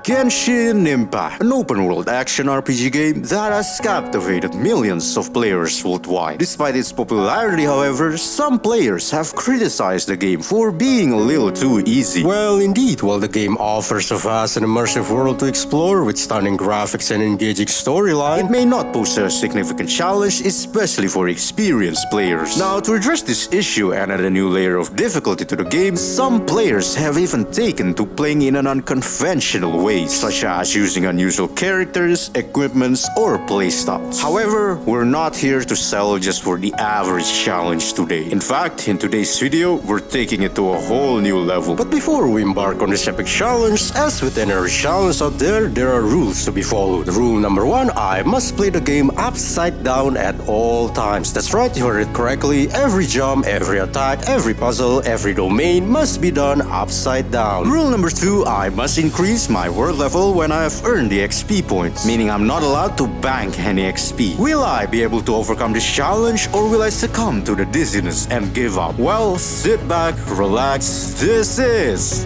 Genshin Impact, an open-world action RPG game that has captivated millions of players worldwide. Despite its popularity, however, some players have criticized the game for being a little too easy. Well, indeed, while the game offers a vast and immersive world to explore with stunning graphics and engaging storyline, It may not pose a significant challenge, especially for experienced players. Now, to address this issue and add a new layer of difficulty to the game, some players have even taken to playing in an unconventional way, such as using unusual characters, equipments, or playstyles. However, we're not here to settle just for the average challenge today. In fact, in today's video, we're taking it to a whole new level. but before we embark on this epic challenge, as with any challenge out there are rules to be followed. Rule number 1, I must play the game upside down at all times. That's right, you heard it correctly. Every jump, every attack, every puzzle, every domain must be done upside down. Rule number 2, I must increase my world level when I have earned the XP points, meaning I'm not allowed to bank any XP. Will I be able to overcome this challenge, or will I succumb to the dizziness and give up? Well, sit back, relax, this is...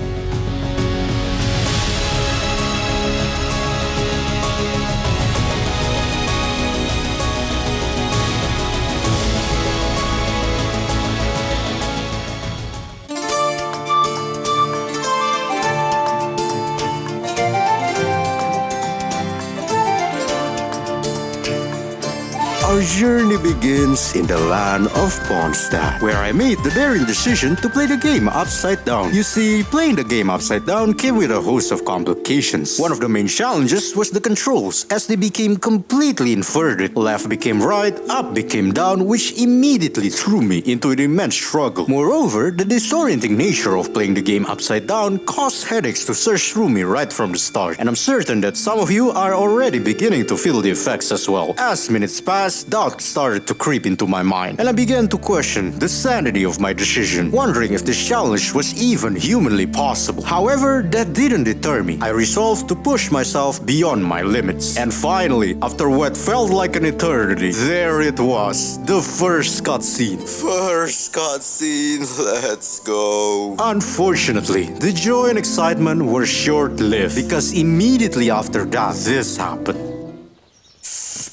Our journey begins in the land of Mondstadt, where I made the daring decision to play the game upside down. You see, playing the game upside down came with a host of complications. One of the main challenges was the controls, as they became completely inverted. Left became right, up became down, which immediately threw me into an immense struggle. Moreover, the disorienting nature of playing the game upside down caused headaches to surge through me right from the start. And I'm certain that some of you are already beginning to feel the effects as well. As minutes passed, doubt started to creep into my mind, and I began to question the sanity of my decision, wondering if this challenge was even humanly possible. However, that didn't deter me. I resolved to push myself beyond my limits. And finally, after what felt like an eternity, there it was, the first cutscene. First cutscene, let's go. Unfortunately, the joy and excitement were short-lived, because immediately after that, this happened.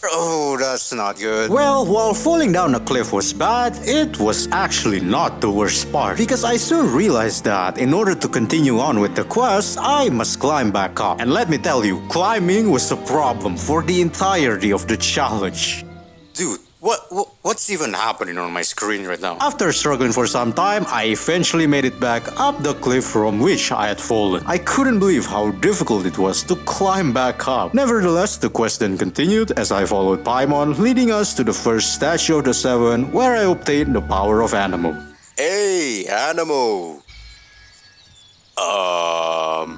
Oh, that's not good. Well, while falling down a cliff was bad, it was actually not the worst part, because I soon realized that in order to continue on with the quest, I must climb back up. And let me tell you, climbing was a problem for the entirety of the challenge. Dude, what's even happening on my screen right now? After struggling for some time, I eventually made it back up the cliff from which I had fallen. I couldn't believe how difficult it was to climb back up. Nevertheless, the quest then continued as I followed Paimon, leading us to the first statue of the seven, where I obtained the power of Animo. Hey, Animo.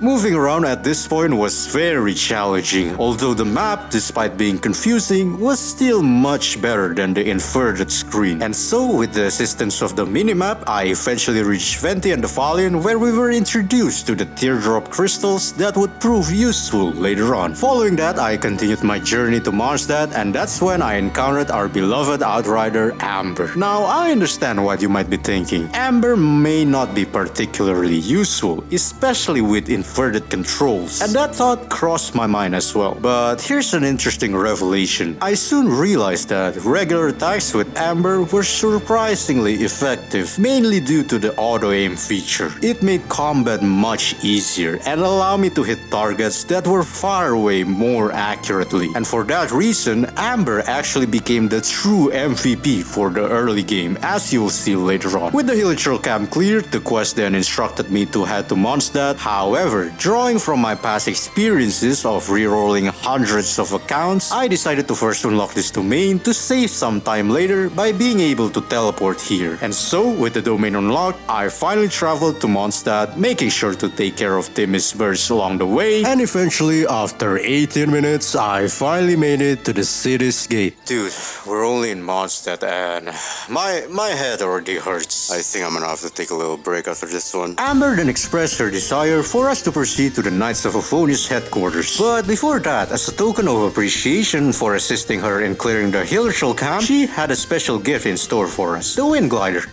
Moving around at this point was very challenging, although the map, despite being confusing, was still much better than the inverted screen. And so, with the assistance of the minimap, I eventually reached Venti and the Valiant, where we were introduced to the teardrop crystals that would prove useful later on. Following that, I continued my journey to Mondstadt, and that's when I encountered our beloved outrider, Amber. Now, I understand what you might be thinking. Amber may not be particularly useful, especially with inverted controls, and that thought crossed my mind as well. But here's an interesting revelation. I soon realized that regular attacks with Amber were surprisingly effective, mainly due to the auto-aim feature. It made combat much easier and allowed me to hit targets that were far away more accurately. And for that reason, Amber actually became the true MVP for the early game, as you will see later on. With the Hilichurl camp cleared, the quest then instructed me to head to Mondstadt. However, drawing from my past experiences of rerolling hundreds of accounts, I decided to first unlock this domain to save some time later by being able to teleport here. And so, with the domain unlocked, I finally traveled to Mondstadt, making sure to take care of Timmy's birds along the way, and eventually, after 18 minutes, I finally made it to the city's gate. Dude, we're only in Mondstadt and my head already hurts. I think I'm gonna have to take a little break after this one. Amber then expressed her desire for us to proceed to the Knights of Euphonius headquarters. But before that, as a token of appreciation for assisting her in clearing the Hilichurl camp, she had a special gift in store for us, the Wind Glider.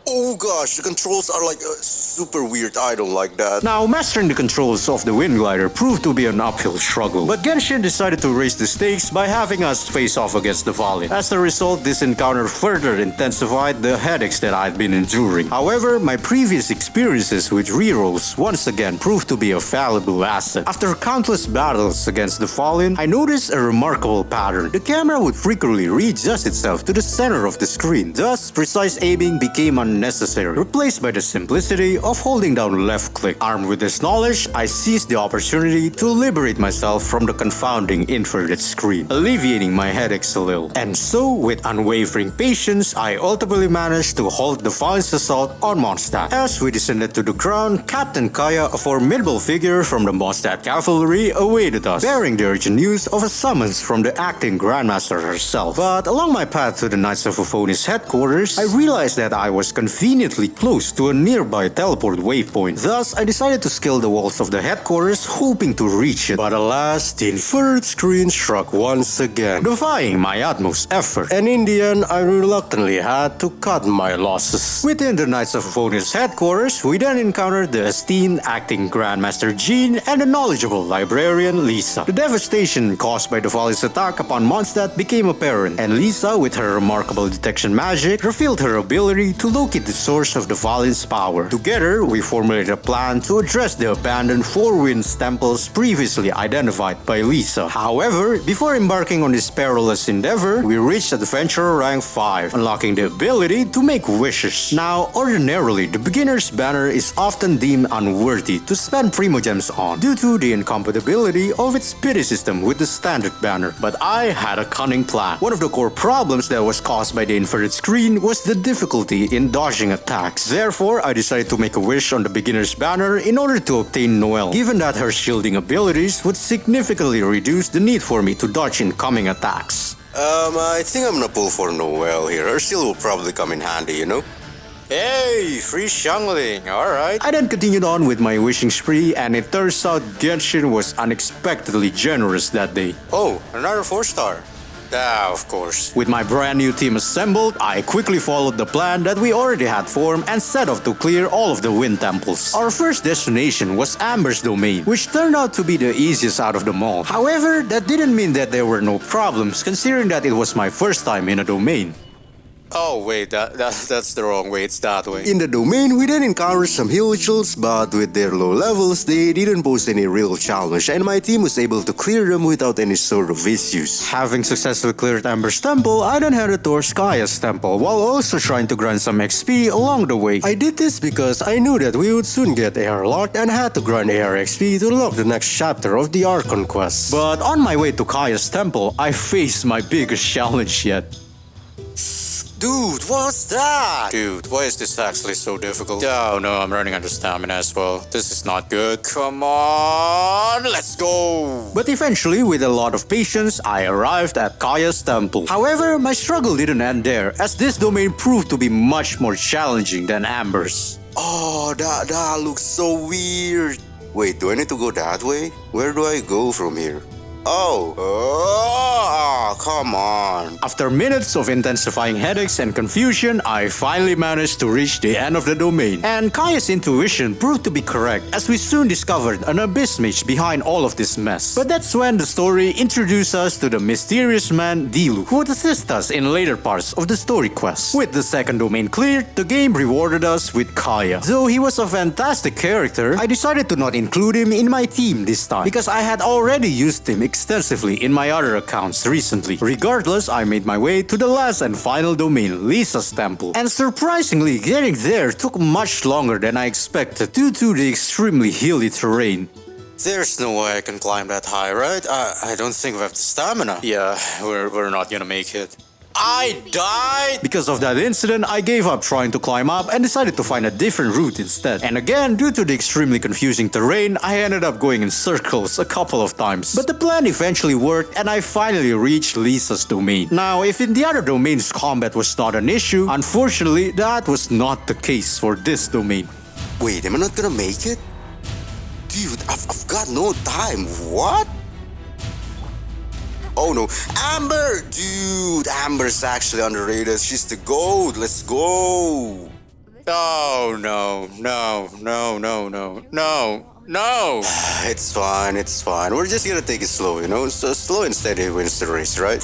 Oh gosh, the controls are like super weird. I don't like that. Now, mastering the controls of the Wind Glider proved to be an uphill struggle, but Genshin decided to raise the stakes by having us face off against the Valiant. As a result, this encounter further intensified the headaches that I'd been enduring. However, my previous experiences with rerolls once again proved to be a valuable asset. After countless battles against the Fallen, I noticed a remarkable pattern. The camera would frequently readjust itself to the center of the screen. Thus, precise aiming became unnecessary, replaced by the simplicity of holding down left click. Armed with this knowledge, I seized the opportunity to liberate myself from the confounding inverted screen, alleviating my headaches a little. And so, with unwavering patience, I ultimately managed to halt the Valiant's assault on Mondstadt. As we descended to the ground, Captain Kaya, a formidable figure from the Mondstadt cavalry, awaited us, bearing the urgent news of a summons from the acting Grandmaster herself. But along my path to the Knights of Euphonia's headquarters, I realized that I was conveniently close to a nearby teleport waypoint. Thus, I decided to scale the walls of the headquarters, hoping to reach it. But alas, the inverted screen struck once again, defying my utmost effort. And in the end, I reluctantly had to cut my losses. Within the Knights of Euphonia's headquarters, we then encountered the esteemed acting Grandmaster Jean and the knowledgeable librarian Lisa. The devastation caused by the Valiant's attack upon Mondstadt became apparent, and Lisa, with her remarkable detection magic, revealed her ability to locate the source of the Valiant's power. Together, we formulated a plan to address the abandoned Four Winds temples previously identified by Lisa. However, before embarking on this perilous endeavor, we reached Adventurer rank 5, unlocking the ability to make wishes. Now, ordinarily, the beginner's banner is often deemed unworthy to spend primogems on due to the incompatibility of its pity system with the standard banner. But I had a cunning plan. One of the core problems that was caused by the inverted screen was the difficulty in dodging attacks. Therefore, I decided to make a wish on the beginner's banner in order to obtain Noelle, given that her shielding abilities would significantly reduce the need for me to dodge incoming attacks. I think I'm gonna pull for Noelle here. Her shield will probably come in handy, you know? Hey, free Xiangling, alright. I then continued on with my wishing spree, and it turns out Genshin was unexpectedly generous that day. Oh, another 4-star. Ah, of course. With my brand new team assembled, I quickly followed the plan that we already had formed and set off to clear all of the wind temples. Our first destination was Amber's domain, which turned out to be the easiest out of them all. However, that didn't mean that there were no problems, considering that it was my first time in a domain. Oh wait, that's the wrong way, it's that way. In the domain, we then encountered some Hillchels, but with their low levels, they didn't pose any real challenge, and my team was able to clear them without any sort of issues. Having successfully cleared Amber's temple, I then headed towards Kaya's temple, while also trying to grind some XP along the way. I did this because I knew that we would soon get AR locked and had to grind AR XP to unlock the next chapter of the Archon quest. But on my way to Kaya's temple, I faced my biggest challenge yet. Dude, what's that? Dude, why is this actually so difficult? Oh no, I'm running out of stamina as well. This is not good. Come on, let's go! But eventually, with a lot of patience, I arrived at Kaya's temple. However, my struggle didn't end there, as this domain proved to be much more challenging than Amber's. Oh, that looks so weird. Wait, do I need to go that way? Where do I go from here? Oh, come on. After minutes of intensifying headaches and confusion, I finally managed to reach the end of the domain. And Kaya's intuition proved to be correct, as we soon discovered an abyss mage behind all of this mess. But that's when the story introduced us to the mysterious man Dilu, who would assist us in later parts of the story quest. With the second domain cleared, the game rewarded us with Kaya. Though he was a fantastic character, I decided to not include him in my team this time, because I had already used him extensively in my other accounts recently. Regardless, I made my way to the last and final domain, Lisa's temple. And surprisingly, getting there took much longer than I expected due to the extremely hilly terrain. There's no way I can climb that high, right? I don't think we have the stamina. Yeah, we're not gonna make it. I died! Because of that incident, I gave up trying to climb up and decided to find a different route instead. And again, due to the extremely confusing terrain, I ended up going in circles a couple of times. But the plan eventually worked and I finally reached Lisa's domain. Now, if in the other domains combat was not an issue, unfortunately, that was not the case for this domain. Wait, am I not gonna make it? Dude, I've got no time. What? Oh no, Amber! Dude, Amber's actually underrated. She's the GOAT. Let's go. Oh no, no, no, no, no, no, no! It's fine. We're just gonna take it slow, you know? So slow and steady wins the race, right?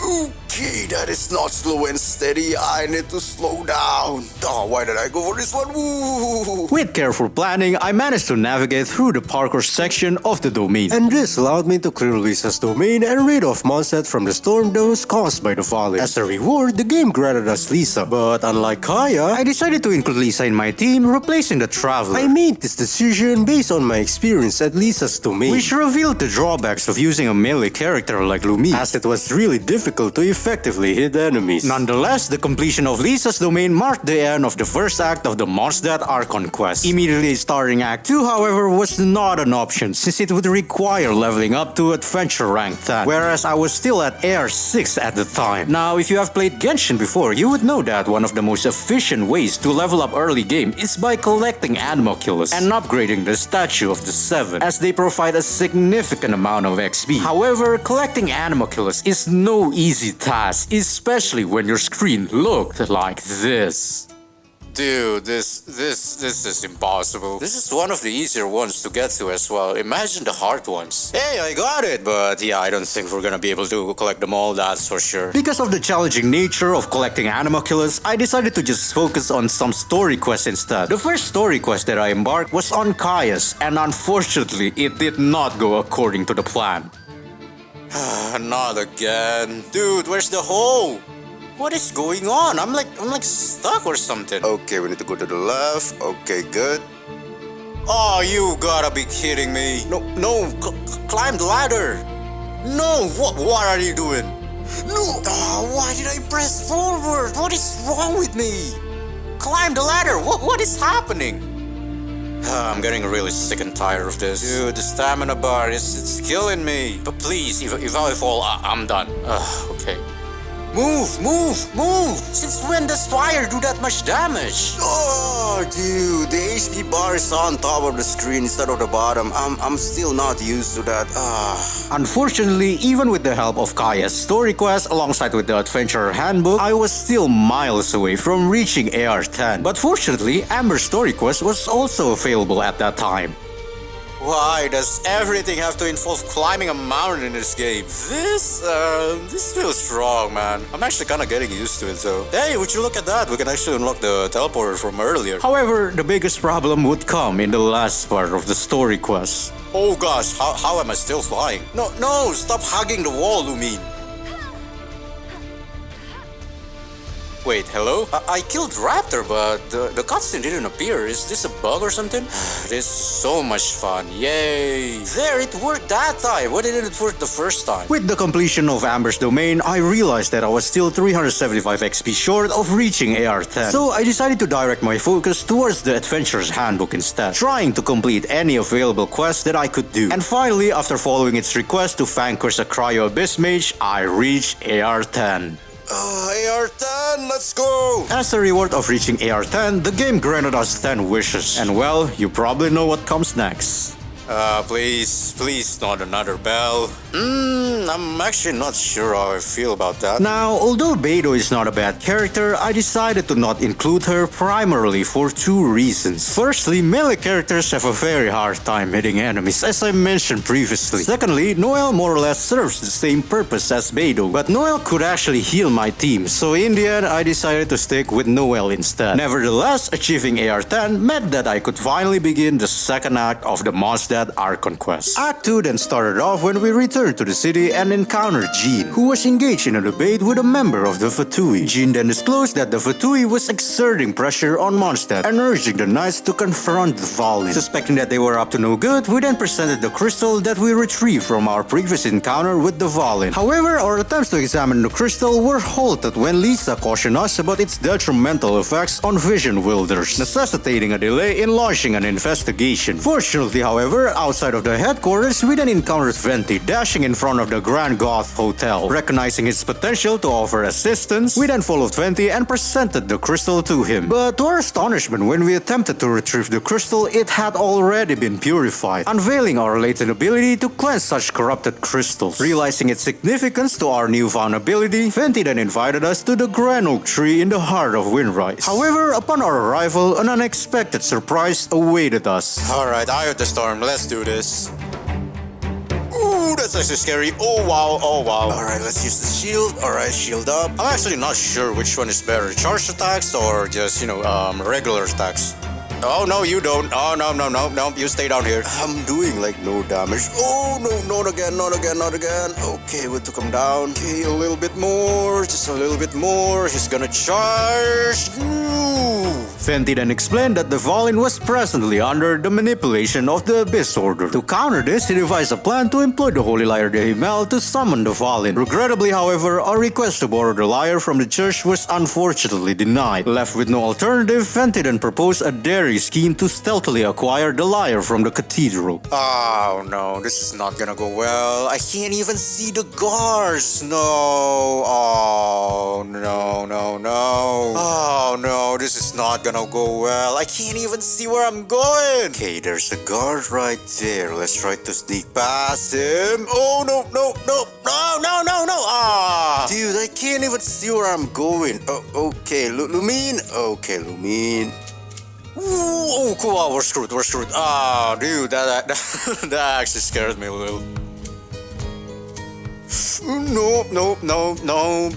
Okay, that is not slow and steady. I need to slow down. Oh, why did I go for this one? Woo! With careful planning, I managed to navigate through the parkour section of the domain. And this allowed me to clear Lisa's domain and rid off Mondstadt from the storm that was caused by the Valley. As a reward, the game granted us Lisa. But unlike Kaya, I decided to include Lisa in my team, replacing the Traveler. I made this decision based on my experience at Lisa's domain, which revealed the drawbacks of using a melee character like Lumi, as it was really difficult to effectively hit enemies. Nonetheless, the completion of Lisa's domain marked the end of the first act of the Mondstadt Archon quest. Immediately starting Act 2, however, was not an option since it would require leveling up to Adventure Rank 10, whereas I was still at Air 6 at the time. Now, if you have played Genshin before, you would know that one of the most efficient ways to level up early game is by collecting Animalculus and upgrading the Statue of the Seven, as they provide a significant amount of XP. However, collecting Animalculus is no easy task, especially when your screen looked like this. Dude, this is impossible. This is one of the easier ones to get to as well. Imagine the hard ones. Hey, I got it, but yeah, I don't think we're gonna be able to collect them all, that's for sure. Because of the challenging nature of collecting Animalculus, I decided to just focus on some story quests instead. The first story quest that I embarked was on Kaya's, and unfortunately, it did not go according to the plan. Not again. Dude, where's the hole? What is going on? I'm like stuck or something. Okay, we need to go to the left. Okay, good. Oh, you gotta be kidding me. No, climb the ladder. No, what are you doing? No, why did I press forward? What is wrong with me? Climb the ladder. What is happening? I'm getting really sick and tired of this. Dude, the stamina bar it's killing me. But please, if I fall, I'm done. Okay. Move! Since when does fire do that much damage? Oh, dude, the HP bar is on top of the screen instead of the bottom. I'm still not used to that. Unfortunately, even with the help of Kaya's story quest alongside with the Adventurer Handbook, I was still miles away from reaching AR-10. But fortunately, Amber's story quest was also available at that time. Why does everything have to involve climbing a mountain in this game? This feels wrong, man. I'm actually kind of getting used to it, though. Hey, would you look at that? We can actually unlock the teleporter from earlier. However, the biggest problem would come in the last part of the story quest. Oh gosh, how am I still flying? No, stop hugging the wall, Lumine. Wait, hello? I killed Raptor, but the cutscene didn't appear. Is this a bug or something? This is so much fun. Yay! There, it worked that time. Why didn't it work the first time? With the completion of Amber's domain, I realized that I was still 375 XP short of reaching AR-10. So I decided to direct my focus towards the Adventurer's Handbook instead, trying to complete any available quests that I could do. And finally, after following its request to vanquish a Cryo Abyss Mage, I reached AR-10. AR-10, let's go! As a reward of reaching AR-10, the game granted us 10 wishes. And well, you probably know what comes next. Please, not another bell. I'm actually not sure how I feel about that. Now, although Beidou is not a bad character, I decided to not include her primarily for two reasons. Firstly, melee characters have a very hard time hitting enemies, as I mentioned previously. Secondly, Noelle more or less serves the same purpose as Beidou, but Noelle could actually heal my team, so in the end, I decided to stick with Noelle instead. Nevertheless, achieving AR-10 meant that I could finally begin the second act of the Mondstadt Archon quest. Act 2 then started off when we returned to the city and encountered Jean, who was engaged in a debate with a member of the Fatui. Jean then disclosed that the Fatui was exerting pressure on Mondstadt and urging the knights to confront the Valley. Suspecting that they were up to no good, we then presented the crystal that we retrieved from our previous encounter with the Valley. However, our attempts to examine the crystal were halted when Lisa cautioned us about its detrimental effects on vision wielders, necessitating a delay in launching an investigation. Fortunately, however, outside of the headquarters, we then encountered Venti dashing in front of the Grand Goth Hotel. Recognizing his potential to offer assistance, we then followed Venti and presented the crystal to him. But to our astonishment, when we attempted to retrieve the crystal, it had already been purified, unveiling our latent ability to cleanse such corrupted crystals. Realizing its significance to our newfound ability, Venti then invited us to the Grand Oak Tree in the heart of Windrise. However, upon our arrival, an unexpected surprise awaited us. Alright, Eye of the Storm, let's do this. Ooh, that's actually scary. Oh wow, oh wow. Alright, let's use the shield. Alright, shield up. I'm actually not sure which one is better, charged attacks or just, regular attacks. Oh, no, you don't. Oh, no, you stay down here. I'm doing, like, no damage. Oh, no, not again. Okay, we took him down. Okay, a little bit more, just a little bit more. He's gonna charge. Ooh. Venti then explained that the Valin was presently under the manipulation of the Abyss Order. To counter this, he devised a plan to employ the Holy Liar de Himmel to summon the Valin. Regrettably, however, our request to borrow the lyre from the church was unfortunately denied. Left with no alternative, Venti then proposed a daring scheme to stealthily acquire the lyre from the cathedral. Oh no, this is not gonna go well. I can't even see the guards. No. Oh no. Oh no, this is not gonna go well. I can't even see where I'm going. Okay, there's a guard right there. Let's try to sneak past him. Oh no. Ah, dude, I can't even see where I'm going. Oh, okay, Lumine. Okay, Lumine. Ooh, cool. Oh, we're screwed. Ah, dude, that actually scared me a little.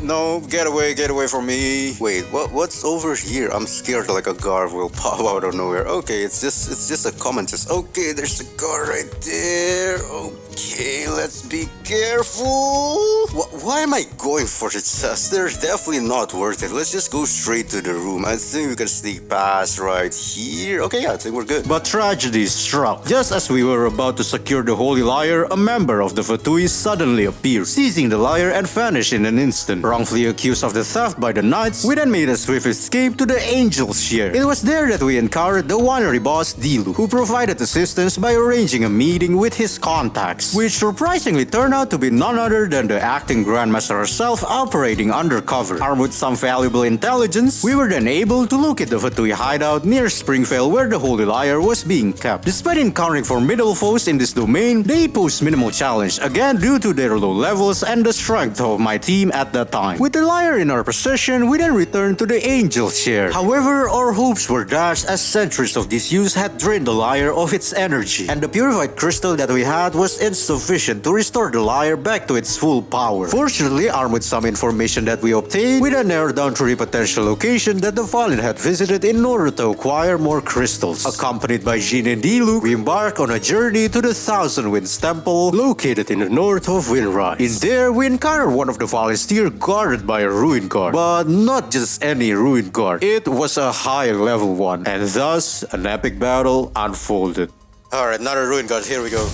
No, get away from me. Wait, what's over here? I'm scared like a guard will pop out of nowhere. Okay, it's just a commentist. Okay, there's a guard right there. Okay, let's be careful. Why am I going for the chest? They're definitely not worth it. Let's just go straight to the room. I think we can sneak past right here. Okay, yeah, I think we're good. But tragedy struck. Just as we were about to secure the Holy Lyre, a member of the Fatui suddenly appeared, seizing the lyre and vanished in an instant. Wrongfully accused of the theft by the knights, we then made a swift escape to the Angel's Share. It was there that we encountered the winery boss Dilu, who provided assistance by arranging a meeting with his contacts, which surprisingly turned out to be none other than the acting Grandmaster herself operating undercover. Armed with some valuable intelligence, we were then able to locate the Fatui hideout near Springvale where the Holy Lyre was being kept. Despite encountering formidable foes in this domain, they posed minimal challenge, again due to their low levels and the strength of my team at that time. With the lyre in our possession, we then returned to the Angel's Share. However, our hopes were dashed as centuries of disuse had drained the lyre of its energy, and the purified crystal that we had was insufficient to restore the lyre back to its full power. Fortunately, armed with some information that we obtained, we then narrowed down to the potential location that the Valin had visited in order to acquire more crystals. Accompanied by Jin and Dilu, we embarked on a journey to the Thousand Winds Temple located in the north of Windrise. In there, we encountered one of the Valin's tier guarded by a ruin guard. But not just any ruin guard. It was a high level one, and thus an epic battle unfolded. Alright, another ruin guard, here we go.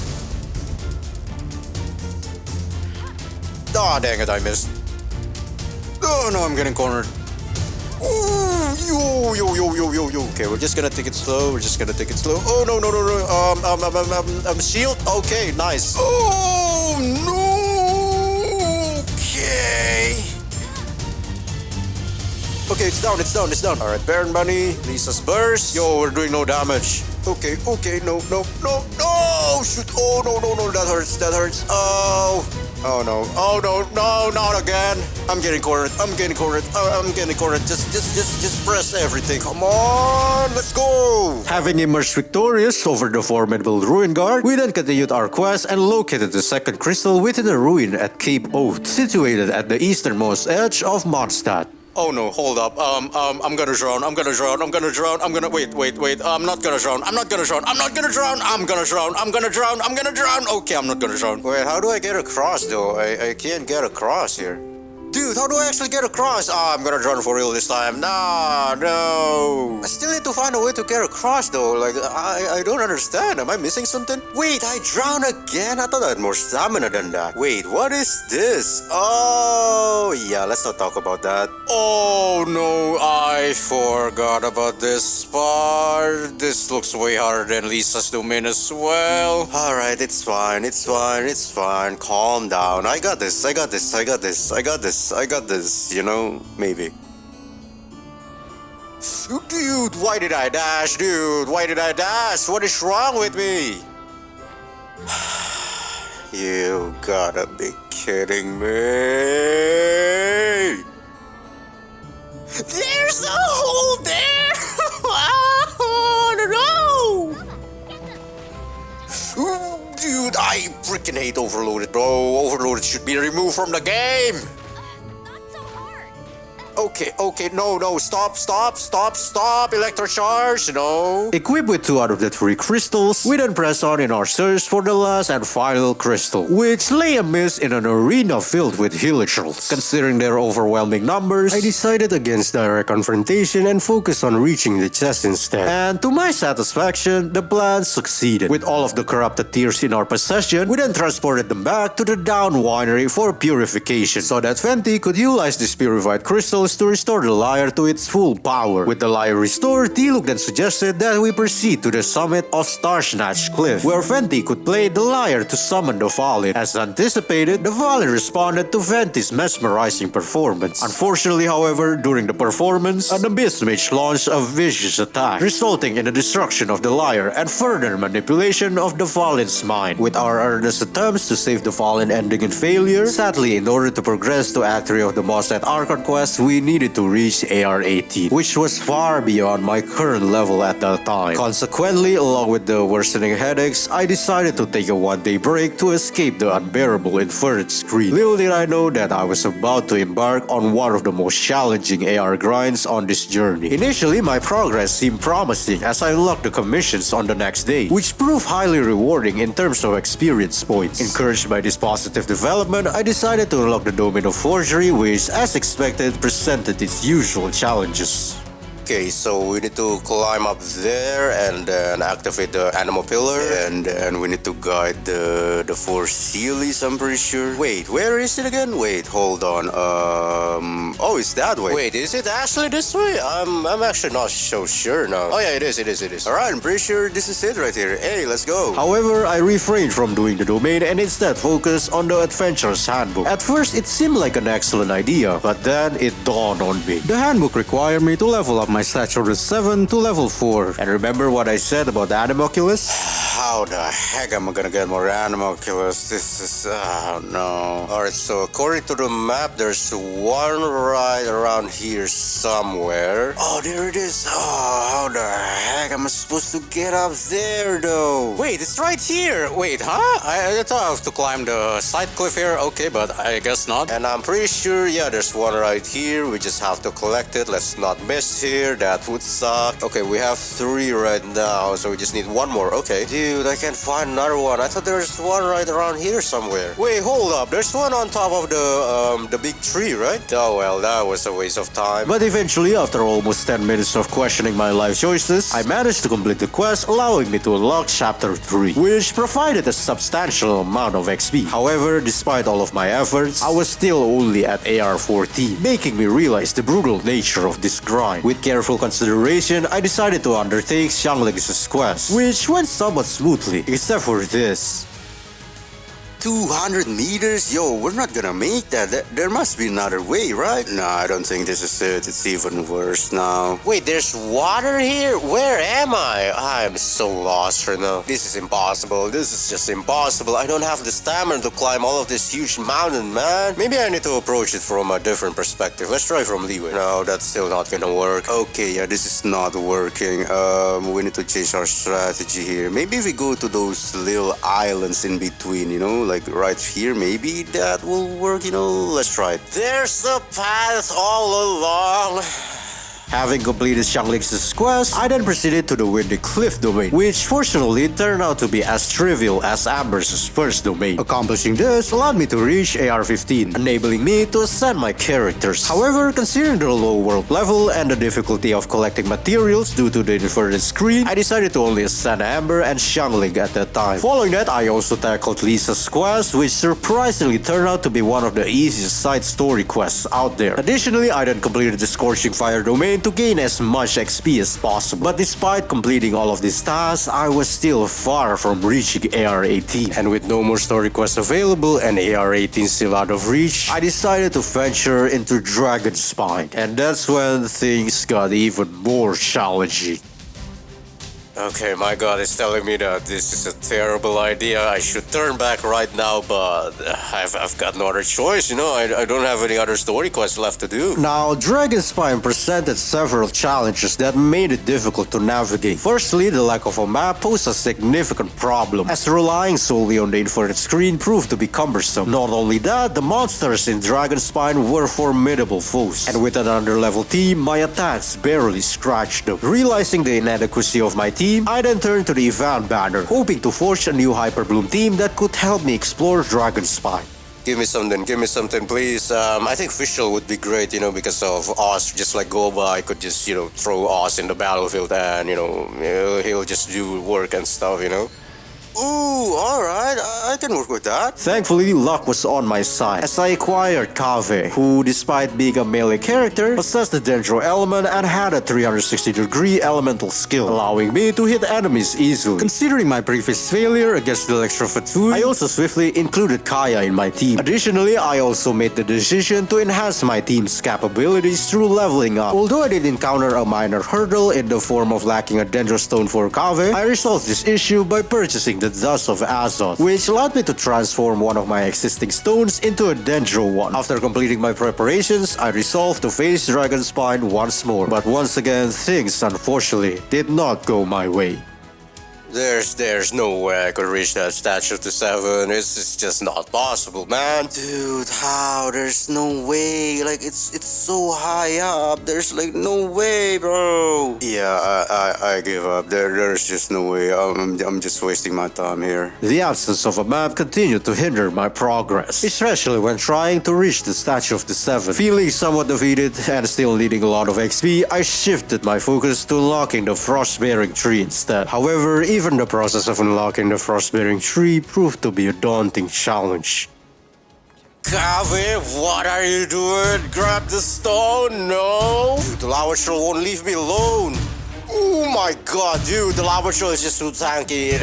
Oh, dang it, I missed. Oh no, I'm getting cornered. Ooh, yo. Okay, we're just gonna take it slow. Oh, no. Shield? Okay, nice. Oh, no. Okay, it's down. Alright, Baron Bunny, Lisa's Burst. Yo, we're doing no damage. Okay, no. Shoot. Oh, no, that hurts. Oh no, not again. I'm getting cornered. Just press everything. Come on, let's go. Having emerged victorious over the formidable ruin guard, we then continued our quest and located the second crystal within a ruin at Cape Oath, situated at the easternmost edge of Mondstadt. Oh no, hold up. I'm gonna drown. Wait. I'm not gonna drown. I'm gonna drown. Okay, I'm not gonna drown. Wait, how do I get across though? I can't get across here. Dude, how do I actually get across? Oh, I'm gonna drown for real this time. Nah, no. I still need to find a way to get across though. Like, I don't understand. Am I missing something? Wait, I drowned again? I thought I had more stamina than that. Wait, what is this? Oh, yeah, let's not talk about that. Oh no, I forgot about this part. This looks way harder than Lisa's domain as well. Alright, it's fine, it's fine, it's fine. Calm down. I got this, I got this, I got this, I got this, I got this, you know, maybe. Dude, why did I dash, dude? Why did I dash? What is wrong with me? You gotta be kidding me. There's a hole there! Oh, no! Dude, I freaking hate Overloaded, bro. Overloaded should be removed from the game. Okay, no, stop, electrocharge, no. Equipped with 2 out of the 3 crystals, we then press on in our search for the last and final crystal, which lay amiss in an arena filled with hilichurls. Considering their overwhelming numbers, I decided against direct confrontation and focus on reaching the chest instead. And to my satisfaction, the plan succeeded. With all of the corrupted tears in our possession, we then transported them back to the down winery for purification, so that Fenty could utilize these purified crystals to restore the lyre to its full power. With the lyre restored, T-Look then suggested that we proceed to the summit of Starsnatch Cliff, where Fenty could play the lyre to summon the Fallen. As anticipated, the Fallen responded to Fenty's mesmerizing performance. Unfortunately, however, during the performance, an Abyss Mage launched a vicious attack, resulting in the destruction of the lyre and further manipulation of the Fallen's mind. With our earnest attempts to save the Fallen ending in failure, sadly, in order to progress to Act 3 of the Mondstadt Archon quest, we needed to reach AR 18, which was far beyond my current level at that time. Consequently, along with the worsening headaches, I decided to take a one-day break to escape the unbearable inferred screen. Little did I know that I was about to embark on one of the most challenging AR grinds on this journey. Initially, my progress seemed promising as I unlocked the commissions on the next day, which proved highly rewarding in terms of experience points. Encouraged by this positive development, I decided to unlock the domain of forgery, which, as expected, presented its usual challenges. Okay, so we need to climb up there and then activate the animal pillar, and then we need to guide the 4 Sealies, I'm pretty sure. Wait, where is it again? Wait, hold on. Oh, it's that way. Wait, is it actually this way? I'm actually not so sure now. Oh yeah, it is. Alright, I'm pretty sure this is it right here. Hey, let's go. However, I refrained from doing the domain and instead focused on the Adventurer's Handbook. At first, it seemed like an excellent idea, but then it dawned on me. The handbook required me to level up my stature to 7 to level 4. And remember what I said about the Animalculus? How the heck am I gonna get more Animalculus? This is... oh no. Alright, so according to the map, there's one right around here somewhere. Oh, there it is. Oh, how the heck am I supposed to get up there though? Wait, it's right here. Wait, huh? I thought I have to climb the side cliff here. Okay, but I guess not. And I'm pretty sure, yeah, there's one right here. We just have to collect it. Let's not miss here. That would suck. Okay, we have 3 right now, so we just need 1 more. Okay. Dude, I can't find another one. I thought there was one right around here somewhere. Wait, hold up. There's one on top of the big tree, right? Oh, well, that was a waste of time. But eventually, after almost 10 minutes of questioning my life choices, I managed to complete the quest, allowing me to unlock Chapter 3, which provided a substantial amount of XP. However, despite all of my efforts, I was still only at AR 14, making me realize the brutal nature of this grind. With careful consideration, I decided to undertake Xiangleg's quest, which went somewhat smoothly, except for this. 200 meters? Yo, we're not gonna make that. There must be another way, right? No, I don't think this is it. It's even worse now. Wait, there's water here? Where am I? I'm so lost right now. This is impossible. This is just impossible. I don't have the stamina to climb all of this huge mountain, man. Maybe I need to approach it from a different perspective. Let's try from Liyue. No, that's still not gonna work. Okay, yeah, this is not working. We need to change our strategy here. Maybe if we go to those little islands in between, you know, like right here, maybe that will work, you know. Let's try it. There's the path all along. Having completed Shanglix's quest, I then proceeded to the Windy Cliff domain, which fortunately turned out to be as trivial as Amber's first domain. Accomplishing this allowed me to reach AR-15, enabling me to ascend my characters. However, considering the low world level and the difficulty of collecting materials due to the inverted screen, I decided to only ascend Amber and Shangling at that time. Following that, I also tackled Lisa's quest, which surprisingly turned out to be one of the easiest side story quests out there. Additionally, I then completed the Scorching Fire domain to gain as much XP as possible. But despite completing all of these tasks, I was still far from reaching AR-18. And with no more story quests available and AR-18 still out of reach, I decided to venture into Dragonspine. And that's when things got even more challenging. Okay, my god is telling me that this is a terrible idea. I should turn back right now, but I've got no other choice, you know. I don't have any other story quests left to do. Now, Dragonspine presented several challenges that made it difficult to navigate. Firstly, the lack of a map posed a significant problem, as relying solely on the inverted screen proved to be cumbersome. Not only that, the monsters in Dragonspine were formidable foes, and with an under-level team, my attacks barely scratched them. Realizing the inadequacy of my team, I then turned to the event banner, hoping to forge a new Hyperbloom team that could help me explore Dragonspine. Give me something, please. I think Fischl would be great, you know, because of Oz. Just like Goba, I could just, you know, throw Oz in the battlefield and, you know, he'll just do work and stuff, you know. Ooh, alright, I can work with that. Thankfully, luck was on my side, as I acquired Kaveh, who, despite being a melee character, possessed the Dendro element and had a 360-degree elemental skill, allowing me to hit enemies easily. Considering my previous failure against the Electro-Fatui, I also swiftly included Kaya in my team. Additionally, I also made the decision to enhance my team's capabilities through leveling up. Although I did encounter a minor hurdle in the form of lacking a Dendro Stone for Kaveh, I resolved this issue by purchasing the Dust of Azoth, which allowed me to transform one of my existing stones into a Dendro one. After completing my preparations, I resolved to face Dragonspine once more. But once again, things unfortunately did not go my way. There's no way I could reach that statue to 7. It's just not possible, man. Dude, how? There's no way. Like, it's so high up. There's like no way, bro. Yeah, I give up. There's just no way. I'm just wasting my time here. The absence of a map continued to hinder my progress, especially when trying to reach the statue of the 7. Feeling somewhat defeated and still needing a lot of XP, I shifted my focus to unlocking the Frostbearing Tree instead. However, even the process of unlocking the Frostbearing Tree proved to be a daunting challenge. Kaveh, what are you doing? Grab the stone? No! Dude, the lava troll won't leave me alone. Oh my god, dude, the lava troll is just too tanky.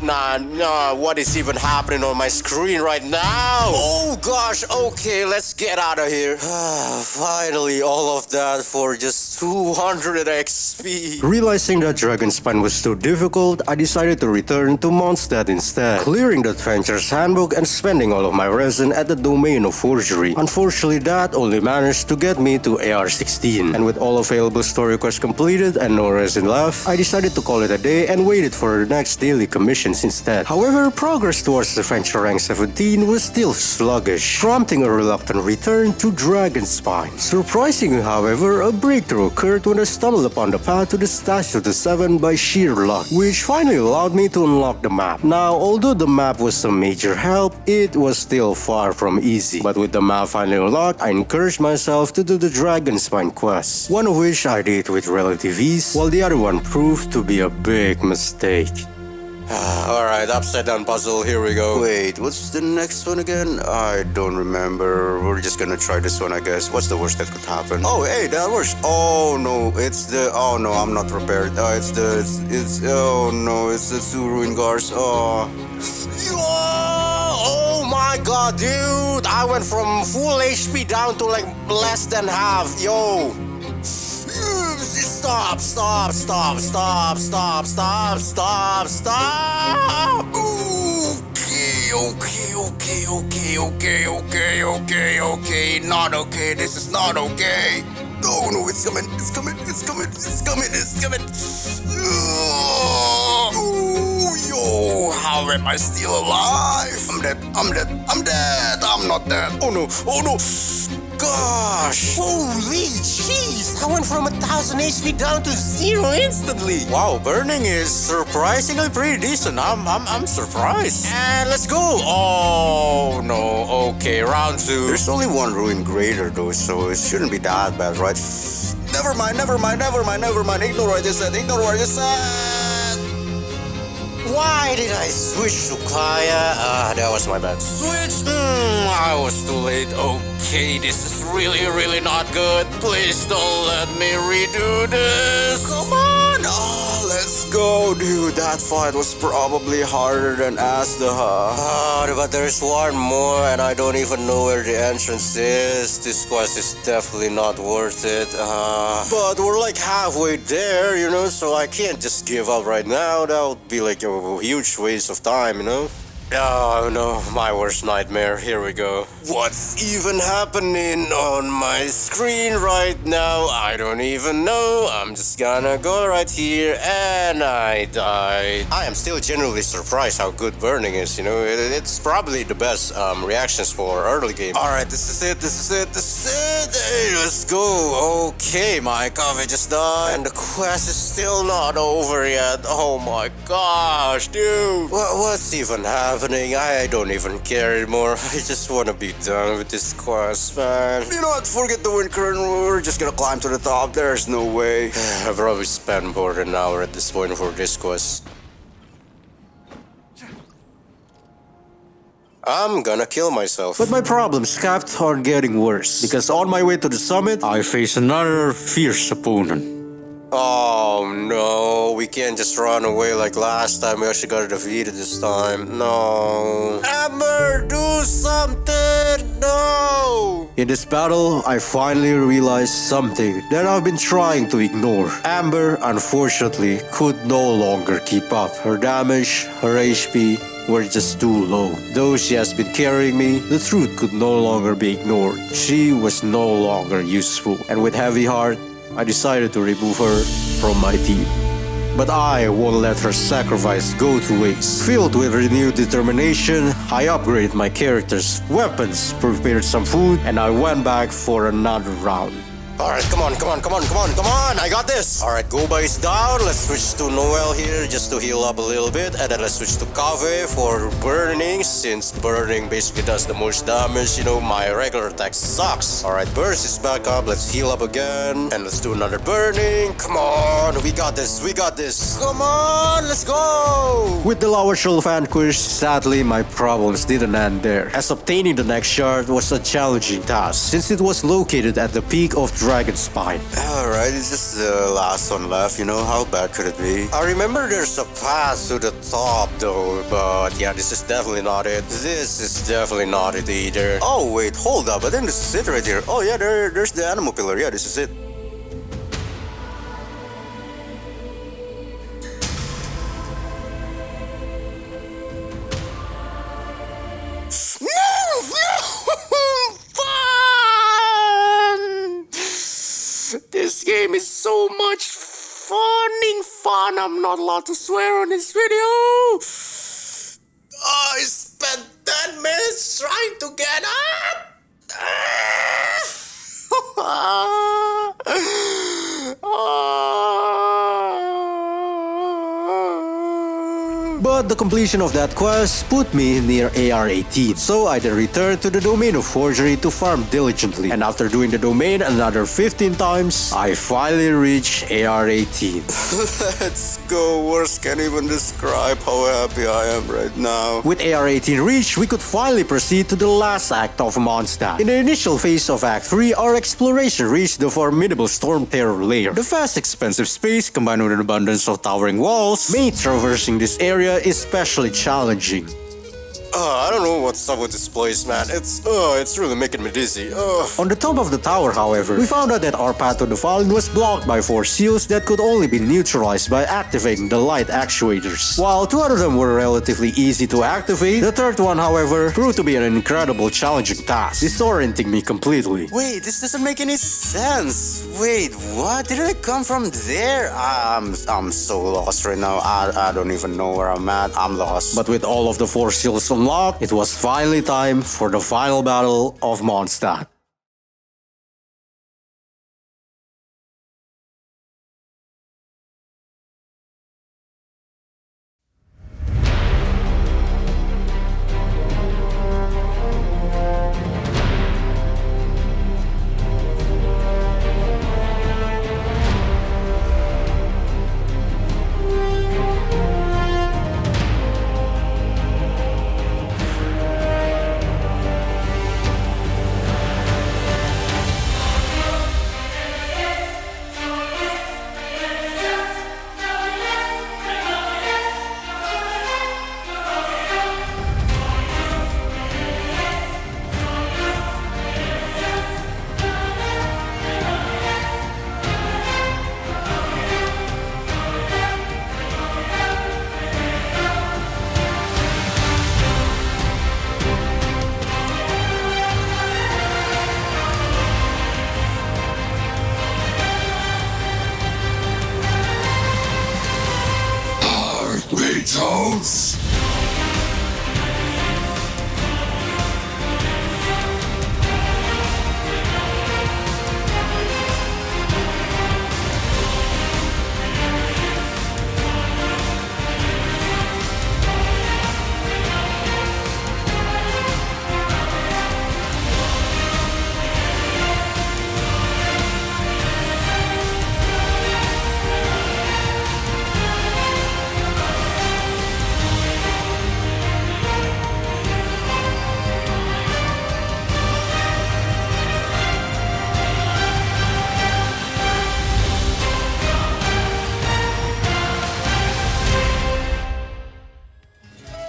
Nah, what is even happening on my screen right now? Oh gosh, okay, let's get out of here. Finally, all of that for just 200 XP. Realizing that Dragonspine was too difficult, I decided to return to Mondstadt instead, clearing the Adventurer's Handbook and spending all of my resin at the domain of forgery. Unfortunately, that only managed to get me to AR-16, and with all available story quests completed and no resin left, I decided to call it a day and waited for the next daily commissions instead. However, progress towards the Adventure rank 17 was still sluggish, prompting a reluctant return to Dragonspine. Surprisingly, however, a breakthrough occurred when I stumbled upon the path to the statue of the 7 by sheer luck, which finally allowed me to unlock the map. Now, although the map was a major help, it was still far from easy. But with the map finally unlocked, I encouraged myself to do the Dragonspine quest, one of which I did with relative ease, while the other one proved to be a big mistake. Alright, upside down puzzle, here we go. Wait, what's the next one again? I don't remember. We're just gonna try this one, I guess. What's the worst that could happen? Oh, hey, that works. Oh no, it's the... Oh no, I'm not prepared. It's the... Oh no, it's the 2 ruin guards. Oh... Oh my god, dude! I went from full HP down to like less than half. Yo! Stop! Okay. Not okay. This is not okay. Oh no, it's coming. Yo, how am I still alive? I'm dead. I'm not dead. Oh no. gosh! Holy jeez! I went from 1000 HP down to 0 instantly! Wow, burning is surprisingly pretty decent. I'm surprised. And let's go! Oh no, okay, round 2. There's only one ruin greater though, so it shouldn't be that bad, right? Never mind. Ignore what I just said. Why did I switch to Kaya? That was my bad. Switch? I was too late. Okay, this is really not good. Please don't let me redo this. Come on! Oh, let's go, dude. That fight was probably harder than Asta. But there's one more, and I don't even know where the entrance is. This quest is definitely not worth it. But we're like halfway there, you know, so I can't just give up right now. That would be like a huge waste of time, you know? Oh no, my worst nightmare. Here we go. What's even happening on my screen right now? I don't even know. I'm just gonna go right here, and I died. I am still genuinely surprised how good burning is, you know? It's probably the best reactions for early game. Alright, this is it. Hey, let's go. Okay, my coffee just died, and the quest is still not over yet. Oh my gosh, dude. What's even happening? I don't even care anymore. I just want to be done with this quest, man. You know what? Forget the wind curtain. We're just gonna climb to the top. There's no way. I've probably spent more than an hour at this point for this quest. I'm gonna kill myself. But my problems kept on getting worse, because on my way to the summit, I face another fierce opponent. Oh no, we can't just run away like last time. We actually got defeated this time. No. Amber, do something! No! In this battle, I finally realized something that I've been trying to ignore. Amber, unfortunately, could no longer keep up. Her damage, her HP were just too low. Though she has been carrying me, the truth could no longer be ignored. She was no longer useful. And with heavy heart, I decided to remove her from my team. But I won't let her sacrifice go to waste. Filled with renewed determination, I upgraded my character's weapons, prepared some food, and I went back for another round. Alright, come on, I got this! Alright, Goba is down, let's switch to Noel here just to heal up a little bit, and then let's switch to Kave for burning, since burning basically does the most damage, you know, my regular attack sucks. Alright, Burst is back up, let's heal up again, and let's do another burning, come on, we got this, come on, let's go! With the lower shoal vanquished, sadly my problems didn't end there, as obtaining the next shard was a challenging task, since it was located at the peak of Dragonspine. Alright, it's just the last one left, you know, how bad could it be? I remember there's a path to the top though, but yeah, this is definitely not it. This is definitely not it either. Oh wait, hold up, I think this is it right here. Oh yeah, there's the animal pillar, yeah, this is it. This game is so much fun. I'm not allowed to swear on this video. I spent 10 minutes trying to get up. But the completion of that quest put me near AR-18, so I then returned to the domain of forgery to farm diligently. And after doing the domain another 15 times, I finally reached AR-18. Let's go, words can't even describe how happy I am right now. With AR-18 reached, we could finally proceed to the last act of Mondstadt. In the initial phase of Act 3, our exploration reached the formidable Storm Terror lair. The vast expansive space combined with an abundance of towering walls made traversing this area especially challenging. I don't know what's up with this place, man. It's really making me dizzy. On the top of the tower, however, we found out that our path to the Fallen was blocked by 4 seals that could only be neutralized by activating the light actuators. While 2 out of them were relatively easy to activate, the third one, however, proved to be an incredible challenging task, disorienting me completely. Wait, this doesn't make any sense. Wait, what? Didn't it come from there? I'm so lost right now. I don't even know where I'm at. I'm lost. But with all of the 4 seals unlocked, it was finally time for the final battle of Mondstadt.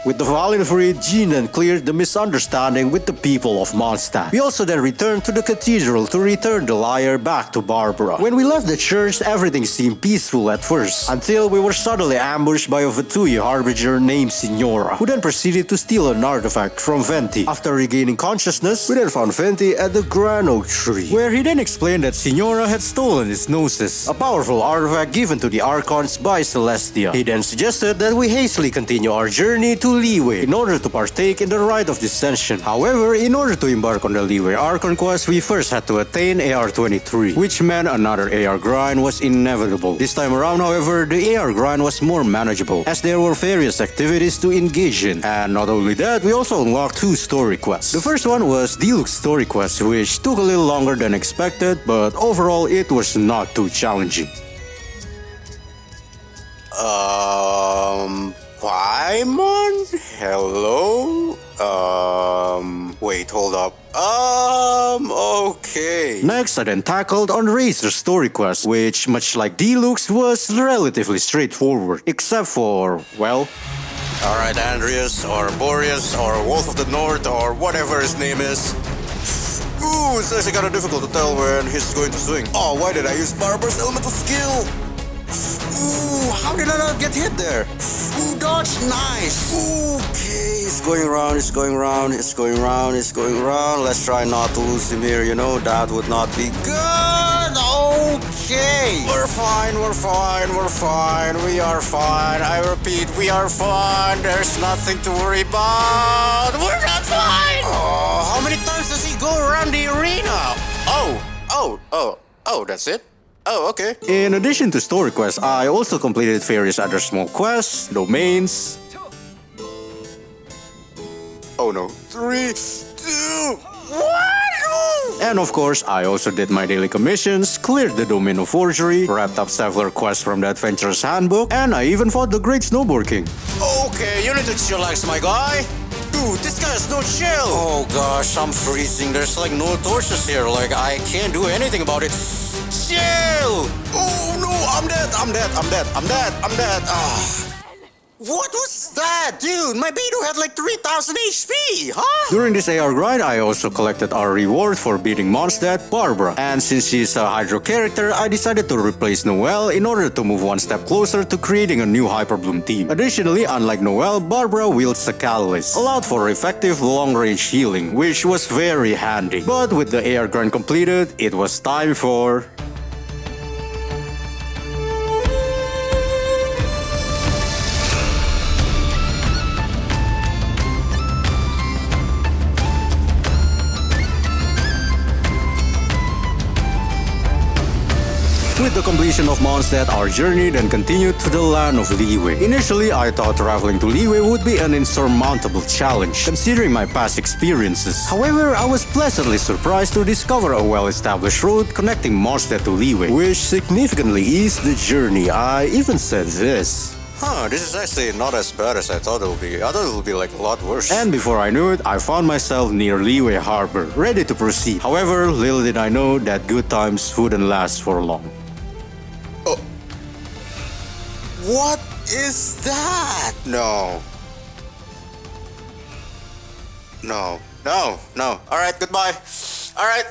With the violin freed, Jean then cleared the misunderstanding with the people of Mondstadt. We also then returned to the cathedral to return the lyre back to Barbara. When we left the church, everything seemed peaceful at first, until we were suddenly ambushed by a Vetui harbinger named Signora, who then proceeded to steal an artifact from Venti. After regaining consciousness, we then found Venti at the Gran Oak Tree, where he then explained that Signora had stolen his Gnosis, a powerful artifact given to the Archons by Celestia. He then suggested that we hastily continue our journey to Liyue in order to partake in the rite of dissension. However, in order to embark on the Liyue Archon quest, we first had to attain AR-23, which meant another AR grind was inevitable. This time around, however, the AR grind was more manageable, as there were various activities to engage in. And not only that, we also unlocked 2 story quests. The first one was Deluxe Story Quest, which took a little longer than expected, but overall it was not too challenging. Paimon? Hello? Wait, hold up. Okay. Next, I then tackled on Razor's story quest, which, much like Deluxe, was relatively straightforward, except for, well... Alright, Andreas, or Boreas, or Wolf of the North, or whatever his name is. Ooh, it's actually kinda difficult to tell when he's going to swing. Oh, why did I use Barbara's elemental skill? Ooh, how did I not get hit there? Ooh, dodge, nice. Okay, it's going around, it's going around, it's going around, it's going around. Let's try not to lose him here, you know, that would not be good. Okay. We're fine, we're fine, we're fine, we are fine. I repeat, we are fine. There's nothing to worry about. We're not fine. Oh, how many times does he go around the arena? Oh, that's it? Oh, okay. In addition to story quests, I also completed various other small quests, domains. Oh no. 3, 2, 1! And of course, I also did my daily commissions, cleared the domain of forgery, wrapped up several quests from the Adventurer's Handbook, and I even fought the Great Snowboard King. Okay, you need to chillax, my guy. Dude, this guy has no chill. Oh gosh, I'm freezing. There's like no torches here. Like, I can't do anything about it. Chill! Oh no, I'm dead. What was that? Dude, my Beidou had like 3000 HP, huh? During this AR grind, I also collected our reward for beating Mondstadt, Barbara. And since she's a Hydro character, I decided to replace Noelle in order to move one step closer to creating a new Hyperbloom team. Additionally, unlike Noelle, Barbara wields a Catalyst, allowed for effective long-range healing, which was very handy. But with the AR grind completed, it was time for... With the completion of Mondstadt, our journey then continued to the land of Liyue. Initially, I thought traveling to Liyue would be an insurmountable challenge, considering my past experiences. However, I was pleasantly surprised to discover a well-established road connecting Mondstadt to Liyue, which significantly eased the journey. I even said this. This is actually not as bad as I thought it would be. I thought it would be like a lot worse. And before I knew it, I found myself near Liyue Harbor, ready to proceed. However, little did I know that good times wouldn't last for long. What is that? No. Alright, goodbye. Alright.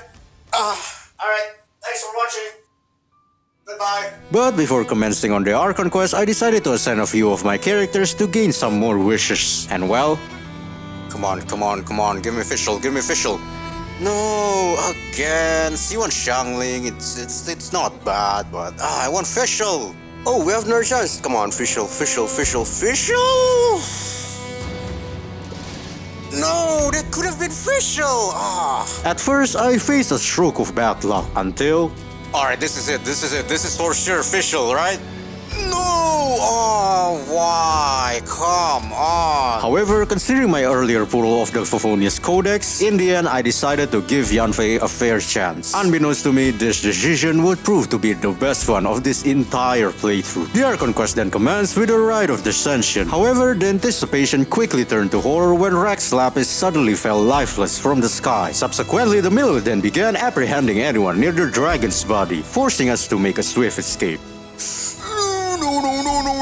Thanks for watching. Goodbye. But before commencing on the Archon quest, I decided to assign a few of my characters to gain some more wishes. And well... Come on. Give me official. No, again. C1 Xiangling. It's not bad, but I want official. Oh, we have another chance. Come on, official. No, that could have been official. At first, I faced a stroke of bad luck until... Alright, this is it. This is for sure official, right? No! Oh, why? Come on. However, considering my earlier pull of the Favonius Codex, in the end, I decided to give Yanfei a fair chance. Unbeknownst to me, this decision would prove to be the best one of this entire playthrough. The Archon quest then commenced with a rite of dissension. However, the anticipation quickly turned to horror when Rex Lapis suddenly fell lifeless from the sky. Subsequently, the Miller then began apprehending anyone near the dragon's body, forcing us to make a swift escape.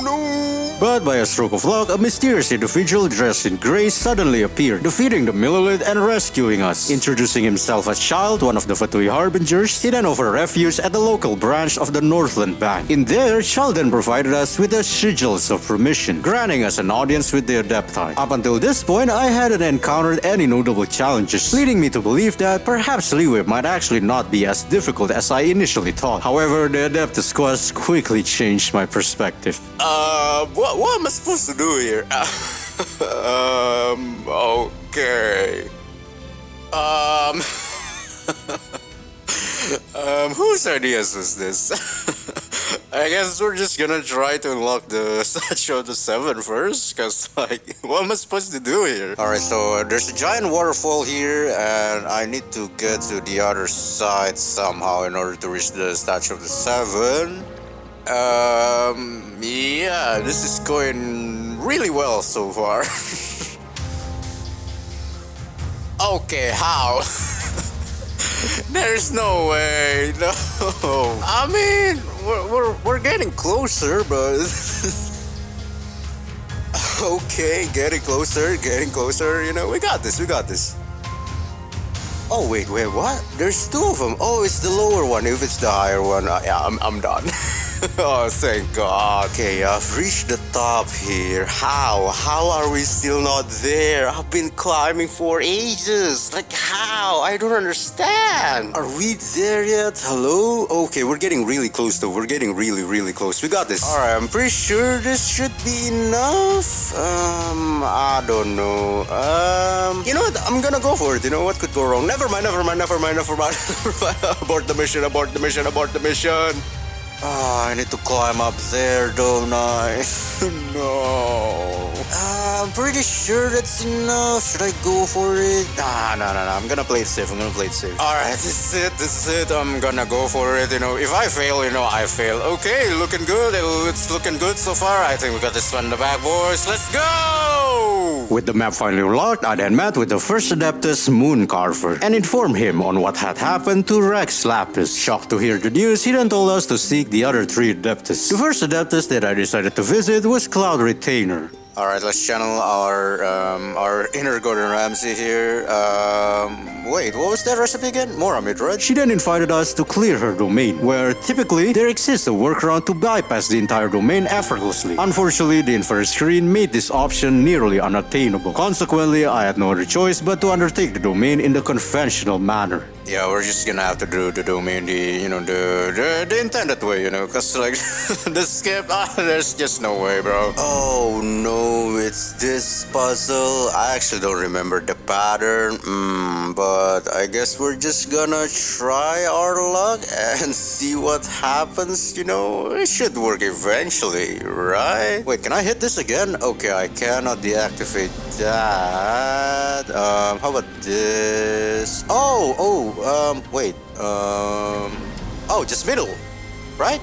No. But by a stroke of luck, a mysterious individual dressed in grey suddenly appeared, defeating the Millelith and rescuing us. Introducing himself as Child, one of the Fatui Harbingers, he then offered refuge at the local branch of the Northland Bank. In there, Child then provided us with the sigils of permission, granting us an audience with the Adepti. Up until this point, I hadn't encountered any notable challenges, leading me to believe that perhaps Liyue might actually not be as difficult as I initially thought. However, the Adeptus quest quickly changed my perspective. What am I supposed to do here? Okay. Whose ideas was this? I guess we're just gonna try to unlock the Statue of the Seven first, cause like, what am I supposed to do here? Alright, so there's a giant waterfall here, and I need to get to the other side somehow in order to reach the Statue of the Seven. Yeah, this is going really well so far. Okay, how? There's no way, no. I mean, we're getting closer, but okay, getting closer. You know, we got this. Oh wait, what? There's two of them. Oh, it's the lower one. If it's the higher one, yeah, I'm done. Oh, thank God. Okay, I've reached the top here. How? How are we still not there? I've been climbing for ages. Like how? I don't understand. Are we there yet? Hello? Okay, we're getting really close though. We're getting really close. We got this. Alright, I'm pretty sure this should be enough. I don't know. You know what? I'm gonna go for it. You know what could go wrong? Never mind. Abort the mission. I need to climb up there, don't I? No. I'm pretty sure that's enough. Should I go for it? Nah. I'm gonna play it safe. Alright, this is it. I'm gonna go for it. You know, if I fail, you know, I fail. Okay, looking good. It's looking good so far. I think we got this one in the back, boys. Let's go! With the map finally unlocked, I then met with the first Adeptus, Mooncarver, and informed him on what had happened to Rex Lapis. Shocked to hear the news, he then told us to seek the other three Adeptus. The first Adeptus that I decided to visit was Cloud Retainer. Alright, let's channel our inner Gordon Ramsay here. Wait, what was that recipe again? Moramid, right? She then invited us to clear her domain, where typically there exists a workaround to bypass the entire domain effortlessly. Unfortunately, the infrared screen made this option nearly unattainable. Consequently, I had no other choice but to undertake the domain in the conventional manner. Yeah, we're just gonna have to do the domain the intended way, you know, cause like the skip, there's just no way, bro. Oh no, it's this puzzle. I actually don't remember the pattern, but I guess we're just gonna try our luck and see what happens, you know. It should work eventually, right? Wait, can I hit this again? Okay, I cannot deactivate that. How about this? Just middle, right?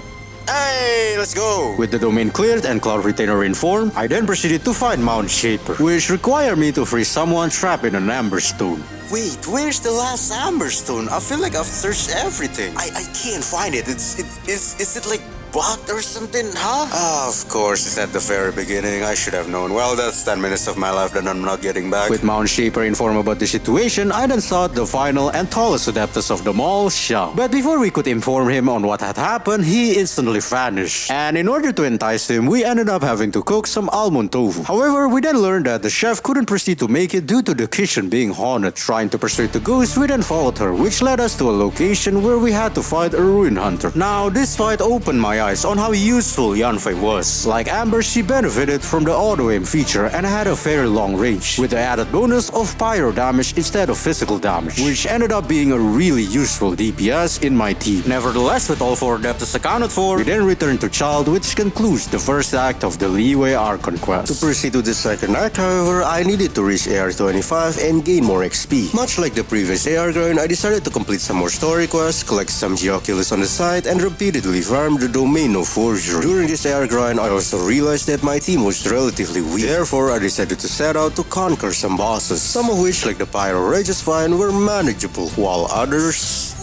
Hey, let's go! With the domain cleared and Cloud Retainer informed, I then proceeded to find Mount Shaper, which required me to free someone trapped in an Amber Stone. Wait, where's the last Amber Stone? I feel like I've searched everything. I can't find it. Is it like bugged or something, huh? Of course, it's at the very beginning. I should have known. Well, that's 10 minutes of my life that I'm not getting back. With Mount Shaper informed about the situation, I then sought the final and tallest Adeptus of them all, Xiao. But before we could inform him on what had happened, he instantly vanished. And in order to entice him, we ended up having to cook some almond tofu. However, we then learned that the chef couldn't proceed to make it due to the kitchen being haunted. Trying to persuade the ghost, we then followed her, which led us to a location where we had to fight a ruin hunter. Now, this fight opened my eyes on how useful Yanfei was. Like Amber, she benefited from the auto-aim feature and had a very long range, with the added bonus of pyro damage instead of physical damage, which ended up being a really useful DPS in my team. Nevertheless, with all 4 Adeptus accounted for, we then returned to Child, which concludes the first act of the Liyue Archon quest. To proceed to the second act, however, I needed to reach AR 25 and gain more XP. Much like the previous AR grind, I decided to complete some more story quests, collect some Geoculus on the side, and repeatedly farm the domain of Forgery. During this AR grind, I also realized that my team was relatively weak. Therefore, I decided to set out to conquer some bosses, some of which, like the Pyro Regisvine, were manageable, while others...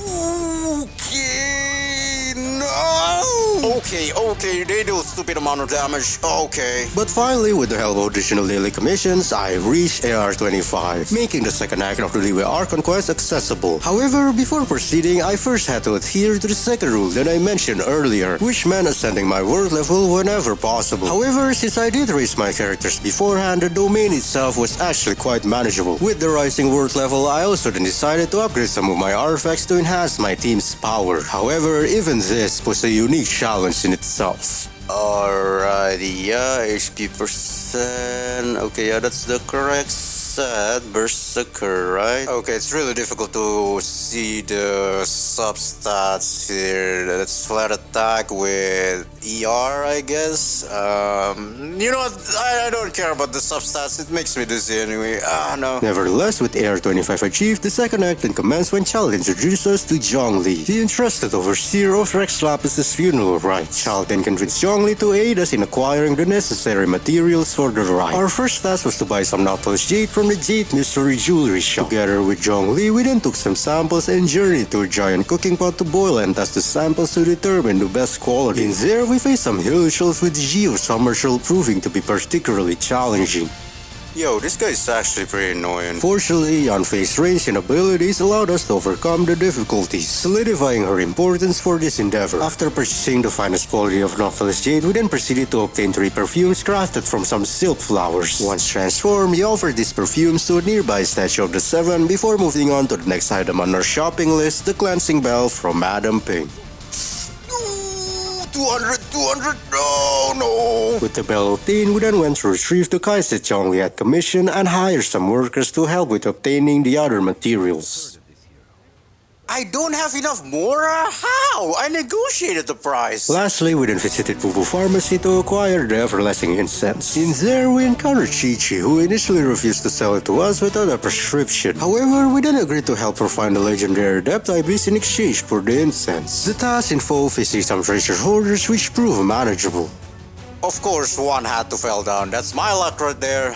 Okay, no! Okay, they do a stupid amount of damage. Okay. But finally, with the help of additional daily commissions, I reached AR-25, making the second act of the Liyue Arc Conquest accessible. However, before proceeding, I first had to adhere to the second rule that I mentioned earlier, which meant ascending my world level whenever possible. However, since I did raise my characters beforehand, the domain itself was actually quite manageable. With the rising world level, I also then decided to upgrade some of my artifacts to enhance my team's power. However, even this was a unique challenge in itself. Alrighty, yeah, HP percent. Okay, yeah, that's the correct set. Berserker, right? Okay, it's really difficult to see the substats here. That's flat attack with ER, I guess. You know what? I don't care about the substats. It makes me dizzy anyway. No. Nevertheless, with AR-25 achieved, the second act then commenced when Child introduced us to Zhongli, the entrusted overseer of Rex Lapis' funeral rites. Child then convinced Zhongli to aid us in acquiring the necessary materials for the rite. Our first task was to buy some Nautilus Jade from the Jade Mystery Jewelry Shop. Together with Zhongli, we then took some samples and journeyed to a giant cooking pot to boil and test the samples to determine the best quality. In there, we faced some hill shells with Geo Somersault proving to be particularly challenging. Yo, this guy is actually pretty annoying. Fortunately, Yanfei's range and abilities allowed us to overcome the difficulties, solidifying her importance for this endeavor. After purchasing the finest quality of Nautilus Jade, we then proceeded to obtain 3 perfumes crafted from some silk flowers. Once transformed, we offered these perfumes to a nearby statue of the Seven before moving on to the next item on our shopping list, the cleansing bell from Madam Pink. 200, no. With the bell obtained, we then went to retrieve the Kais that Zhongli had commissioned and hire some workers to help with obtaining the other materials. I don't have enough Mora? How? I negotiated the price. Lastly, we then visited Pupu Pharmacy to acquire the Everlasting Incense. In there, we encountered Chi-Chi, who initially refused to sell it to us without a prescription. However, we then agreed to help her find the legendary Adept Ibis in exchange for the incense. The task involved facing some treasure hoarders, which proved manageable. Of course, one had to fall down. That's my luck right there.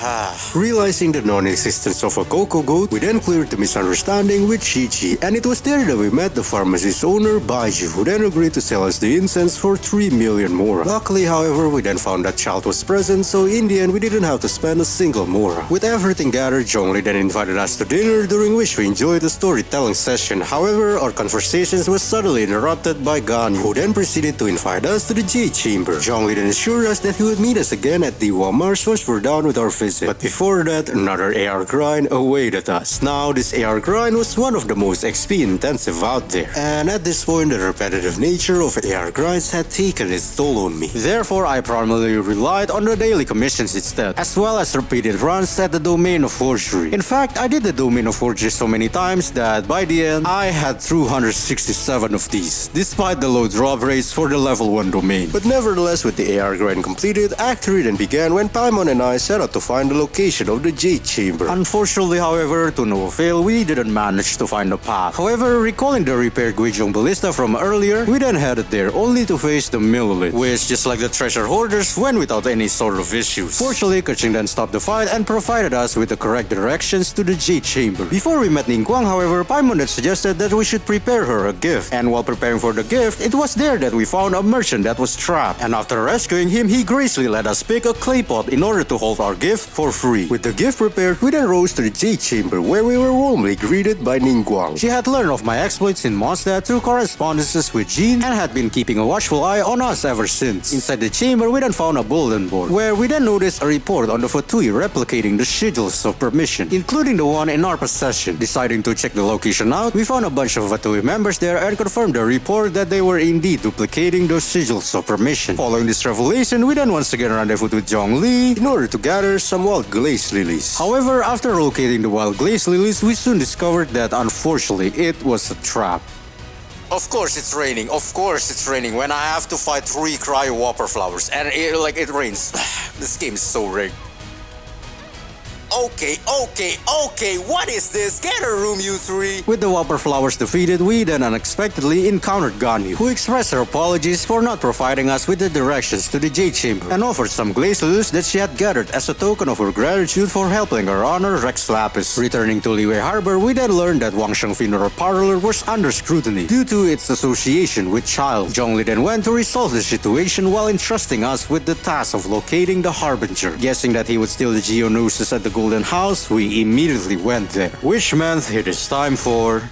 Realizing the non-existence of a Coco Goat, we then cleared the misunderstanding with Chi-Chi, and it was there that we met the pharmacy's owner, Baiju, who then agreed to sell us the incense for 3 million Mora. Luckily, however, we then found that Child was present, so in the end, we didn't have to spend a single Mora. With everything gathered, Zhongli then invited us to dinner, during which we enjoyed a storytelling session. However, our conversations were suddenly interrupted by Gan, who then proceeded to invite us to the Jade Chamber. Zhongli then assured us that he would meet us again at the Walmart once we're done with our visit. But before that, another AR grind awaited us. Now, this AR grind was one of the most XP intensive out there, and at this point, the repetitive nature of AR grinds had taken its toll on me. Therefore, I primarily relied on the daily commissions instead, as well as repeated runs at the Domain of Forgery. In fact, I did the Domain of Forgery so many times that by the end, I had 267 of these, despite the low drop rates for the level 1 domain. But nevertheless, with the AR grind completed, Act 3 then began when Paimon and I set out to find the location of the Jade Chamber. Unfortunately, however, to no avail, we didn't manage to find the path. However, recalling the repaired Guizhong Ballista from earlier, we then headed there only to face the Millelith, which, just like the treasure hoarders, went without any sort of issues. Fortunately, Keqing then stopped the fight and provided us with the correct directions to the Jade Chamber. Before we met Ningguang, however, Paimon then suggested that we should prepare her a gift, and while preparing for the gift, it was there that we found a merchant that was trapped, and after rescuing him, he graciously let us pick a clay pot in order to hold our gift for free. With the gift prepared, we then rose to the Jade Chamber, where we were warmly greeted by Ningguang. She had learned of my exploits in Mondstadt through correspondences with Jean and had been keeping a watchful eye on us ever since. Inside the chamber, we then found a bulletin board, where we then noticed a report on the Fatui replicating the sigils of permission, including the one in our possession. Deciding to check the location out, we found a bunch of Fatui members there and confirmed the report that they were indeed duplicating those sigils of permission. Following this revelation, we then once again rendezvoused with Zhongli in order to gather some wild glaze lilies. However, after locating the wild glaze lilies, we soon discovered that unfortunately it was a trap. Of course it's raining. When I have to fight 3 cryo whopper flowers and it rains. This game is so rigged. Okay, what is this? Get a room, you three! With the Whopper Flowers defeated, we then unexpectedly encountered Ganyu, who expressed her apologies for not providing us with the directions to the Jade Chamber, and offered some glaciers that she had gathered as a token of her gratitude for helping her honor Rex Lapis. Returning to Liyue Harbor, we then learned that Wangsheng Funeral Parlor was under scrutiny due to its association with Child. Zhongli then went to resolve the situation while entrusting us with the task of locating the Harbinger. Guessing that he would steal the Geonosis at the Golden House, we immediately went there, which meant it is time for...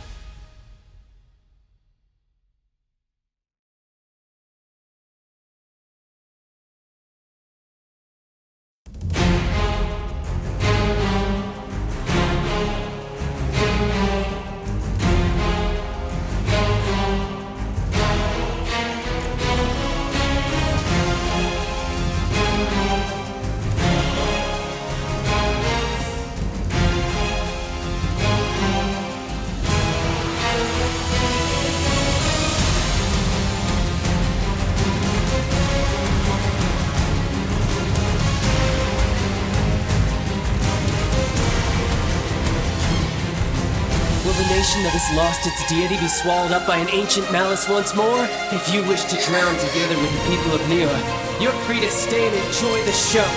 Will the nation that has lost its deity be swallowed up by an ancient malice once more? If you wish to drown together with the people of Niwa, you're free to stay and enjoy the show.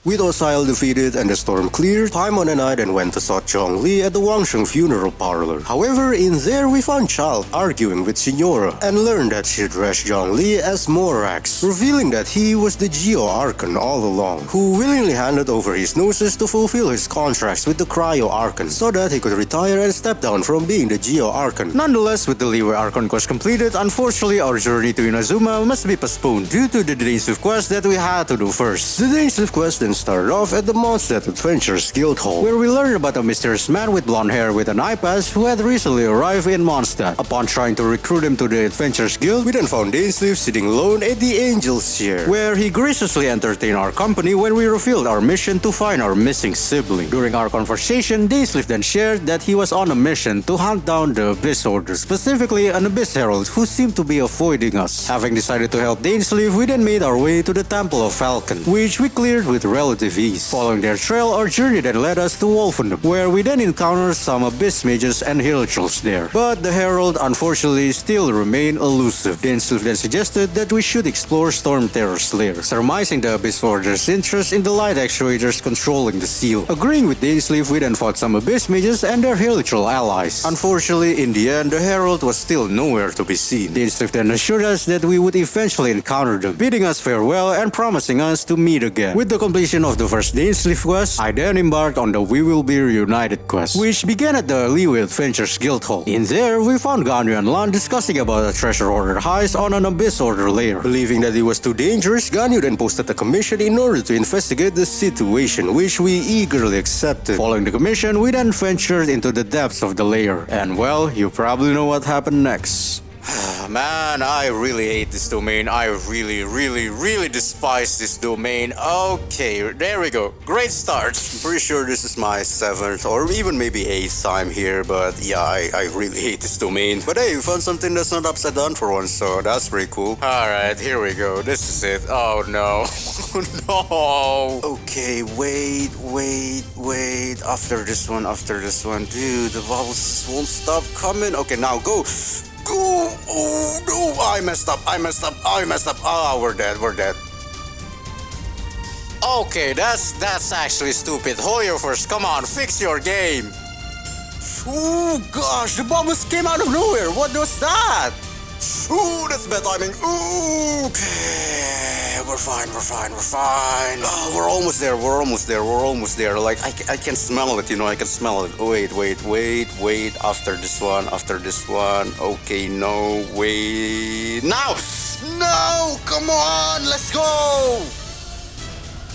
With Osile defeated and the storm cleared, Paimon and I then went to sought Zhongli at the Wangsheng Funeral Parlor. However, in there we found Child arguing with Signora and learned that she addressed Zhongli as Morax, revealing that he was the Geo Archon all along, who willingly handed over his Gnosis to fulfill his contracts with the Cryo Archon so that he could retire and step down from being the Geo Archon. Nonetheless, with the Liyue Archon quest completed, unfortunately our journey to Inazuma must be postponed due to the Dainsleif quest that we had to do first. The Dainsleif quest then started off at the Mondstadt Adventures Guild Hall, where we learned about a mysterious man with blonde hair with an eye patch who had recently arrived in Mondstadt. Upon trying to recruit him to the Adventures Guild, we then found Dainsleif sitting alone at the Angel's Chair, where he graciously entertained our company when we revealed our mission to find our missing sibling. During our conversation, Dainsleif then shared that he was on a mission to hunt down the Abyss Order, specifically an Abyss Herald who seemed to be avoiding us. Having decided to help Dainsleif, we then made our way to the Temple of Falcon, which we cleared with relative ease. Following their trail, our journey then led us to Wolfendom, where we then encountered some Abyss Mages and Hilichurls there. But the Herald unfortunately still remained elusive. Dainsleif then suggested that we should explore Storm Terror's lair, surmising the Abyss Order's interest in the light actuators controlling the seal. Agreeing with Dainsleif, we then fought some Abyss Mages and their Hilichurl allies. Unfortunately, in the end, the Herald was still nowhere to be seen. Dainsleif then assured us that we would eventually encounter them, bidding us farewell and promising us to meet again. With the completion of the first Dainsleif quest, I then embarked on the We Will Be Reunited quest, which began at the Liyue Adventures Guild Hall. In there, we found Ganyu and Lan discussing about a treasure order heist on an Abyss Order lair. Believing that it was too dangerous, Ganyu then posted a commission in order to investigate the situation, which we eagerly accepted. Following the commission, we then ventured into the depths of the lair. And well, you probably know what happened next. Man, I really hate this domain. I really despise this domain. Okay, there we go. Great start. I'm pretty sure this is my 7th or even maybe 8th time here, but yeah, I really hate this domain. But hey, we found something that's not upside down for once, so that's pretty cool. Alright, here we go. This is it. Oh no. No. Okay, wait. After this one. Dude, the bubbles just won't stop coming. Okay, now go. Go! Oh no! I messed up. Ah, we're dead. Okay, that's actually stupid. Hoyo first, come on, fix your game. Oh gosh, the bubbles came out of nowhere. What was that? Ooh, that's bad timing. Ooh, okay, we're fine. Oh, we're almost there. Like, I can smell it, I can smell it. Wait. After this one. Okay, no, wait. Now! No! Come on, let's go!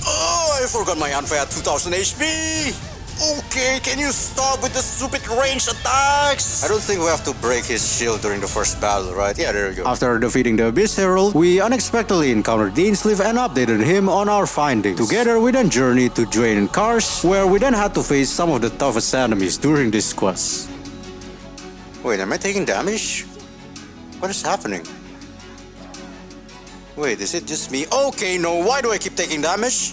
Oh, I forgot my Anfei at 2000 HP! Okay, can you stop with the stupid ranged attacks? I don't think we have to break his shield during the first battle, right? Yeah, there we go. After defeating the Abyss Herald, we unexpectedly encountered Dainsleif and updated him on our findings. Together, we then journeyed to Drain Kars, where we then had to face some of the toughest enemies during this quest. Wait, am I taking damage? What is happening? Wait, is it just me? Okay, no, why do I keep taking damage?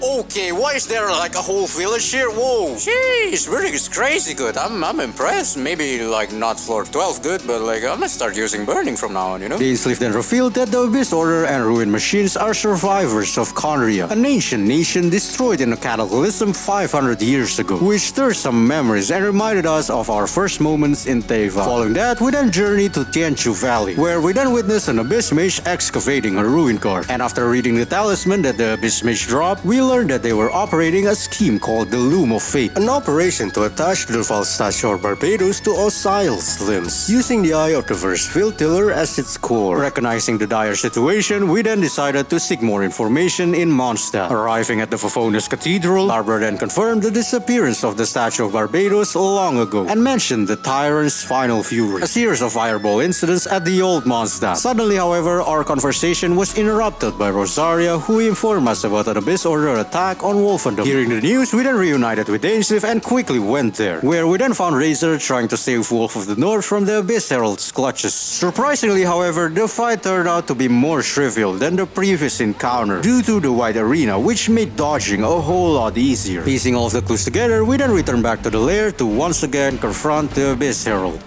Okay, why is there like a whole village here? Whoa, jeez, Burning is crazy good. I'm impressed. Maybe like not floor 12 good, but like I'm gonna start using Burning from now on, Dainsleif then revealed that the Abyss Order and Ruined Machines are survivors of Conria, an ancient nation destroyed in a cataclysm 500 years ago, which stirred some memories and reminded us of our first moments in Teyvat. Following that, we then journeyed to Tianchu Valley, where we then witnessed an Abyss Mage excavating a ruin guard. And after reading the talisman that the Abyss Mage dropped, we learned that they were operating a scheme called the Loom of Fate, an operation to attach the false statue of Barbados to Osial's limbs, using the Eye of the Versfield Tiller as its core. Recognizing the dire situation, we then decided to seek more information in Mondstadt. Arriving at the Favonius Cathedral, Barbara then confirmed the disappearance of the statue of Barbados long ago, and mentioned the Tyrant's final fury, a series of fireball incidents at the old Mondstadt. Suddenly, however, our conversation was interrupted by Rosaria, who informed us about an Abyss Order attack on Wolfendom. Hearing the news, we then reunited with Dainsleif and quickly went there, where we then found Razor trying to save Wolf of the North from the Abyss Herald's clutches. Surprisingly, however, the fight turned out to be more trivial than the previous encounter, due to the wide arena, which made dodging a whole lot easier. Piecing all of the clues together, we then returned back to the lair to once again confront the Abyss Herald.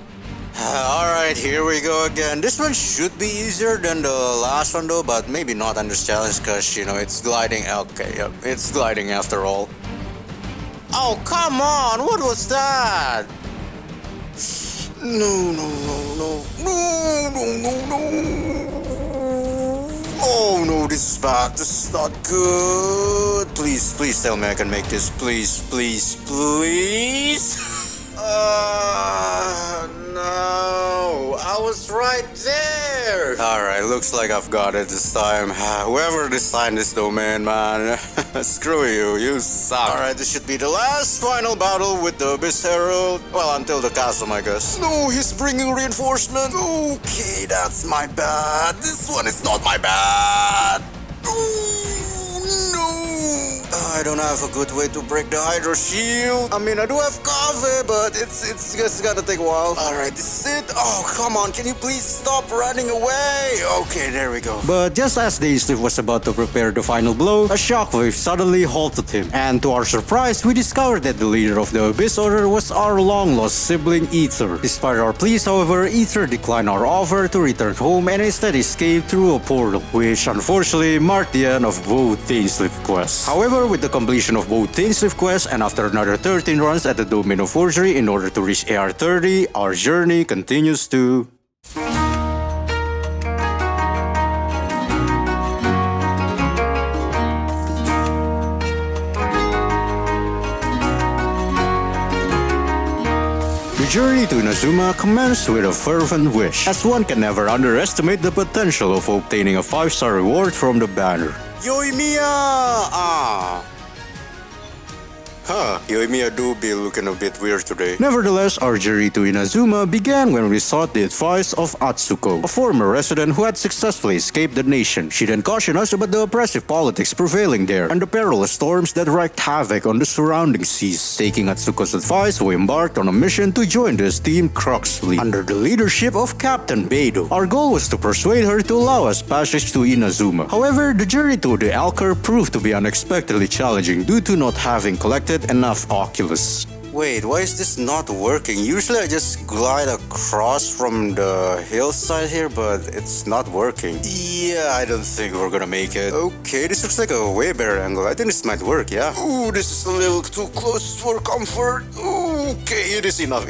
Alright, here we go again. This one should be easier than the last one though, but maybe not on this challenge because, it's gliding. Okay, yep, it's gliding after all. Oh, come on! What was that? No. Oh no, this is bad. This is not good. Please tell me I can make this. Please. No, I was right there. Alright, looks like I've got it this time. Whoever designed this domain, man, screw you, you suck. Alright, this should be the last final battle with the Abyss Herald. Well, until the chasm, I guess. No, he's bringing reinforcement. Okay, that's my bad. This one is not my bad. I don't have a good way to break the Hydro Shield. I mean, I do have cover, but it's just gonna take a while. Alright, this is it. Oh, come on, can you please stop running away? Okay, there we go. But just as Dainsleif was about to prepare the final blow, a shockwave suddenly halted him. And to our surprise, we discovered that the leader of the Abyss Order was our long-lost sibling, Aether. Despite our pleas, however, Aether declined our offer to return home and instead escaped through a portal, which unfortunately marked the end of both Dainsleif quests. However, with the completion of both Dainsleif quests and after another 13 runs at the Domain of Forgery in order to reach AR30, our journey continues to... The journey to Inazuma commenced with a fervent wish, as one can never underestimate the potential of obtaining a 5-star reward from the banner. Yoimiya! Yoimiya do be looking a bit weird today. Nevertheless, our journey to Inazuma began when we sought the advice of Atsuko, a former resident who had successfully escaped the nation. She then cautioned us about the oppressive politics prevailing there and the perilous storms that wreaked havoc on the surrounding seas. Taking Atsuko's advice, we embarked on a mission to join the esteemed Crux fleet under the leadership of Captain Beidou. Our goal was to persuade her to allow us passage to Inazuma. However, the journey to the Alcar proved to be unexpectedly challenging due to not having collected enough Oculus. Wait, why is this not working? Usually I just glide across from the hillside here, but it's not working. Yeah, I don't think we're gonna make it. Okay, this looks like a way better angle. I think this might work, yeah? Ooh, this is a little too close for comfort. Okay, it is enough,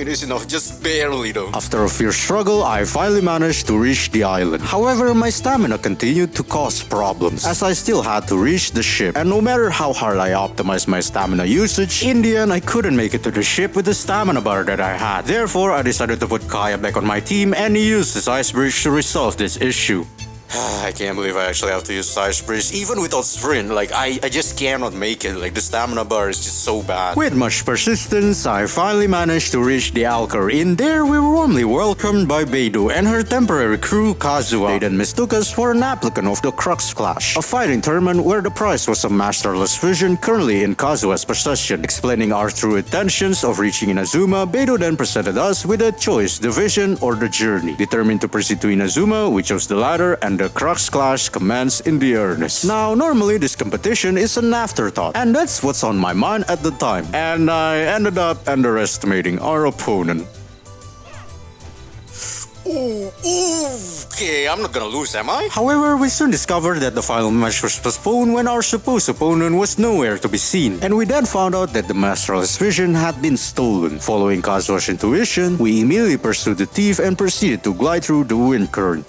just barely though. After a fierce struggle, I finally managed to reach the island. However, my stamina continued to cause problems, as I still had to reach the ship. And no matter how hard I optimized my stamina usage, in the end I couldn't make it to the ship with the stamina bar that I had. Therefore, I decided to put Kaya back on my team and use this ice bridge to resolve this issue. I can't believe I actually have to use Ice Bridge. Even without Sprint, like, I just cannot make it. Like, the stamina bar is just so bad. With much persistence, I finally managed to reach the Alcar. In there, we were warmly welcomed by Beidou and her temporary crew, Kazuha. They then mistook us for an applicant of the Crux Clash, a fighting tournament where the prize was a masterless vision currently in Kazuha's possession. Explaining our true intentions of reaching Inazuma, Beidou then presented us with a choice, the vision or the journey. Determined to proceed to Inazuma, we chose the latter, and the Crux Clash commenced in the earnest. Now, normally this competition is an afterthought, and that's what's on my mind at the time. And I ended up underestimating our opponent. Okay, I'm not gonna lose, am I? However, we soon discovered that the final match was postponed when our supposed opponent was nowhere to be seen, and we then found out that the Masterless Vision had been stolen. Following Kazuha's intuition, we immediately pursued the thief and proceeded to glide through the wind current.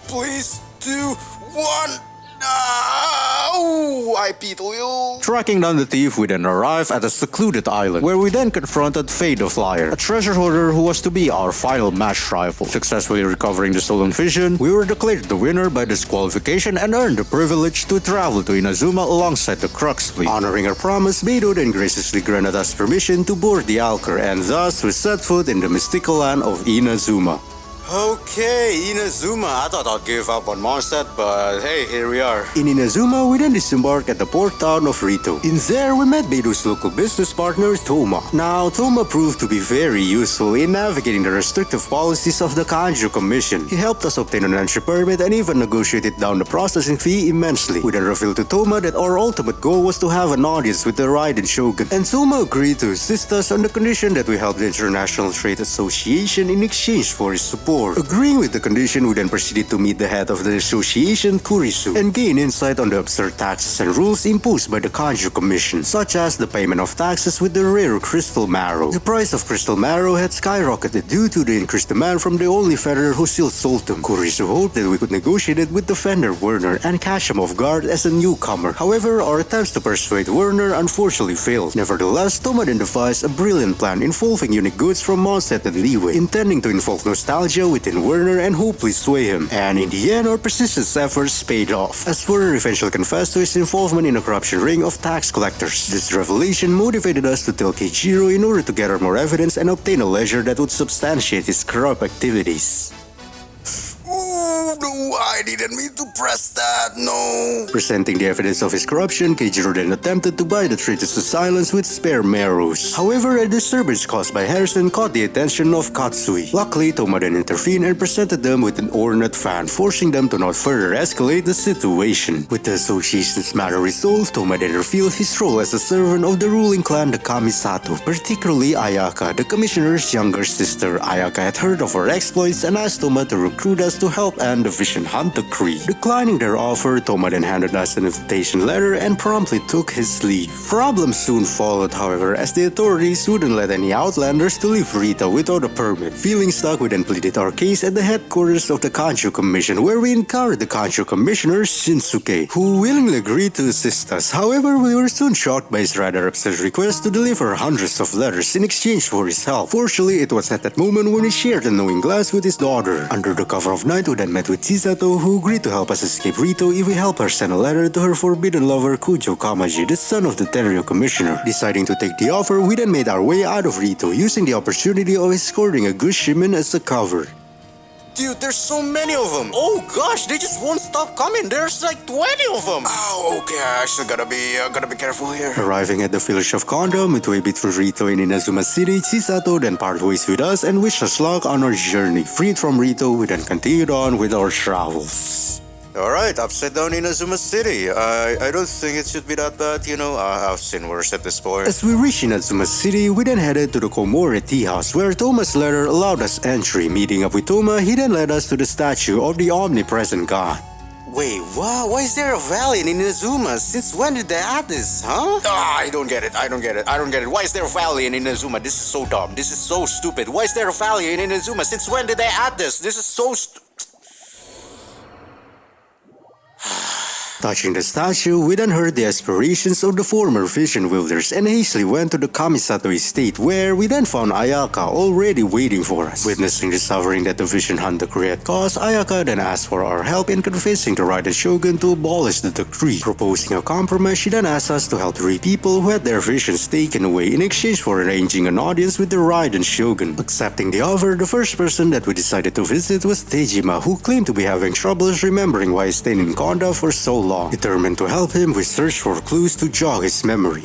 Please, 2, 1. I beat Will. Tracking down the thief, we then arrived at a secluded island, where we then confronted Fade the Flyer, a treasure hoarder who was to be our final match rival. Successfully recovering the stolen vision, we were declared the winner by disqualification and earned the privilege to travel to Inazuma alongside the Crux fleet. Honoring our promise, Beidou then graciously granted us permission to board the Alcar, and thus we set foot in the mystical land of Inazuma. Okay, Inazuma. I thought I'd give up on Mondstadt, but hey, here we are. In Inazuma, we then disembarked at the port town of Rito. In there, we met Beidou's local business partner, Thoma. Now, Thoma proved to be very useful in navigating the restrictive policies of the Kanju Commission. He helped us obtain an entry permit and even negotiated down the processing fee immensely. We then revealed to Thoma that our ultimate goal was to have an audience with the Raiden Shogun, and Thoma agreed to assist us on the condition that we help the International Trade Association in exchange for his support. Agreeing with the condition, we then proceeded to meet the head of the association, Kurisu, and gain insight on the absurd taxes and rules imposed by the Kanju Commission, such as the payment of taxes with the rare crystal marrow. The price of crystal marrow had skyrocketed due to the increased demand from the only vendor who still sold them. Kurisu hoped that we could negotiate it with the vendor Werner and catch him off guard as a newcomer. However, our attempts to persuade Werner unfortunately failed. Nevertheless, Thoma then devised a brilliant plan involving unique goods from Mondstadt and Liyue, intending to invoke nostalgia within Werner and hopefully sway him. And in the end, our persistent efforts paid off, as Werner eventually confessed to his involvement in a corruption ring of tax collectors. This revelation motivated us to tell Keijiro in order to gather more evidence and obtain a ledger that would substantiate his corrupt activities. No, I didn't mean to press that, no. Presenting the evidence of his corruption, Keijiro then attempted to buy the traitors to silence with spare marrows. However, a disturbance caused by Harrison caught the attention of Katsui. Luckily, Thoma then intervened and presented them with an ornate fan, forcing them to not further escalate the situation. With the association's matter resolved, Thoma then revealed his role as a servant of the ruling clan, the Kamisato, particularly Ayaka, the commissioner's younger sister. Ayaka had heard of our exploits and asked Thoma to recruit us to help end the Vision Hunt decree. Declining their offer, Thoma then handed us an invitation letter and promptly took his leave. Problems soon followed, however, as the authorities wouldn't let any outlanders to leave Rita without a permit. Feeling stuck, we then pleaded our case at the headquarters of the Kanju Commission, where we encountered the Kanju Commissioner, Shinsuke, who willingly agreed to assist us. However, we were soon shocked by his rather absurd request to deliver hundreds of letters in exchange for his help. Fortunately, it was at that moment when he shared a knowing glance with his daughter. Under the cover of night, we then met with with Chisato, who agreed to help us escape Rito if we help her send a letter to her forbidden lover Kujo Kamaji, the son of the Tenryo Commissioner. Deciding to take the offer, we then made our way out of Rito, using the opportunity of escorting a good shipment as a cover. Dude, there's so many of them. Oh gosh, they just won't stop coming. There's like 20 of them. Oh, okay, I actually gotta be careful here. Arriving at the village of Kondo, midway between Rito and Inazuma City, Chisato then parted ways with us and wished us luck on our journey. Freed from Rito, we then continued on with our travels. Alright, upside down Inazuma City. I don't think it should be that bad, you know. I've seen worse at this point. As we reached Inazuma City, we then headed to the Komore tea house, where Toma's letter allowed us entry. Meeting up with Toma, he then led us to the statue of the omnipresent god. Wait, what? Why is there a valley in Inazuma? Since when did they add this, huh? I don't get it. Why is there a valley in Inazuma? This is so dumb. This is so stupid. Why is there a valley in Inazuma? Since when did they add this? This is so Touching the statue, we then heard the aspirations of the former vision wielders and hastily went to the Kamisato estate, where we then found Ayaka already waiting for us. Witnessing the suffering that the vision hunt decree had caused, Ayaka then asked for our help in convincing the Raiden Shogun to abolish the decree. Proposing a compromise, she then asked us to help 3 people who had their visions taken away in exchange for arranging an audience with the Raiden Shogun. Accepting the offer, the first person that we decided to visit was Tejima, who claimed to be having troubles remembering why he stayed in Konda for so long. Determined to help him, we searched for clues to jog his memory.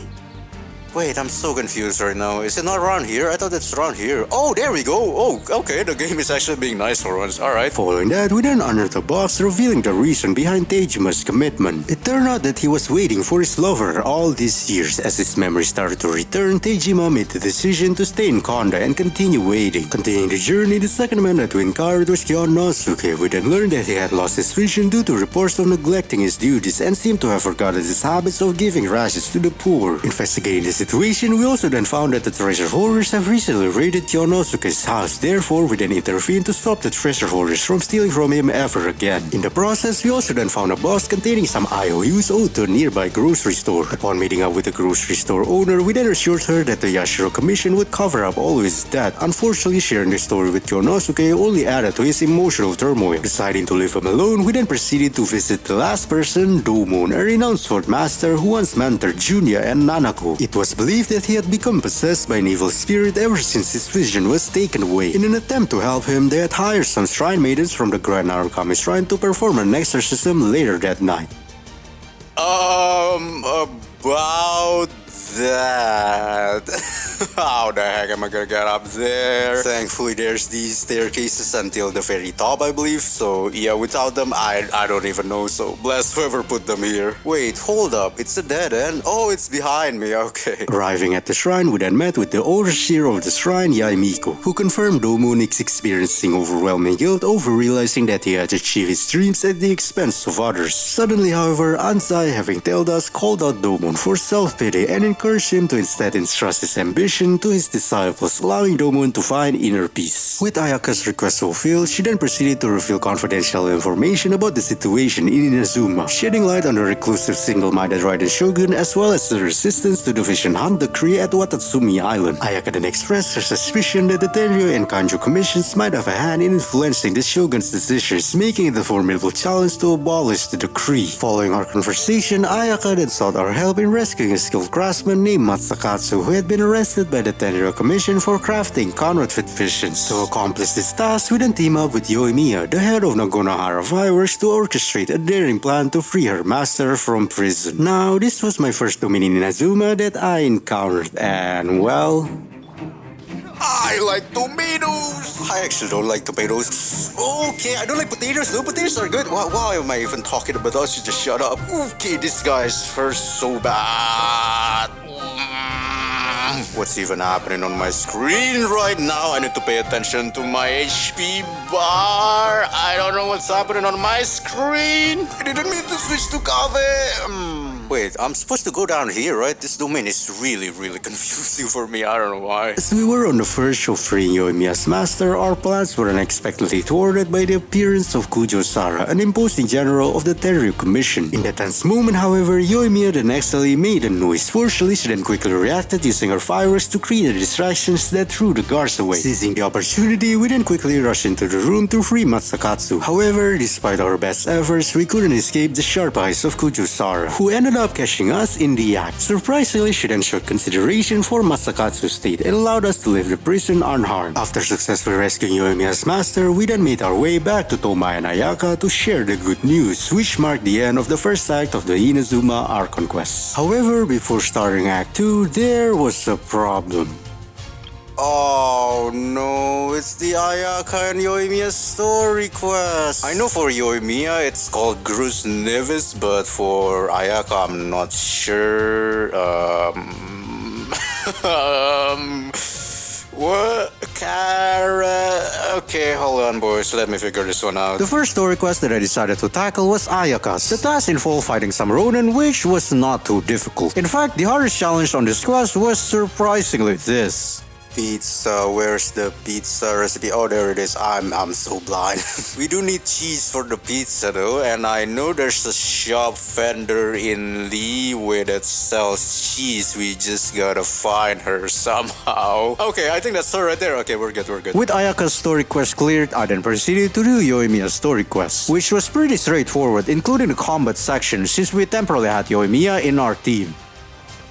Wait, I'm so confused right now. Is it not around here? I thought it's around here. Oh, there we go. Oh, okay, the game is actually being nice for once. Alright. Following that, we then unearthed a box revealing the reason behind Tejima's commitment. It turned out that he was waiting for his lover all these years. As his memory started to return, Tejima made the decision to stay in Konda and continue waiting. Continuing the journey, the second man that we encountered was Kyonosuke. We then learned that he had lost his vision due to reports of neglecting his duties and seemed to have forgotten his habits of giving rations to the poor. Investigating the situation, we also then found that the treasure hoarders have recently raided Kyonosuke's house. Therefore, we then intervened to stop the treasure hoarders from stealing from him ever again. In the process, we also then found a box containing some IOUs owed to a nearby grocery store. Upon meeting up with the grocery store owner, we then assured her that the Yashiro Commission would cover up all of his debt. Unfortunately, sharing the story with Kyonosuke only added to his emotional turmoil. Deciding to leave him alone, we then proceeded to visit the last person, Domon, a renowned sword master who once mentored Junya and Nanako. It was believed that he had become possessed by an evil spirit ever since his vision was taken away. In an attempt to help him, they had hired some shrine maidens from the Grand Narukami Shrine to perform an exorcism later that night. About that. How the heck am I gonna get up there? Thankfully, there's these staircases until the very top, I believe. So yeah, without them, I don't even know. So bless whoever put them here. Wait, hold up. It's a dead end. Oh, it's behind me. Okay. Arriving at the shrine, we then met with the overseer of the shrine, Yaimiko, who confirmed Domon is experiencing overwhelming guilt over realizing that he had achieved his dreams at the expense of others. Suddenly, however, Ansai, having tailed us, called out Domon for self-pity and encouraged him to instead entrust his ambition to his disciples, allowing Domon to find inner peace. With Ayaka's request fulfilled, she then proceeded to reveal confidential information about the situation in Inazuma, shedding light on the reclusive single-minded Raiden Shogun as well as the resistance to the Vision Hunt decree at Watatsumi Island. Ayaka then expressed her suspicion that the Tenryo and Kanjo commissions might have a hand in influencing the Shogun's decisions, making it a formidable challenge to abolish the decree. Following our conversation, Ayaka then sought our help in rescuing a skilled craftsman named Matsakatsu, who had been arrested by the Tenryo Commission for crafting counterfeit visions. To accomplish this task, we then team up with Yoimiya, the head of Nagonohara Fireworks, to orchestrate a daring plan to free her master from prison. Now, this was my first Dominion in Inazuma that I encountered, and well... I like tomatoes! I actually don't like tomatoes. Okay, I don't like potatoes though. Potatoes are good. Why am I even talking about those? Just shut up. Okay, this guy's first so bad. What's even happening on my screen right now? I need to pay attention to my HP bar. I don't know what's happening on my screen. I didn't mean to switch to Kave. Wait, I'm supposed to go down here, right? This domain is really confusing for me. I don't know why. As we were on the verge of freeing Yoimiya's master, our plans were unexpectedly thwarted by the appearance of Kujo Sara, an imposing general of the Tenryu Commission. In that tense moment, however, Yoimiya then accidentally made a noise. Fortunately, she then quickly reacted using her fireworks to create distractions that threw the guards away. Seizing the opportunity, we then quickly rushed into the room to free Masakatsu. However, despite our best efforts, we couldn't escape the sharp eyes of Kujo Sara, who ended up catching us in the act. Surprisingly, she then showed consideration for Masakatsu's state and allowed us to leave the prison unharmed. After successfully rescuing Yoimiya's master, we then made our way back to Toma and Ayaka to share the good news, which marked the end of the first act of the Inazuma Archon quest. However, before starting Act 2, there was a problem. Oh no, it's the Ayaka and Yoimiya story quest. I know for Yoimiya it's called Grus Nevis, but for Ayaka I'm not sure. What? Okay, hold on boys, let me figure this one out. The first story quest that I decided to tackle was Ayaka's. The task involved fighting some Ronin, which was not too difficult. In fact, the hardest challenge on this quest was surprisingly this. Pizza, where's the pizza recipe? Oh, there it is. I'm so blind. We do need cheese for the pizza though, and I know there's a shop vendor in Liyue that sells cheese. We just gotta find her somehow. Okay, I think that's her right there. Okay, we're good. With Ayaka's story quest cleared, I then proceeded to do Yoimiya's story quest, which was pretty straightforward, including the combat section since we temporarily had Yoimiya in our team.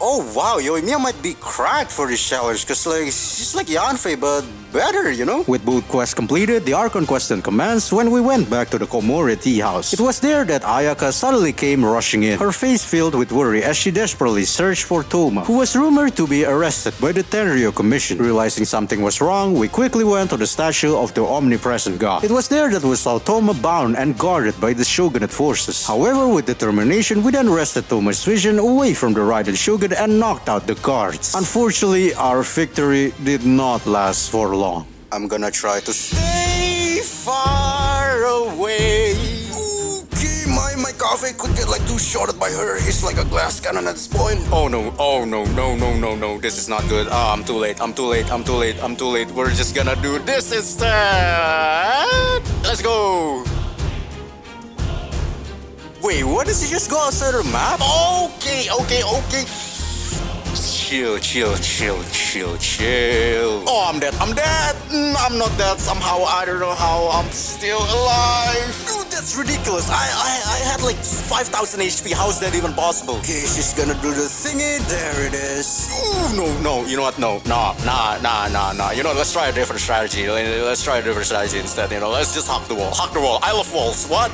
Oh wow, Yoimiya might be cracked for this challenge, cause like she's like Yanfei but better, you know? With both quests completed, the Archon quest then commenced when we went back to the Komore tea house. It was there that Ayaka suddenly came rushing in, her face filled with worry as she desperately searched for Toma, who was rumored to be arrested by the Tenryu Commission. Realizing something was wrong, we quickly went to the statue of the omnipresent god. It was there that we saw Toma bound and guarded by the shogunate forces. However, with determination, we then wrested Toma's vision away from the Raiden shogun and knocked out the guards. Unfortunately, our victory did not last for long. I'm gonna try to stay far away. Okay, my coffee could get like too shorted by her. It's like a glass cannon at this point. Oh no, no. This is not good. I'm too late. We're just gonna do this instead. Let's go. Wait, what? Does he just go outside the map? Okay. Chill. Oh, I'm dead. I'm not dead somehow. I don't know how I'm still alive. Dude, that's ridiculous. I had like 5,000 HP. How is that even possible? Okay, she's gonna do the thingy. There it is. Ooh, no. You know what? No. Nah. You know, let's try a different strategy. Let's try a different strategy instead. You know, let's just hug the wall. I love walls. What?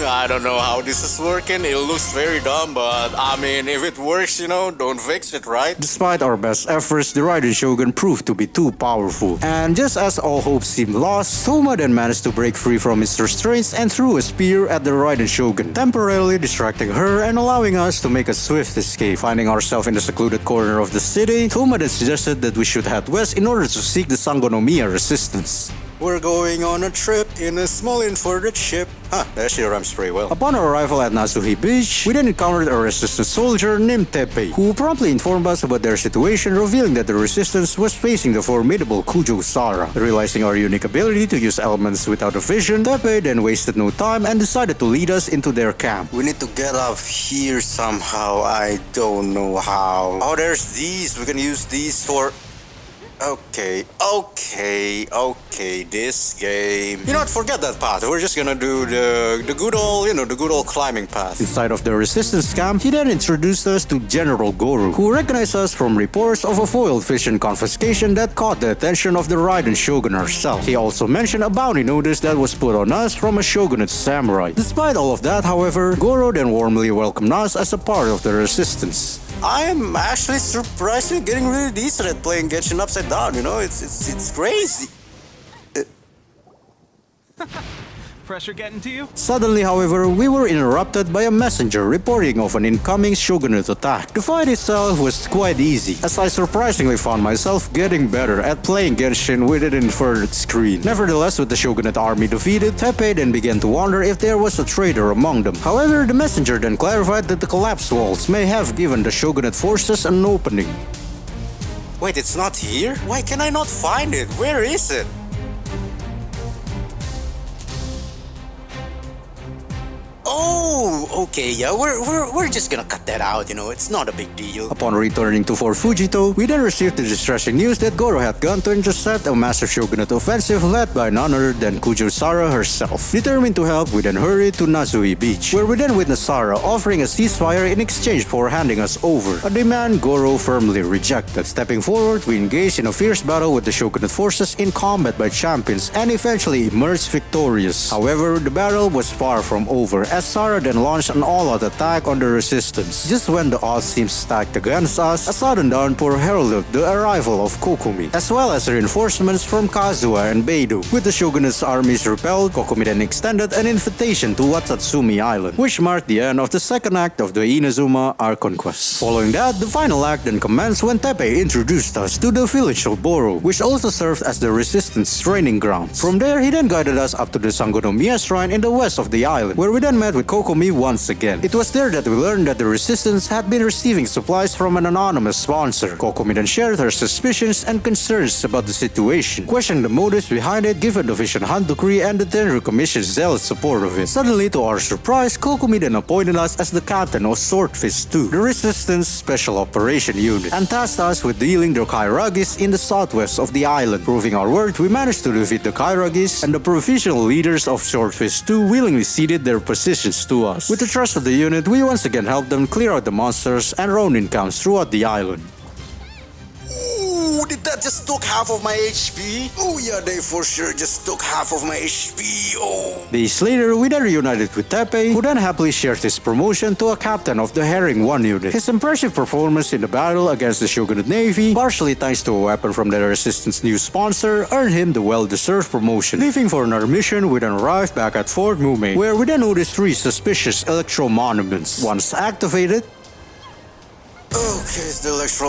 I don't know how this is working. It looks very dumb, but I mean, if it works, you know, don't fix it, right? Despite our best efforts, the Raiden Shogun proved to be too powerful. And just as all hope seemed lost, Toma then managed to break free from his restraints and threw a spear at the Raiden Shogun, temporarily distracting her and allowing us to make a swift escape. Finding ourselves in the secluded corner of the city, Toma then suggested that we should head west in order to seek the Sangonomiya resistance. We're going on a trip in a small inverted ship. That actually rhymes pretty well. Upon our arrival at Nasuhi Beach, we then encountered a resistance soldier named Teppei, who promptly informed us about their situation, revealing that the resistance was facing the formidable Kujo Sara. Realizing our unique ability to use elements without a vision, Teppei then wasted no time and decided to lead us into their camp. We need to get up here somehow. I don't know how. Oh, there's these. We can use these for... Okay, this game. You know what, forget that path. We're just gonna do the good old climbing path. Inside of the resistance camp, he then introduced us to General Goru, who recognized us from reports of a foiled vision confiscation that caught the attention of the Raiden Shogun herself. He also mentioned a bounty notice that was put on us from a shogunate samurai. Despite all of that, however, Goru then warmly welcomed us as a part of the resistance. I'm actually surprisingly getting really decent at playing Genshin upside down, you know? It's crazy. pressure getting to you? Suddenly, however, we were interrupted by a messenger reporting of an incoming shogunate attack. The fight itself was quite easy, as I surprisingly found myself getting better at playing Genshin with an inverted screen. Nevertheless, with the shogunate army defeated, Teppei then began to wonder if there was a traitor among them. However, the messenger then clarified that the collapsed walls may have given the shogunate forces an opening. Wait, it's not here? Why can I not find it? Where is it? Oh, okay, yeah, we're just gonna cut that out, it's not a big deal. Upon returning to Fort Fujito, we then received the distressing news that Goro had gone to intercept a massive shogunate offensive led by none other than Kujo Sara herself. Determined to help, we then hurried to Nazui Beach, where we then witnessed Sara offering a ceasefire in exchange for handing us over, a demand Goro firmly rejected. Stepping forward, we engaged in a fierce battle with the shogunate forces in combat by champions and eventually emerged victorious. However, the battle was far from over, as Sara then launched an all-out attack on the resistance. Just when the odds seemed stacked against us, a sudden downpour heralded the arrival of Kokomi, as well as reinforcements from Kazuha and Beidou. With the shogunate's armies repelled, Kokomi then extended an invitation to Watatsumi Island, which marked the end of the second act of the Inazuma Arc Conquest. Following that, the final act then commenced when Teppei introduced us to the village of Boro, which also served as the resistance training ground. From there, he then guided us up to the Sangonomiya Shrine in the west of the island, where we then met with Kokomi once again. It was there that we learned that the resistance had been receiving supplies from an anonymous sponsor. Kokomi then shared her suspicions and concerns about the situation, questioning the motives behind it given the Vision Hunt decree and the Tenryou Commission's zealous support of it. Suddenly, to our surprise, Kokomi then appointed us as the captain of Swordfish 2, the Resistance Special Operation Unit, and tasked us with dealing the Kairagis in the southwest of the island. Proving our worth, we managed to defeat the Kairagis, and the provisional leaders of Swordfish 2 willingly ceded their positions to us. With the trust of the unit, we once again helped them clear out the monsters and Ronin camps throughout the island. Ooh, did that just took half of my HP? Oh yeah, they for sure just took half of my HP. Oh. Days later, we then reunited with Teppei, who then happily shared his promotion to a captain of the Herring 1 unit. His impressive performance in the battle against the Shogunate Navy, partially thanks to a weapon from the Resistance new sponsor, earned him the well-deserved promotion. Leaving for another mission, we then arrived back at Fort Mume, where we then noticed 3 suspicious electro-monuments. Once activated, Okay, it's the electro.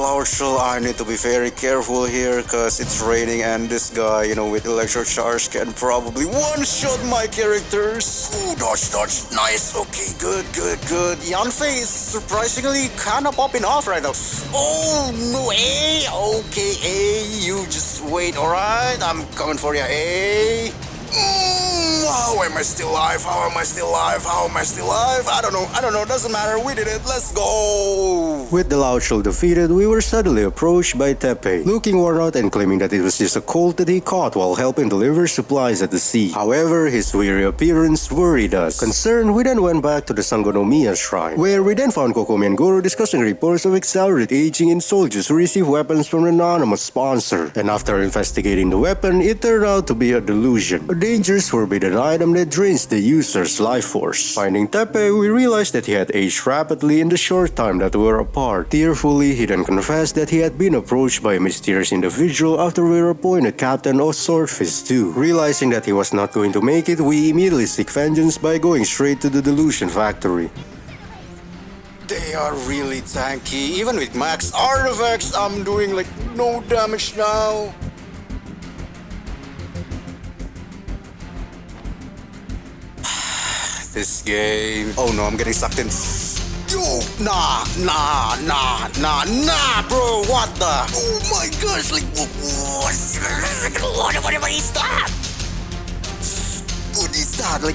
I need to be very careful here because it's raining and this guy, with electro charge can probably one-shot my characters. Ooh, dodge, nice. Okay, good. Yanfei is surprisingly kinda popping off right now. Oh, no, okay, you just wait, alright? I'm coming for you, How am I still alive? I don't know, doesn't matter, we did it, let's go! with the Laochul defeated, we were suddenly approached by Teppei, looking worn out and claiming that it was just a cold that he caught while helping deliver supplies at the sea. However, his weary appearance worried us. Concerned, we then went back to the Sangonomiya Shrine, where we then found Kokomi and Goro discussing reports of accelerated aging in soldiers who receive weapons from an anonymous sponsor. And after investigating the weapon, it turned out to be a delusion, a dangerous forbidden item that drains the user's life force. Finding Teppei, we realized that he had aged rapidly in the short time that we were apart. Tearfully, he then confessed that he had been approached by a mysterious individual after we were appointed captain of Swordfish 2. Realizing that he was not going to make it, we immediately seek vengeance by going straight to the Delusion Factory. They are really tanky. Even with max artifacts, I'm doing no damage now. This game. Oh no, I'm getting sucked in. Yo, nah, bro, what the? Oh my gosh,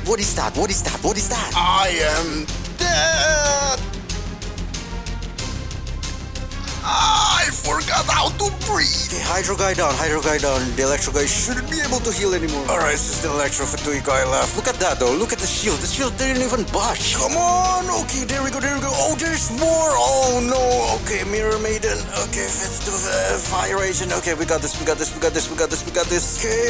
what is that? What is that? I am dead. I forgot how to breathe. Okay, Hydro guy down. The Electro guy shouldn't be able to heal anymore. Alright, it's just the Electro Fatui guy left. Look at that though, look at the shield. The shield didn't even budge. Come on, okay, there we go. Oh, there's more. Oh no, okay, Mirror Maiden. Okay, fits to Fire Agent. Okay, we got this. Okay,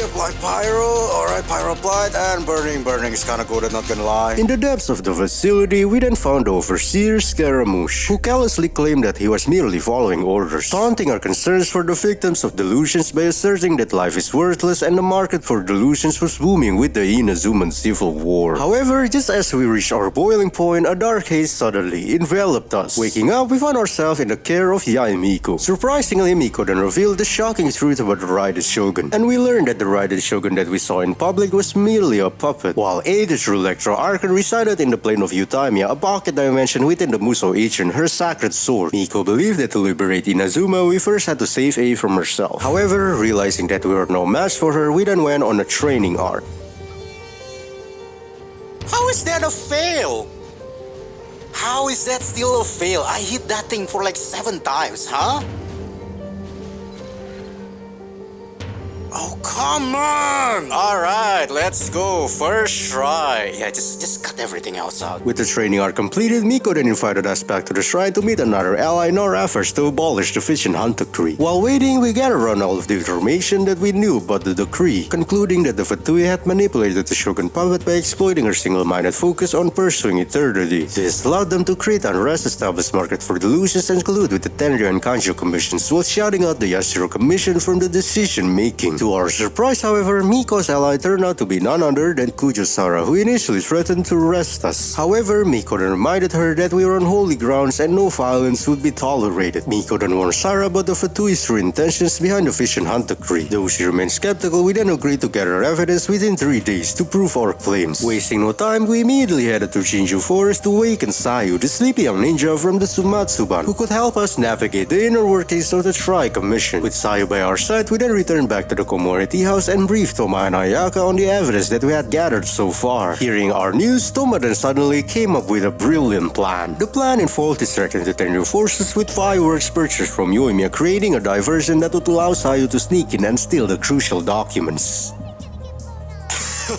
apply Pyro. Alright, Pyro applied, and Burning is kinda good, I'm not gonna lie. In the depths of the facility, we then found the Overseer Scaramouche, who callously claimed that he was merely following orders. daunting our concerns for the victims of delusions by asserting that life is worthless and the market for delusions was booming with the Inazuman Civil War. However, just as we reached our boiling point, a dark haze suddenly enveloped us. Waking up, we found ourselves in the care of Yae Miko. Surprisingly, Miko then revealed the shocking truth about the Raiden Shogun, and we learned that the Raiden Shogun that we saw in public was merely a puppet, while A, the true Electro Archon, resided in the plane of Utamia, a pocket dimension within the Musou Ancient, her sacred sword. Miko believed that to liberate Inazuma, we first had to save A from herself. However, realizing that we were no match for her, we then went on a training arc. How is that a fail? How is that still a fail? I hit that thing for like 7 times, huh? Oh, come on! Alright, let's go. First try. Yeah, just cut everything else out. With the training arc completed, Miko then invited us back to the shrine to meet another ally in our efforts to abolish the Vision Hunt Decree. While waiting, we gathered around all of the information that we knew about the decree, concluding that the Fatui had manipulated the Shogun puppet by exploiting her single-minded focus on pursuing eternity. This allowed them to create unrest, establish market for delusions, and collude with the Tenryo and Kanjo commissions while shouting out the Yashiro commission from the decision-making. To our surprise, however, Miko's ally turned out to be none other than Kujo-Sara, who initially threatened to arrest us. However, Miko then reminded her that we were on holy grounds and no violence would be tolerated. Miko then warned Sara about the Fatui's true intentions behind the Vision Hunt Decree. Though she remained skeptical, we then agreed to gather evidence within 3 days to prove our claims. Wasting no time, we immediately headed to Jinju Forest to awaken Sayu, the sleepy young ninja from the Sumatsuban, who could help us navigate the inner workings of the Tri-Commission. With Sayu by our side, we then returned back to the Komori Tea House and briefed Toma and Ayaka on the evidence that we had gathered so far. Hearing our news, Toma then suddenly came up with a brilliant plan. The plan involved distracting the Tenryo forces with fireworks purchased from Yoimiya, creating a diversion that would allow Sayu to sneak in and steal the crucial documents.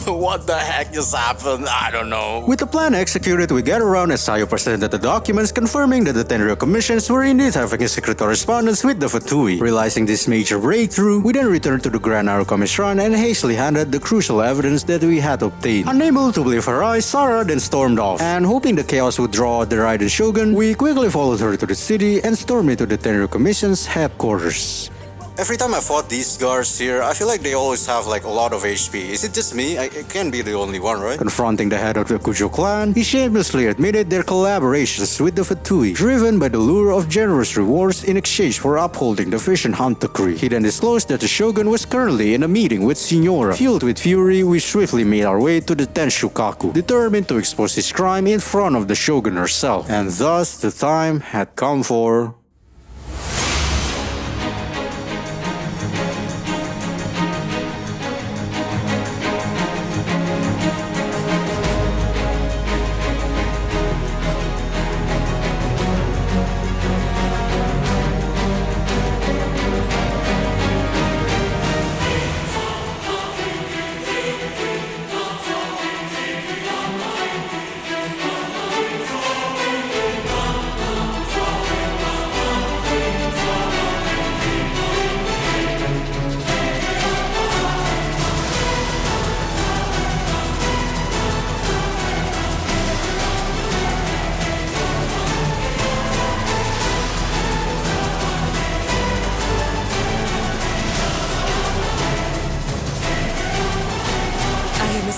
What the heck just happened? I don't know. With the plan executed, we gathered around as Sayu presented the documents confirming that the Tenryo commissions were indeed having a secret correspondence with the Fatui. Realizing this major breakthrough, we then returned to the Grand Narukami Shrine and hastily handed the crucial evidence that we had obtained. Unable to believe her eyes, Sara then stormed off, and hoping the chaos would draw out the Raiden Shogun, we quickly followed her to the city and stormed into the Tenryo Commission's headquarters. Every time I fought these guards here, I feel like they always have like a lot of HP. Is it just me? I can't be the only one, right? Confronting the head of the Kujo clan, he shamelessly admitted their collaborations with the Fatui, driven by the lure of generous rewards in exchange for upholding the Vision Hunt Decree. He then disclosed that the Shogun was currently in a meeting with Signora. Filled with fury, we swiftly made our way to the Tenshukaku, determined to expose his crime in front of the Shogun herself. And thus, the time had come for...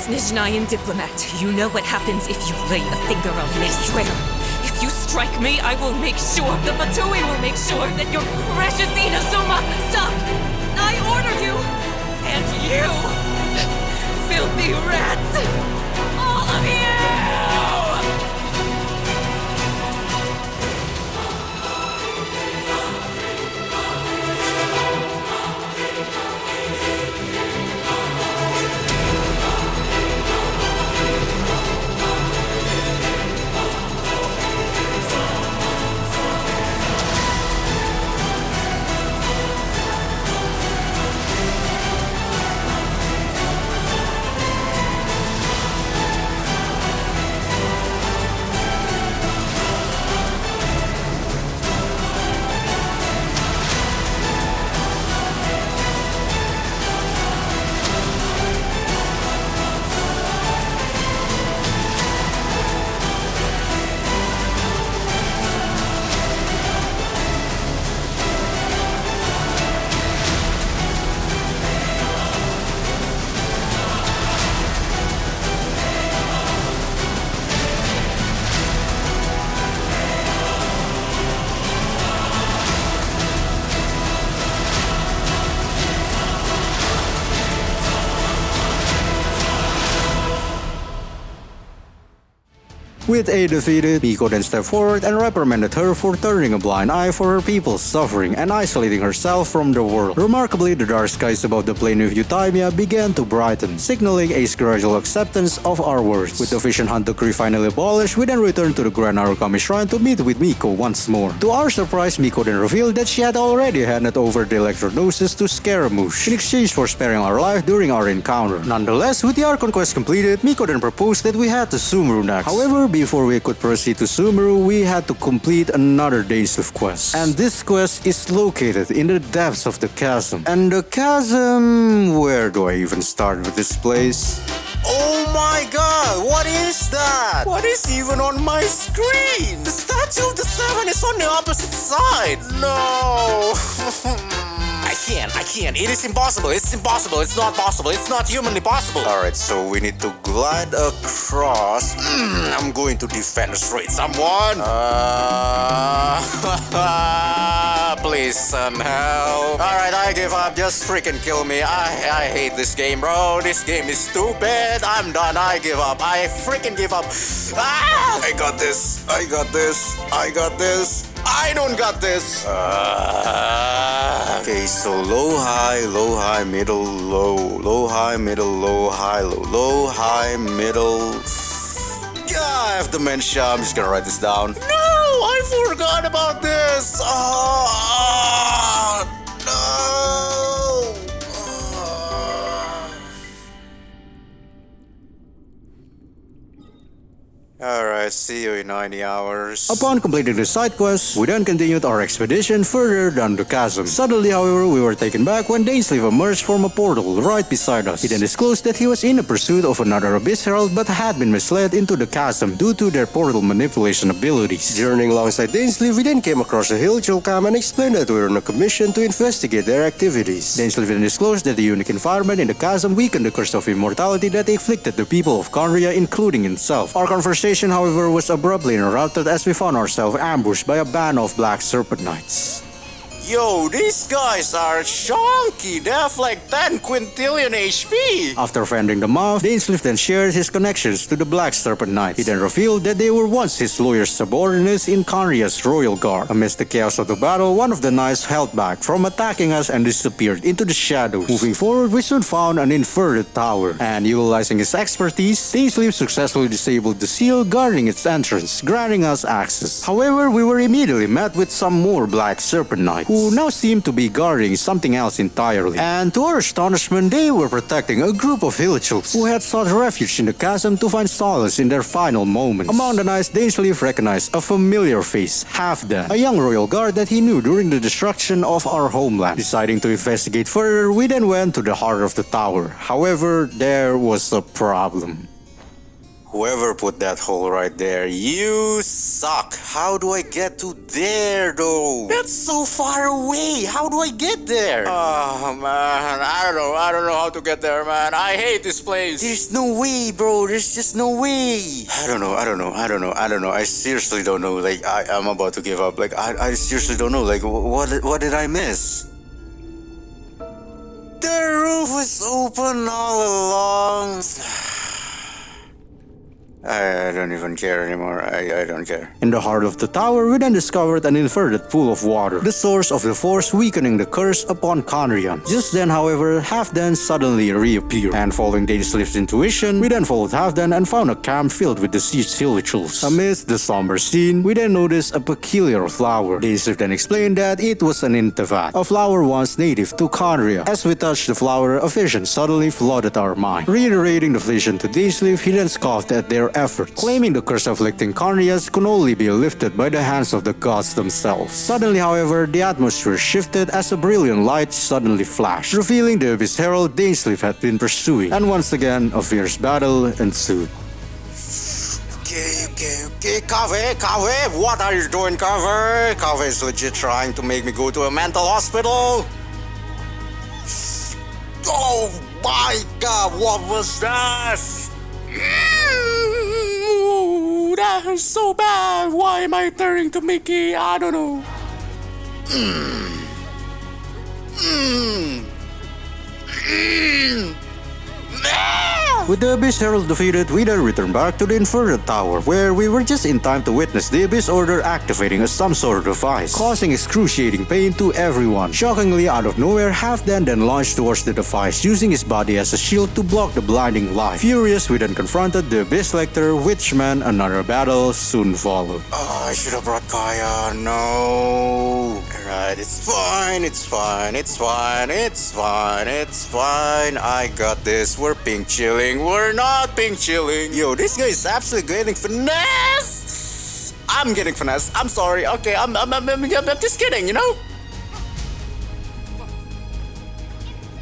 Nizhnayan diplomat, you know what happens if you lay a finger on me. I swear, if you strike me, I will make sure, the Fatui will make sure that your precious Inazuma stop! I order you! And you! Filthy rats! All of you! With A defeated, Miko then stepped forward and reprimanded her for turning a blind eye for her people's suffering and isolating herself from the world. Remarkably, the dark skies above the plain of Euthymia began to brighten, signaling a gradual acceptance of our words. With the Vision Hunt decree finally abolished, we then returned to the Grand Narukami Shrine to meet with Miko once more. To our surprise, Miko then revealed that she had already handed over the Electrodoses to Scaramouche in exchange for sparing our life during our encounter. Nonetheless, with the Archon quest completed, Miko then proposed that we head to Sumeru next. However, before we could proceed to Sumeru, we had to complete another Dainsleif quest. And this quest is located in the depths of the chasm. And the chasm... where do I even start with this place? Oh my god, what is that? What is even on my screen? The statue of the seven is on the opposite side. No. I can't. It is impossible. It's impossible. It's not possible. It's not humanly possible. Alright, so we need to glide across. I'm going to defend straight someone. Please, son, help. Alright, I give up. Just freaking kill me. I hate this game, bro. This game is stupid. I'm done. I give up. I freaking give up. I got this. I got this. I got this. I don't got this. Okay, so low, high, middle, low. Low, high, middle, low, high, low. Low, high, middle. Yeah, I have dementia. I'm just gonna write this down. No, I forgot about this. No. Alright, see you in 90 hours. Upon completing the side quest, we then continued our expedition further down the chasm. Suddenly, however, we were taken back when Dainsleif emerged from a portal right beside us. He then disclosed that he was in the pursuit of another Abyss Herald but had been misled into the chasm due to their portal manipulation abilities. Journeying alongside Dainsleif, we then came across a hill Chilcam and explained that we were on a commission to investigate their activities. Dainsleif then disclosed that the unique environment in the chasm weakened the curse of immortality that afflicted the people of Conria, including himself. Our conversation, however, was abruptly interrupted as we found ourselves ambushed by a band of Black Serpent Knights. Yo, these guys are chunky. They have like 10 quintillion HP. After fending them off, Dainsleif then shared his connections to the Black Serpent Knights. He then revealed that they were once his lawyer's subordinates in Conria's royal guard. Amidst the chaos of the battle, one of the knights held back from attacking us and disappeared into the shadows. Moving forward, we soon found an inverted tower, and utilizing his expertise, Dainsleif successfully disabled the seal guarding its entrance, granting us access. However, we were immediately met with some more Black Serpent Knights, who now seemed to be guarding something else entirely. And to our astonishment, they were protecting a group of villagers who had sought refuge in the chasm to find solace in their final moments. Among the knights, Dainsleif recognized a familiar face, Halfdan, a young royal guard that he knew during the destruction of our homeland. Deciding to investigate further, we then went to the heart of the tower. However, there was a problem. Whoever put that hole right there, you suck. How do I get to there though? That's so far away. How do I get there? Oh man, I don't know how to get there, man. I hate this place. There's no way, bro. There's just no way. I don't know. I seriously don't know. Like I'm about to give up. Like I seriously don't know. Like what did I miss? The roof was open all along. I don't even care anymore. I don't care. In the heart of the tower, we then discovered an inverted pool of water, the source of the force weakening the curse upon Conrian. Just then, however, Halfdan suddenly reappeared, and following Dainsleif's intuition, we then followed Halfdan and found a camp filled with deceased villagers. Amidst the somber scene, we then noticed a peculiar flower. Dainsleif then explained that it was an intivat, a flower once native to Conria. As we touched the flower, a vision suddenly flooded our mind. Reiterating the vision to Dainsleif, he then scoffed at their efforts, claiming the curse afflicting Conrias could only be lifted by the hands of the gods themselves. Suddenly, however, the atmosphere shifted as a brilliant light suddenly flashed, revealing the Abyss Herald Dainsleif had been pursuing, and once again, a fierce battle ensued. Okay, Kave, what are you doing, Kave? Kave is legit trying to make me go to a mental hospital. Oh my god, what was that? That hurts so bad. Why am I turning to Mickey? I don't know. With the Abyss Herald defeated, we then returned back to the Inverted Tower, where we were just in time to witness the Abyss Order activating as some sort of device, causing excruciating pain to everyone. Shockingly, out of nowhere, Halfdan then launched towards the device, using his body as a shield to block the blinding light. Furious, we then confronted the Abyss Lector, Witchman. Another battle soon followed. Oh, I should have brought Kaya. No. Alright, it's fine. I got this. We're pink chilling. We're not pink chilling. Yo, this guy is absolutely getting finesse. I'm getting finesse. I'm sorry. Okay, I'm just kidding, you know?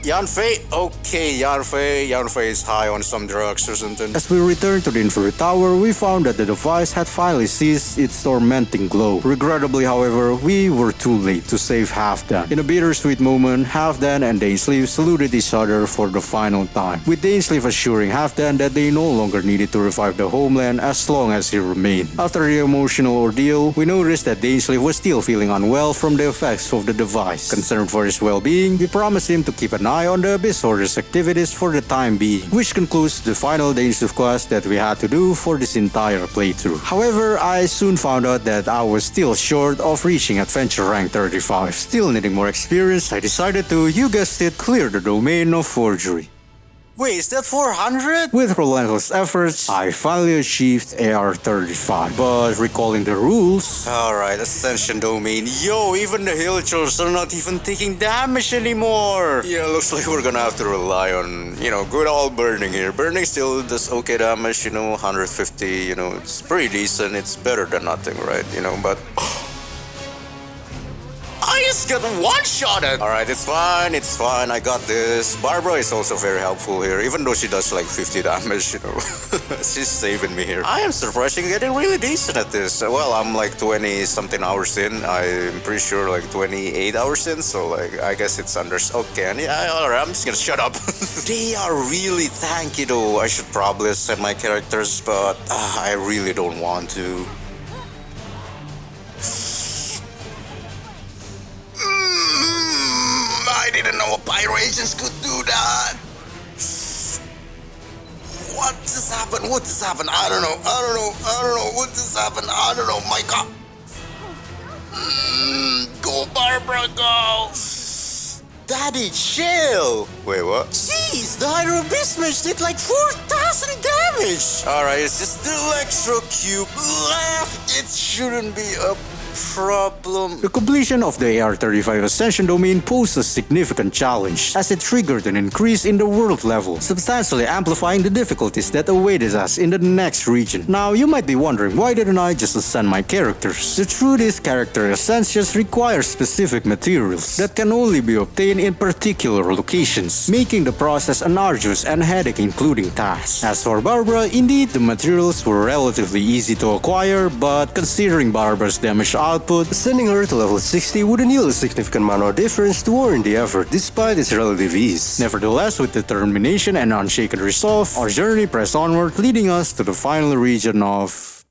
Yanfei? Okay, Yanfei is high on some drugs or something. As we returned to the Inverted Tower, we found that the device had finally ceased its tormenting glow. Regrettably, however, we were too late to save Halfdan. In a bittersweet moment, Halfdan and Dainsleif saluted each other for the final time, with Dainsleif assuring Halfdan that they no longer needed to revive the homeland as long as he remained. After the emotional ordeal, we noticed that Dainsleif was still feeling unwell from the effects of the device. Concerned for his well-being, we promised him to keep an eye on the Abyss Order's activities for the time being, which concludes the final Dainsleif quest that we had to do for this entire playthrough. However, I soon found out that I was still short of reaching adventure rank 35. Still needing more experience, I decided to, you guessed it, clear the domain of forgery. Wait, is that 400? With relentless efforts, I finally achieved AR-35. But recalling the rules... Alright, Ascension Domain. Yo, even the hill trolls are not even taking damage anymore. Yeah, looks like we're gonna have to rely on, good old Burning here. Burning still does okay damage, 150, it's pretty decent. It's better than nothing, right? But... I just got one-shotted! Alright, it's fine, I got this. Barbara is also very helpful here, even though she does like 50 damage, She's saving me here. I am surprisingly getting really decent at this. Well, I'm like 20-something hours in. I'm pretty sure like 28 hours in, so like, I guess it's under... Okay, alright, I'm just gonna shut up. They are really tanky though. I should probably set my characters, but I really don't want to. I didn't know Pyro Agents could do that. What just happened? I don't know. What just happened? I don't know. My God. Go, Barbara, go. Daddy, chill. Wait, what? Jeez, the Hydro Beast Mage did like 4,000 damage. Alright, it's just the Electro Cube left. It shouldn't be a problem. The completion of the AR-35 Ascension Domain posed a significant challenge, as it triggered an increase in the world level, substantially amplifying the difficulties that awaited us in the next region. Now, you might be wondering, why didn't I just ascend my characters? The truth is, character ascensions require specific materials that can only be obtained in particular locations, making the process an arduous and headache-including task. As for Barbara, indeed, the materials were relatively easy to acquire, but considering Barbara's damage output, sending her to level 60 wouldn't yield a significant amount of difference to warrant the effort despite its relative ease. Nevertheless, with determination and unshaken resolve, our journey pressed onward, leading us to the final region of...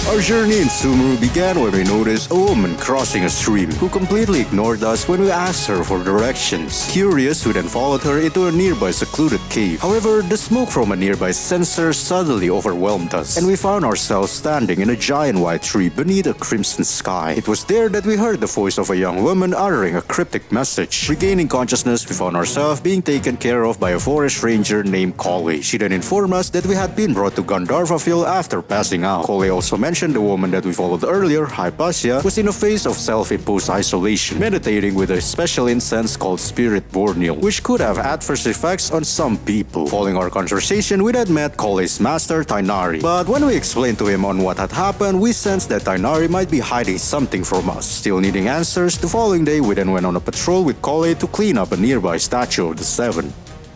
Our journey in Sumeru began when we noticed a woman crossing a stream who completely ignored us when we asked her for directions. Curious, we then followed her into a nearby secluded cave. However, the smoke from a nearby censer suddenly overwhelmed us, and we found ourselves standing in a giant white tree beneath a crimson sky. It was there that we heard the voice of a young woman uttering a cryptic message. Regaining consciousness, we found ourselves being taken care of by a forest ranger named Kole. She then informed us that we had been brought to Gandharvaville after passing out. Kole also mentioned the woman that we followed earlier, Hypatia, was in a phase of self-imposed isolation, meditating with a special incense called Spirit Borneal, which could have adverse effects on some people. Following our conversation, we had met Kole's master, Tainari, but when we explained to him on what had happened, we sensed that Tainari might be hiding something from us. Still needing answers, the following day we then went on a patrol with Kole to clean up a nearby statue of the Seven.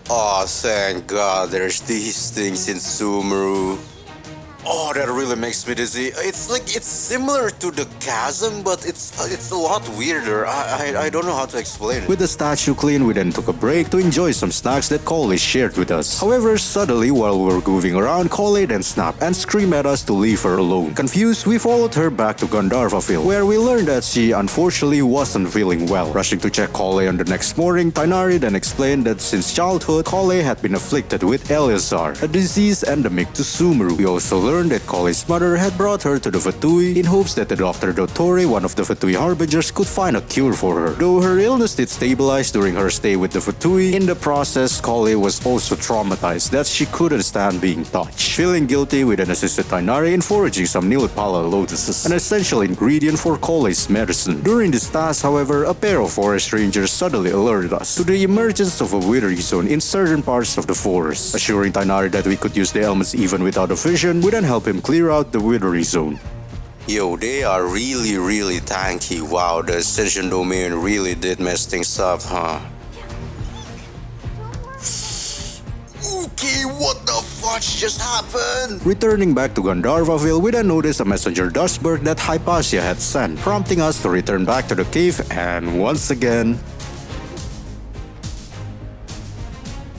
Oh, thank God there's these things in Sumeru. Oh, that really makes me dizzy. It's similar to the chasm, but it's a lot weirder. I don't know how to explain it. With the statue clean, we then took a break to enjoy some snacks that Collei shared with us. However, suddenly while we were moving around, Collei then snapped and screamed at us to leave her alone. Confused, we followed her back to Gandharvaville, where we learned that she unfortunately wasn't feeling well. Rushing to check Collei on the next morning, Tainari then explained that since childhood, Collei had been afflicted with Eleazar, a disease endemic to Sumeru. We also learned that Collei's mother had brought her to the Fatui in hopes that the Dr. Dottore, one of the Fatui harbingers, could find a cure for her. Though her illness did stabilize during her stay with the Fatui, in the process, Collei was also traumatized that she couldn't stand being touched. Feeling guilty, we then assisted Tainari in foraging some Nilipala lotuses, an essential ingredient for Collei's medicine. During this task, however, a pair of forest rangers suddenly alerted us to the emergence of a withering zone in certain parts of the forest. Assuring Tainari that we could use the elements even without a vision, we then helped him clear out the withering zone. Yo, they are really tanky. Wow, the Ascension Domain really did mess things up, huh? Okay, what the fudge just happened? Returning back to Gandharvaville, we then noticed a messenger dustbird that Hypatia had sent, prompting us to return back to the cave and once again...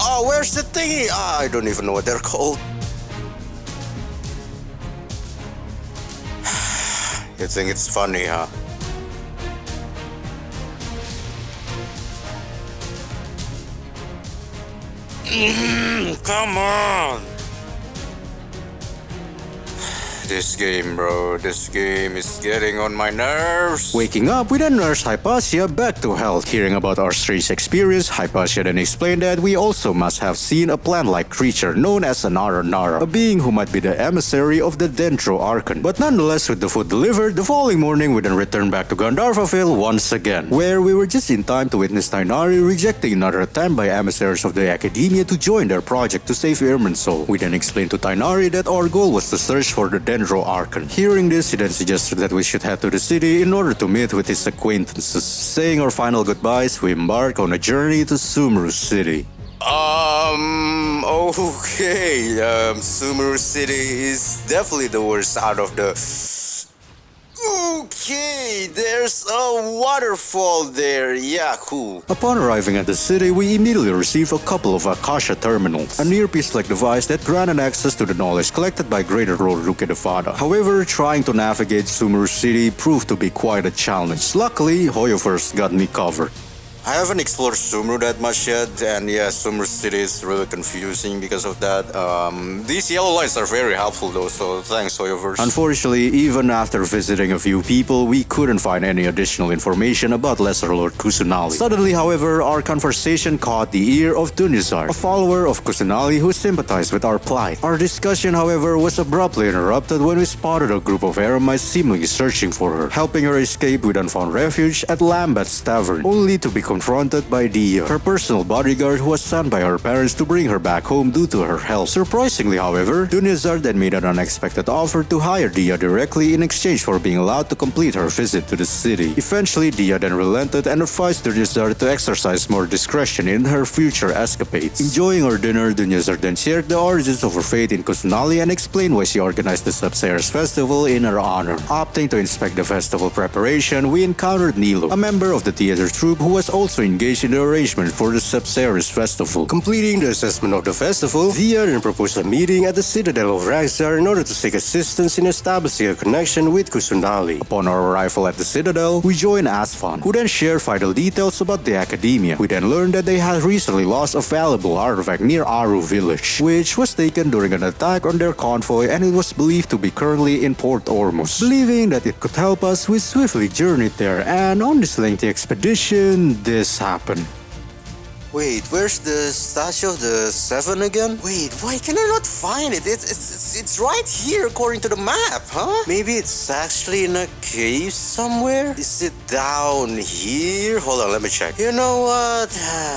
Oh, where's the thingy? I don't even know what they're called. You think it's funny, huh? Come on! This game, bro. This game is getting on my nerves. Waking up, we then nursed Hypatia back to health. Hearing about our strange experience, Hypatia then explained that we also must have seen a plant-like creature known as an Nara, a being who might be the emissary of the Dendro Archon. But nonetheless, with the food delivered, the following morning we then returned back to Gandharvaville once again, where we were just in time to witness Tainari rejecting another attempt by emissaries of the Academia to join their project to save Irminsul. We then explained to Tainari that our goal was to search for the Dendro Archon. Hearing this, he then suggested that we should head to the city in order to meet with his acquaintances. Saying our final goodbyes, we embark on a journey to Sumeru City. Okay, Sumeru City is definitely the worst out of the... Okay, there's a waterfall there. Yeah, cool. Upon arriving at the city, we immediately received a couple of Akasha terminals, a near-piece-like device that granted access to the knowledge collected by Greater Lord Rukkhadevata. However, trying to navigate Sumeru City proved to be quite a challenge. Luckily, Hoyo first got me covered. I haven't explored Sumeru that much yet, and yeah, Sumeru City is really confusing because of that. These yellow lights are very helpful though, so thanks, Hoyoverse. Unfortunately, even after visiting a few people, we couldn't find any additional information about Lesser Lord Kusunali. Suddenly, however, our conversation caught the ear of Dunizar, a follower of Kusunali who sympathized with our plight. Our discussion, however, was abruptly interrupted when we spotted a group of eremites seemingly searching for her. Helping her escape, we then found refuge at Lambat's Tavern, only to be confronted by Dia, her personal bodyguard who was sent by her parents to bring her back home due to her health. Surprisingly, however, Dunizar then made an unexpected offer to hire Dia directly in exchange for being allowed to complete her visit to the city. Eventually, Dia then relented and advised Dunizar to exercise more discretion in her future escapades. Enjoying her dinner, Dunizar then shared the origins of her fate in Kusunali and explained why she organized the Subseras Festival in her honor. Opting to inspect the festival preparation, we encountered Nilo, a member of the theater troupe who was also engaged in the arrangement for the Subseras Festival. Completing the assessment of the festival, Dia then proposed a meeting at the Citadel of Raxar in order to seek assistance in establishing a connection with Kusunali. Upon our arrival at the Citadel, we joined Asfan, who then shared vital details about the Academia. We then learned that they had recently lost a valuable artifact near Aru village, which was taken during an attack on their convoy, and it was believed to be currently in Port Ormus. Believing that it could help us, we swiftly journeyed there, and on this lengthy expedition, this happened. Wait, where's the statue of the Seven again? Wait, why can I not find it? It's right here according to the map, huh? Maybe it's actually in a cave somewhere? Is it down here? Hold on, let me check. You know what?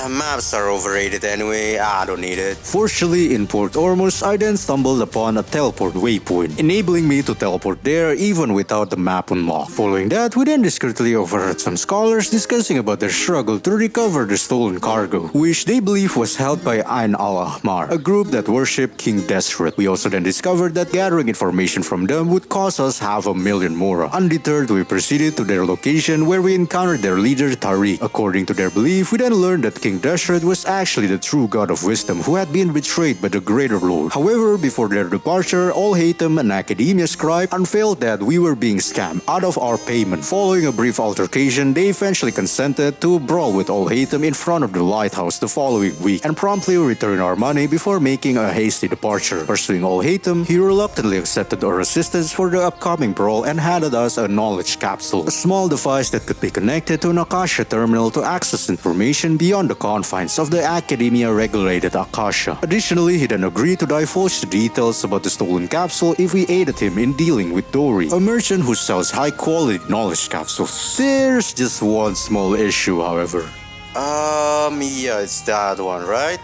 Maps are overrated anyway. I don't need it. Fortunately, in Port Ormus, I then stumbled upon a teleport waypoint, enabling me to teleport there even without the map unlocked. Following that, we then discreetly overheard some scholars discussing about their struggle to recover the stolen cargo. Sumeru, which they believe was held by Ain al-Ahmar, a group that worshipped King Deseret. We also then discovered that gathering information from them would cost us 500,000 mora. Undeterred, we proceeded to their location where we encountered their leader Tariq. According to their belief, we then learned that King Deseret was actually the true god of wisdom who had been betrayed by the Greater Lord. However, before their departure, Al-Haytham, an academia scribe, unveiled that we were being scammed out of our payment. Following a brief altercation, they eventually consented to brawl with Al-Haytham in front of the lighthouse the following week and promptly returned our money before making a hasty departure. Pursuing Al-Haytham, he reluctantly accepted our assistance for the upcoming brawl and handed us a knowledge capsule, a small device that could be connected to an Akasha terminal to access information beyond the confines of the academia-regulated Akasha. Additionally, he then agreed to divulge the details about the stolen capsule if we aided him in dealing with Dori, a merchant who sells high-quality knowledge capsules. There's just one small issue, however. Yeah, it's that one, right?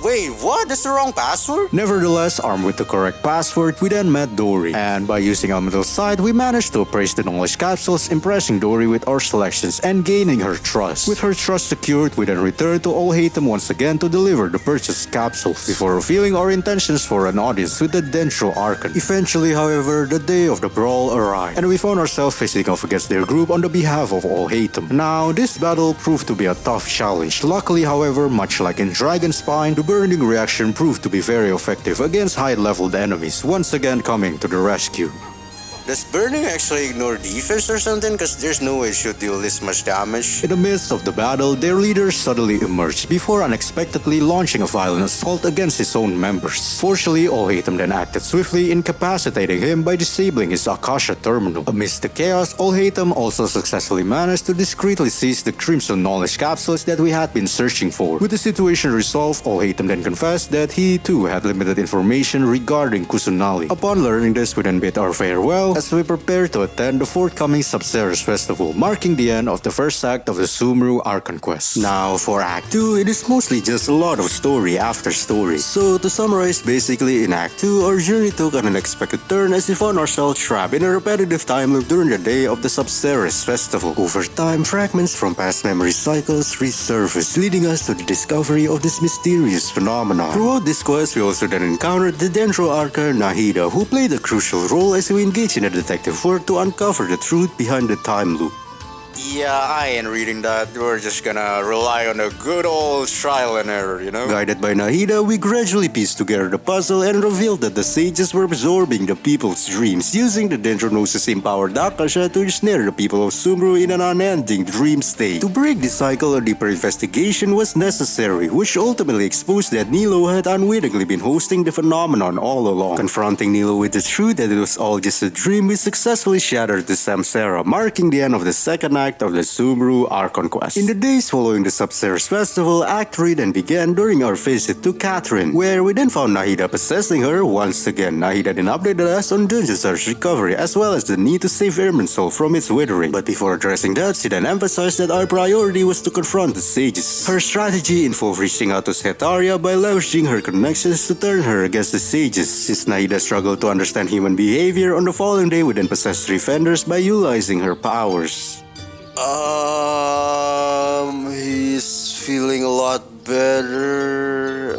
Wait, what? That's the wrong password? Nevertheless, armed with the correct password, we then met Dori, and by using Elemental Sight, we managed to appraise the knowledge capsules, impressing Dori with our selections and gaining her trust. With her trust secured, we then returned to Al-Haytham once again to deliver the purchased capsules, before revealing our intentions for an audience with the Dendro Archon. Eventually, however, the day of the brawl arrived, and we found ourselves facing off against their group on the behalf of Al-Haytham. Now, this battle proved to be a tough challenge. Luckily, however, much like in Dragonspine, the burning reaction proved to be very effective against high-leveled enemies, once again coming to the rescue. Does burning actually ignore defense or something? Because there's no way it should deal this much damage. In the midst of the battle, their leader suddenly emerged before unexpectedly launching a violent assault against his own members. Fortunately, Al-Haytham then acted swiftly, incapacitating him by disabling his Akasha terminal. Amidst the chaos, Al-Haytham also successfully managed to discreetly seize the Crimson Knowledge capsules that we had been searching for. With the situation resolved, Al-Haytham then confessed that he too had limited information regarding Kusunali. Upon learning this, we then bid our farewell as we prepare to attend the forthcoming Subceres Festival, marking the end of the first act of the Sumeru Archon quest. Now, for Act 2, it is mostly just a lot of story after story. So, to summarize, basically in Act 2, our journey took an unexpected turn as we found ourselves trapped in a repetitive time loop during the day of the Subceres Festival. Over time, fragments from past memory cycles resurfaced, leading us to the discovery of this mysterious phenomenon. Throughout this quest, we also then encountered the Dendro Archon Nahida, who played a crucial role as we engaged in a detective work to uncover the truth behind the time loop. Yeah, I ain't reading that. We're just gonna rely on a good old trial and error, you know? Guided by Nahida, we gradually pieced together the puzzle and revealed that the sages were absorbing the people's dreams, using the Dendronosis-empowered Akasha to ensnare the people of Sumeru in an unending dream state. To break this cycle, a deeper investigation was necessary, which ultimately exposed that Nilo had unwittingly been hosting the phenomenon all along. Confronting Nilo with the truth that it was all just a dream, we successfully shattered the Samsara, marking the end of the second act of the Sumeru Archon quest. In the days following the Subceres Festival, Act 3 then began during our visit to Catherine, where we then found Nahida possessing her once again. Nahida then updated us on Dungeon's recovery as well as the need to save Irmin's soul from its withering. But before addressing that, she then emphasized that our priority was to confront the sages. Her strategy involved reaching out to Setaria by leveraging her connections to turn her against the sages. Since Nahida struggled to understand human behavior, on the following day we then possessed three vendors by utilizing her powers. He's feeling a lot better.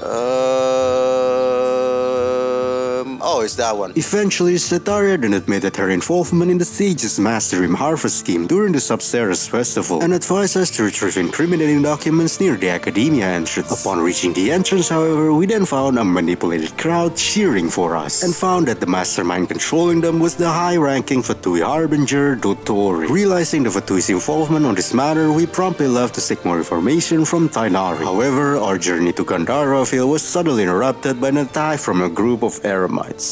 Oh, it's that one. Eventually, Setaria then admitted her involvement in the Sage's Mastery Harvest scheme during the Subceres Festival and advised us to retrieve incriminating documents near the Academia entrance. Upon reaching the entrance, however, we then found a manipulated crowd cheering for us and found that the mastermind controlling them was the high-ranking Fatui Harbinger, Dotori. Realizing the Fatui's involvement on this matter, we promptly left to seek more information from Tainari. However, our journey to Gandharville was suddenly interrupted by an attack from a group of Eremites.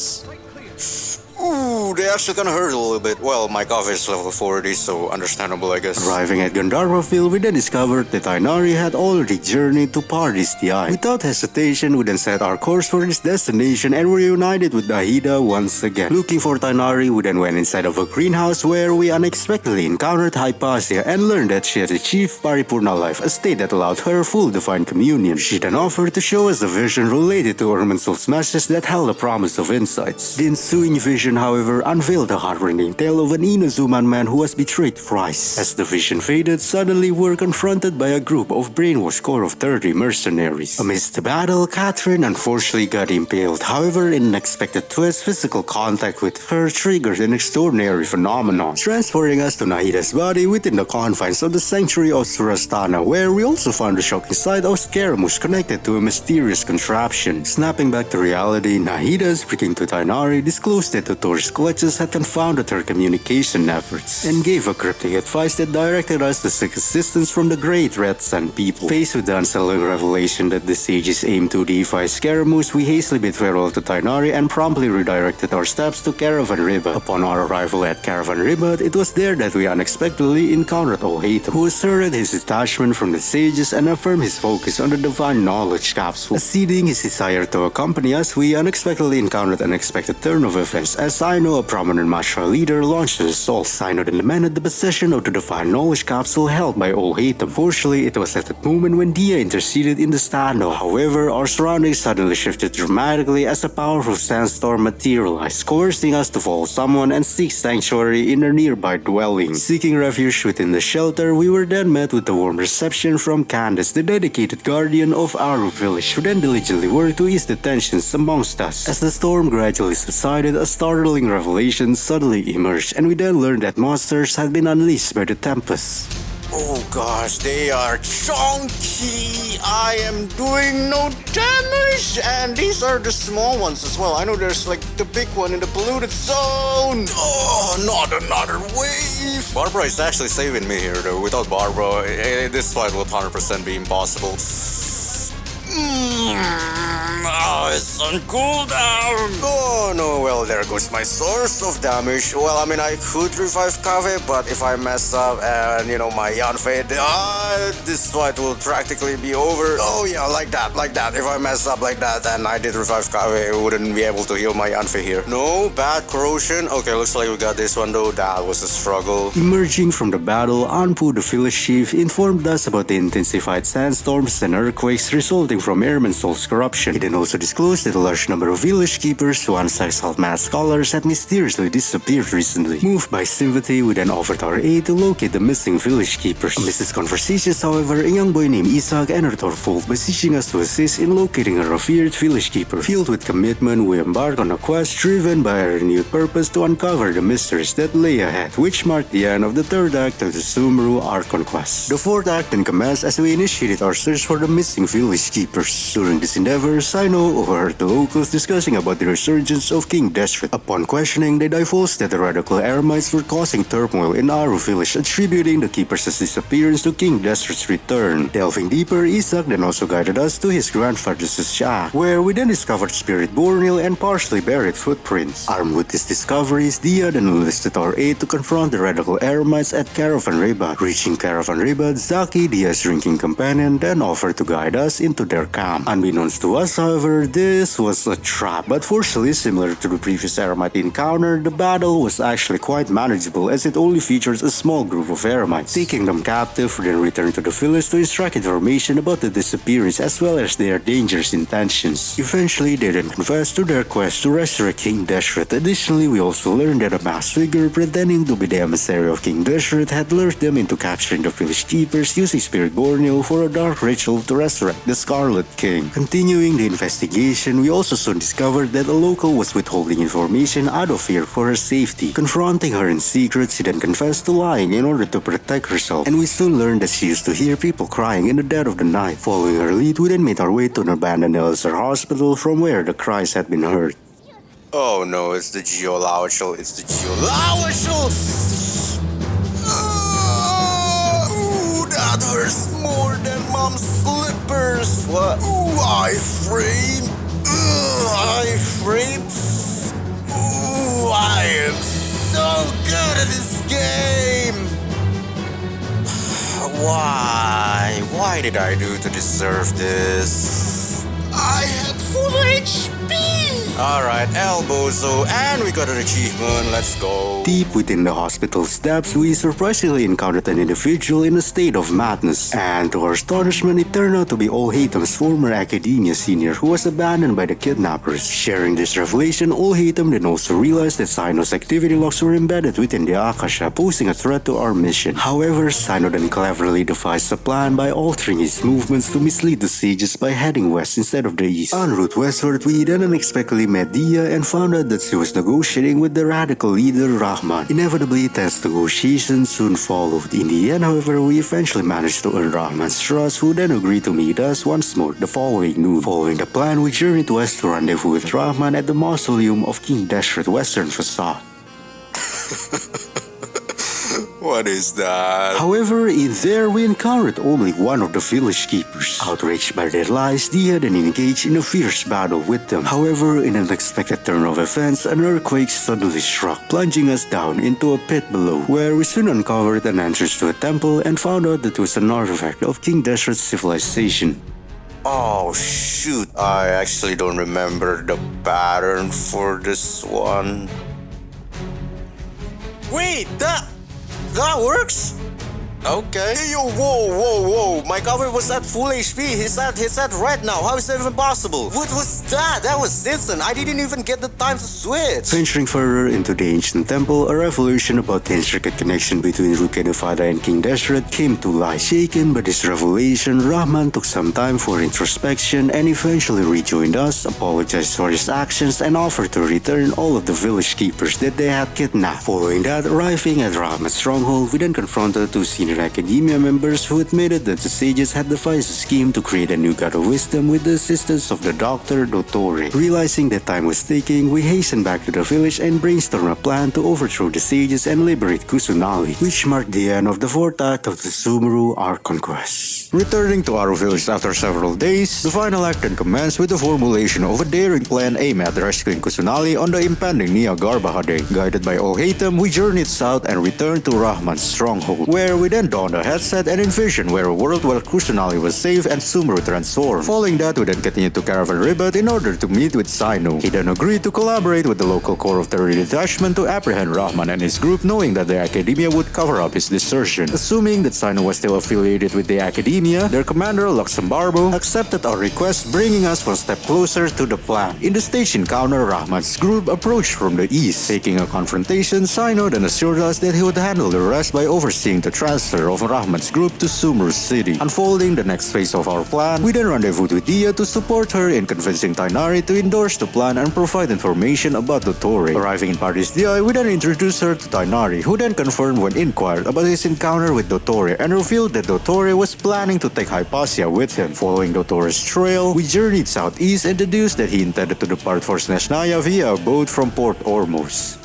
Ooh, they actually kinda hurt a little bit. Well, my coffee is level 40, so understandable, I guess. Arriving at Gandharville, we then discovered that Tainari had already journeyed to Pardis the Eye. Without hesitation, we then set our course for this destination and were reunited with Nahida once again. Looking for Tainari, we then went inside of a greenhouse where we unexpectedly encountered Hypatia and learned that she had achieved Paripurna life, a state that allowed her full divine communion. She then offered to show us a vision related to Irmin's soul's message that held a promise of insights. The ensuing vision, however, unveiled the heart-rending tale of an Inazuman man who was betrayed thrice. As the vision faded, suddenly we were confronted by a group of brainwashed core of 30 mercenaries. Amidst the battle, Catherine unfortunately got impaled. However, in an unexpected twist, physical contact with her triggered an extraordinary phenomenon, transporting us to Nahida's body within the confines of the sanctuary of Surastana, where we also found the shocking sight of Scaramouche connected to a mysterious contraption. Snapping back to reality, Nahida, speaking to Tainari, disclosed that the Taurus glitches had confounded her communication efforts, and gave a cryptic advice that directed us to seek assistance from the Great Red Sun people. Faced with the unsettling revelation that the sages aimed to deify Scaramouche, we hastily bid farewell to Tainari and promptly redirected our steps to Caravan Riba. Upon our arrival at Caravan Riba, it was there that we unexpectedly encountered Olhatum, who asserted his detachment from the sages and affirmed his focus on the divine knowledge capsule. Acceding his desire to accompany us, we unexpectedly encountered an unexpected turn of events as Sino, a prominent martial leader, launched an assault. Sino then demanded the possession of the divine knowledge capsule held by Olhatum. Fortunately, it was at that moment when Dia interceded in the standoff. However, our surroundings suddenly shifted dramatically as a powerful sandstorm materialized, coercing us to follow someone and seek sanctuary in a nearby dwelling. Seeking refuge within the shelter, we were then met with a warm reception from Candace, the dedicated guardian of Aru village, who then diligently worked to ease the tensions amongst us. As the storm gradually subsided, a startling revelation suddenly emerged, and we then learned that monsters had been unleashed by the Tempest. Oh gosh, they are chunky. I am doing no damage, and these are the small ones as well. I know there's like the big one in the polluted zone. Oh, not another wave. Barbara is actually saving me here though. Without Barbara, this fight will 100% be impossible. Oh, it's on cooldown. Oh no, well, there goes my source of damage. Well, I mean, I could revive Kave, but if I mess up and, you know, my Yanfei, this fight will practically be over. Oh yeah, like that. If I mess up like that and I did revive Kave, I wouldn't be able to heal my Yanfei here. No, bad corrosion. Okay, looks like we got this one though. That was a struggle. Emerging from the battle, Anpu, the village chief, informed us about the intensified sandstorms and earthquakes resulting from Airman Soul's corruption. He then also disclosed that a large number of village keepers, once exiled mass scholars, had mysteriously disappeared recently. Moved by sympathy, we then offered our aid to locate the missing village keepers. Amidst his conversations, however, a young boy named Isaac entered our fold, beseeching us to assist in locating a revered village keeper. Filled with commitment, we embarked on a quest driven by a renewed purpose to uncover the mysteries that lay ahead, which marked the end of the third act of the Sumeru Archon quest. The fourth act then commenced as we initiated our search for the missing village keepers. During this endeavor, Sino overheard the locals discussing about the resurgence of King Deshret. Upon questioning, they divulged that the radical Eremites were causing turmoil in Aru village, attributing the keepers' disappearance to King Deshret's return. Delving deeper, Isaac then also guided us to his grandfather's shack, where we then discovered spirit burial and partially buried footprints. Armed with these discoveries, Dia then enlisted our aid to confront the radical Eremites at Caravan Riba. Reaching Caravan Riba, Zaki, Dia's drinking companion, then offered to guide us into their camp. Unbeknownst to us, however, this was a trap, but fortunately, similar to the previous Eremite encounter, the battle was actually quite manageable as it only features a small group of Eremites. Taking them captive, we then returned to the village to extract information about the disappearance as well as their dangerous intentions. Eventually, they then confessed to their quest to resurrect King Deshret. Additionally, we also learned that a masked figure pretending to be the emissary of King Deshret had lured them into capturing the village keepers using Spirit Borneo for a dark ritual to resurrect the Scarlet King. Continuing the investigation, we also soon discovered that a local was withholding information out of fear for her safety. Confronting her in secret, she then confessed to lying in order to protect herself, and we soon learned that she used to hear people crying in the dead of the night. Following her lead, we then made our way to an abandoned Elixir hospital from where the cries had been heard. Oh no, it's the Geolauchel. Ooh, that hurts more than mom's slippers. What? Ooh, iframe. Iframe. Ooh, I am so good at this game. Why did I do to deserve this? I had full HP. Alright, Elbozo, and we got an achievement, let's go. Deep within the hospital's depths, we surprisingly encountered an individual in a state of madness. And to our astonishment, it turned out to be Olhatem's former academia senior who was abandoned by the kidnappers. Sharing this revelation, Olhatem then also realized that Sino's activity logs were embedded within the Akasha, posing a threat to our mission. However, Sino then cleverly devised a plan by altering his movements to mislead the sages by heading west instead of the east. En route westward, we then unexpectedly met Dia and found out that she was negotiating with the radical leader Rahman. Inevitably, tense negotiations soon followed. In the end, however, we eventually managed to earn Rahman's trust, who then agreed to meet us once more the following noon. Following the plan, we journeyed west to rendezvous with Rahman at the mausoleum of King Deshret's western facade. What is that? However, in there we encountered only one of the village keepers. Outraged by their lies, Dia then engaged in a fierce battle with them. However, in an unexpected turn of events, an earthquake suddenly struck, plunging us down into a pit below, where we soon uncovered an entrance to a temple and found out that it was an artifact of King Deshret's civilization. Oh shoot, I actually don't remember the pattern for this one. Wait, that works? Okay. Hey, yo, whoa. My cover was at full HP. He's at red now. How is that even possible? What was that? That was instant. I didn't even get the time to switch. Venturing further into the ancient temple, a revelation about the intricate connection between Rukenufada and King Deshret came to light. Shaken by this revelation, Rahman took some time for introspection and eventually rejoined us, apologized for his actions, and offered to return all of the village keepers that they had kidnapped. Following that, arriving at Rahman's stronghold, we then confronted two senior academia members who admitted that the sages had devised a scheme to create a new god of wisdom with the assistance of the Dr. Dottore. Realizing that time was ticking, we hastened back to the village and brainstormed a plan to overthrow the sages and liberate Kusunali, which marked the end of the fourth act of the Sumeru arc conquest. Returning to our village after several days, the final act then commenced with the formulation of a daring plan aimed at rescuing Kusunali on the impending Nia Garbahade. Guided by Olhatem, we journeyed south and returned to Rahman's stronghold, where we then donned a headset and envisioned where a world where Kusunali was safe and Sumeru transformed. Following that, we then continued to Caravan Ribat in order to meet with Sino. He then agreed to collaborate with the local core of the detachment to apprehend Rahman and his group, knowing that the Academia would cover up his desertion. Assuming that Sino was still affiliated with the Academia, their commander Luxembarbo accepted our request, bringing us one step closer to the plan. In the stage encounter, Rahman's group approached from the east. Taking a confrontation, Sino then assured us that he would handle the rest by overseeing the transfer of Rahman's group to Sumeru City. Unfolding the next phase of our plan, we then rendezvoused with Dia to support her in convincing Tainari to endorse the plan and provide information about Dottore. Arriving in Paradise Dia, we then introduced her to Tainari, who then confirmed when inquired about his encounter with Dottore and revealed that Dottore was planning to take Hypatia with him. Following Dottore's trail, we journeyed southeast and deduced that he intended to depart for Snezhnaya via a boat from Port Ormuz.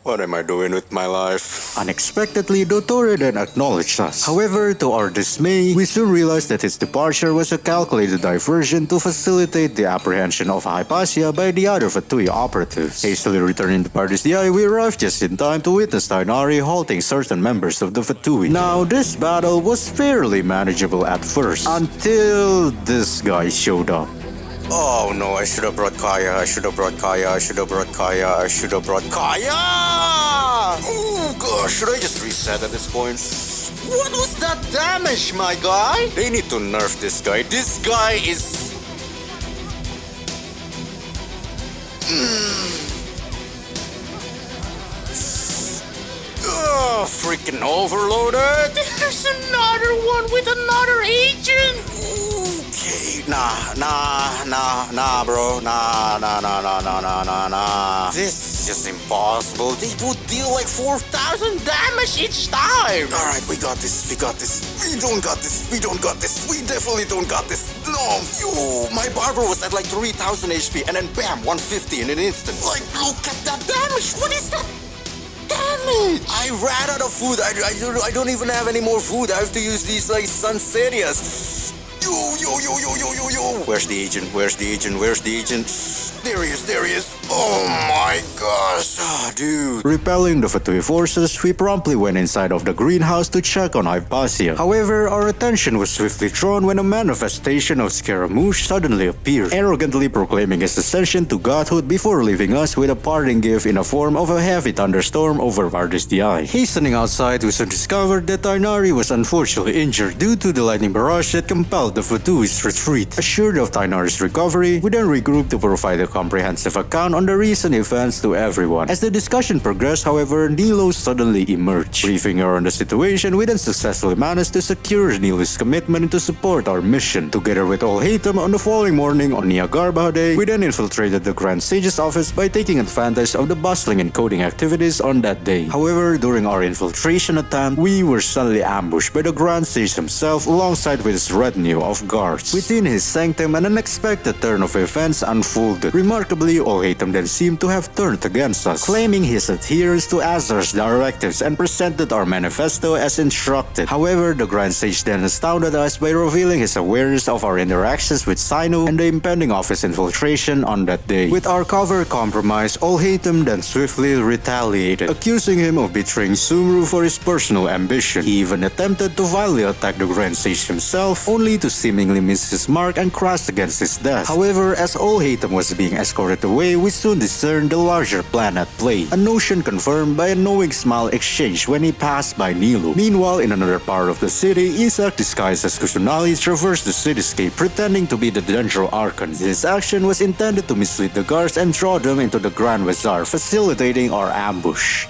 What am I doing with my life? Unexpectedly, Dottore then acknowledged us. However, to our dismay, we soon realized that his departure was a calculated diversion to facilitate the apprehension of Hypatia by the other Fatui operatives. Hastily returning to Paradise Dia, we arrived just in time to witness Tainari halting certain members of the Fatui. Now, this battle was fairly manageable at first, until this guy showed up. Oh no, I should have brought Kaya. Ooh gosh, should I just reset at this point? What was that damage, my guy? They need to nerf this guy. This guy is... freaking overloaded. There's another one with another agent. Okay, nah, bro. Nah. This is just impossible. They would deal like 4,000 damage each time. Alright, we got this. We don't got this. We definitely don't got this. No. Yo, my barber was at like 3,000 HP and then bam, 150 in an instant. Like, look at that damage. What is that? Damage! I ran out of food. I don't even have any more food. I have to use these like Sunserias. Yo. Where's the agent? There he is. Oh my gosh. Ah, dude. Repelling the Fatui forces, we promptly went inside of the greenhouse to check on Hypatia. However, our attention was swiftly drawn when a manifestation of Scaramouche suddenly appeared, arrogantly proclaiming his ascension to godhood before leaving us with a parting gift in the form of a heavy thunderstorm over Vardis Eye. Hastening outside, we soon discovered that Tainari was unfortunately injured due to the lightning barrage that compelled the Fatui's retreat. Assured of Tainari's recovery, we then regrouped to provide a comprehensive account on the recent events to everyone. As the discussion progressed, however, Nilo suddenly emerged. Briefing her on the situation, we then successfully managed to secure Nilo's commitment to support our mission. Together with all Hatem, on the following morning on Niagarba Day, we then infiltrated the Grand Sage's office by taking advantage of the bustling encoding activities on that day. However, during our infiltration attempt, we were suddenly ambushed by the Grand Sage himself alongside with his retinue of guards. Within his sanctum, an unexpected turn of events unfolded. Remarkably, all Hatem then seemed to have turned against us, claiming his adherence to Azar's directives and presented our manifesto as instructed. However, the Grand Sage then astounded us by revealing his awareness of our interactions with Sino and the impending office infiltration on that day. With our cover compromised, all Hatem then swiftly retaliated, accusing him of betraying Sumeru for his personal ambition. He even attempted to violently attack the Grand Sage himself, only to seemingly miss his mark and crash against his desk. However, as all Hatem was being escorted away, we soon discerned the larger plan at play, a notion confirmed by a knowing smile exchanged when he passed by Nilo. Meanwhile, in another part of the city, Isaac disguised as Kusunali traversed the cityscape pretending to be the Dendro Archon. This action was intended to mislead the guards and draw them into the Grand Bazaar, facilitating our ambush.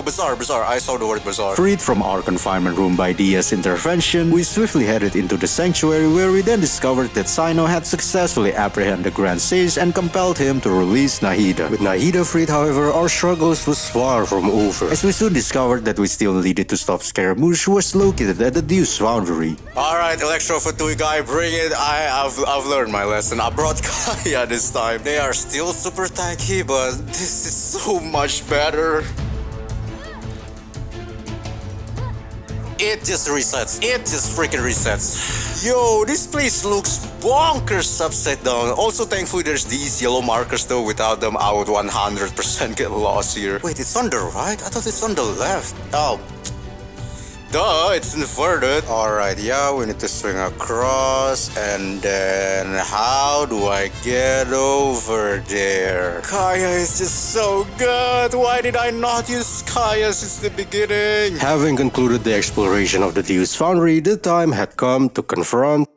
Bazaar. I saw the word bazaar. Freed from our confinement room by Dia's intervention, we swiftly headed into the sanctuary where we then discovered that Sino had successfully apprehended the Grand Sage and compelled him to release Nahida. With Nahida freed, however, our struggles was far from over, as we soon discovered that we still needed to stop Scaramouche, who was located at the Deuce Foundry. Alright, Electro Fatui guy, bring it. I've learned my lesson. I brought Kaya this time. They are still super tanky, but this is so much better. It just resets. It just freaking resets. Yo, this place looks bonkers upside down. Also, thankfully, there's these yellow markers though. Without them, I would 100% get lost here. Wait, it's on the right? I thought it's on the left. Oh. Duh, it's inverted. Alright, yeah, we need to swing across. And then, how do I get over there? Kaya is just so good. Why did I not use Kaya since the beginning? Having concluded the exploration of the Deuce Foundry, the time had come to confront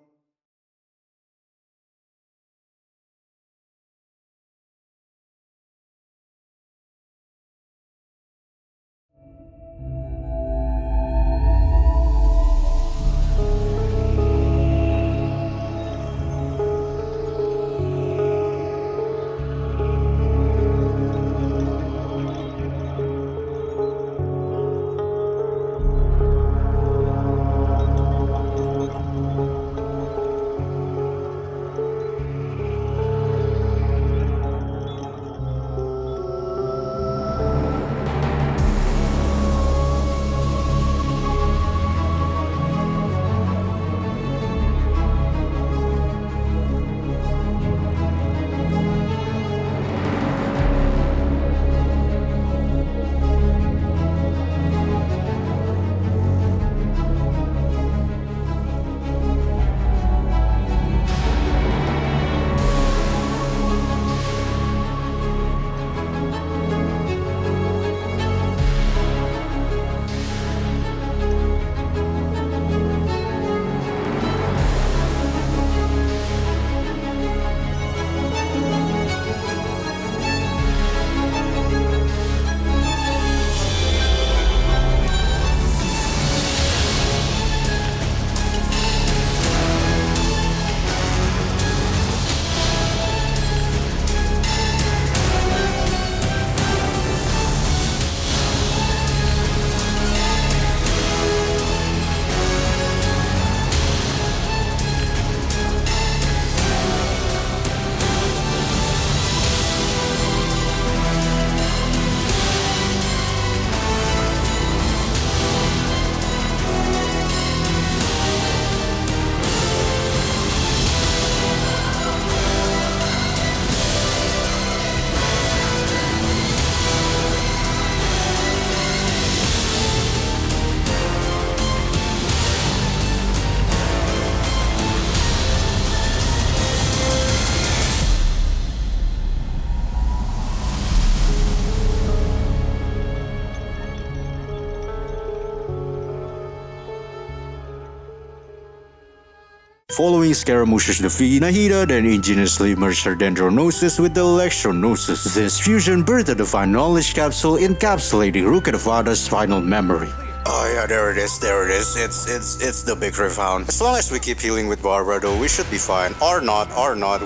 Following Scaramouche's defeat, Nahida then ingeniously merged her Dendronosis with the Electronosis. This fusion birthed a divine knowledge capsule encapsulating Rukkhadevada's final memory. Oh yeah, there it is. It's the big refound. As long as we keep healing with Barbara though, we should be fine. Or not,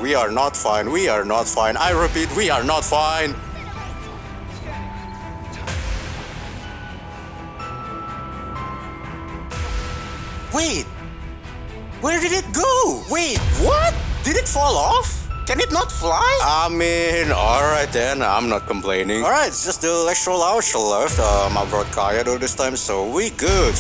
we are not fine, we are not fine. I repeat, we are not fine. Wait! Where did it go? Wait, what? Did it fall off? Can it not fly? I mean, alright then, I'm not complaining. Alright, it's just the VLAUST left. I brought Kaya though this time, so we good.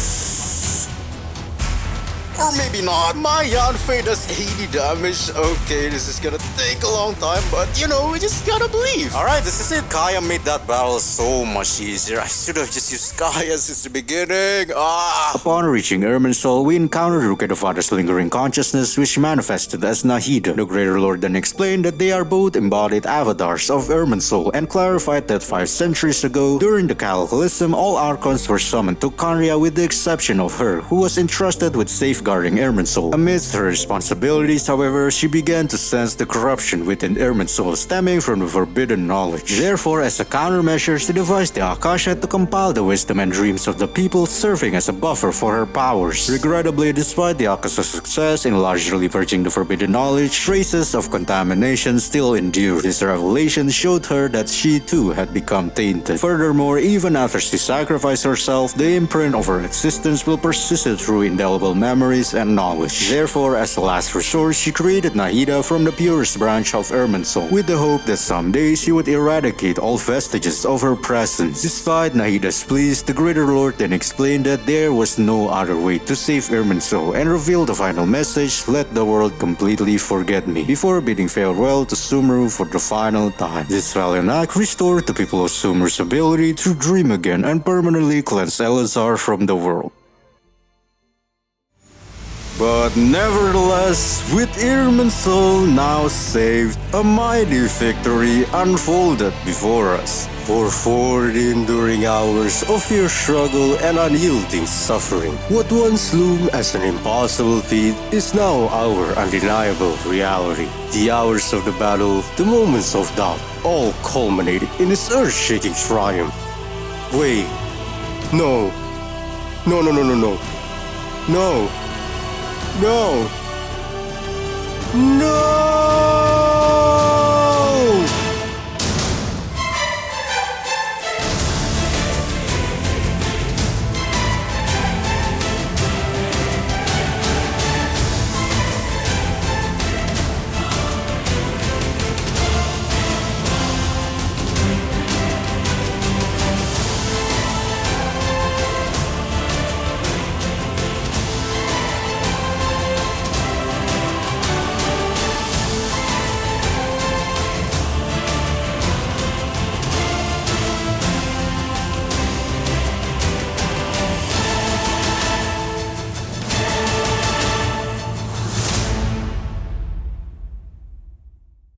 Or maybe not. My Yanfei does 80 damage. Okay, this is gonna take a long time, but you know, we just gotta believe. Alright, this is it. Kaya made that battle so much easier. I should have just used Kaya since the beginning. Upon reaching Irminsul, we encountered Rukkhadevada's lingering consciousness, which manifested as Nahida. The Greater Lord then explained that they are both embodied avatars of Irminsul and clarified that 5 centuries ago, during the Cataclysm, all Archons were summoned to Khaenri'ah with the exception of her, who was entrusted with safeguarding Irminsul. Amidst her responsibilities, however, she began to sense the corruption within Irminsul stemming from the forbidden knowledge. Therefore, as a countermeasure, she devised the Akasha to compile the wisdom and dreams of the people, serving as a buffer for her powers. Regrettably, despite the Akasha's success in largely purging the forbidden knowledge, traces of contamination still endured. This revelation showed her that she too had become tainted. Furthermore, even after she sacrificed herself, the imprint of her existence will persist through indelible memories and knowledge. Therefore, as a last resort, she created Nahida from the purest branch of Irminsul, with the hope that someday she would eradicate all vestiges of her presence. Despite Nahida's pleas, the Greater Lord then explained that there was no other way to save Irminsul and revealed the final message, "Let the world completely forget me," before bidding farewell to Sumeru for the final time. This valiant act restored the people of Sumeru's ability to dream again and permanently cleanse Elazar from the world. But nevertheless, with Irminsul now saved, a mighty victory unfolded before us. For 40 enduring hours of fierce struggle and unyielding suffering, what once loomed as an impossible feat is now our undeniable reality. The hours of the battle, the moments of doubt, all culminated in this earth-shaking triumph. Wait, no. No. No! No!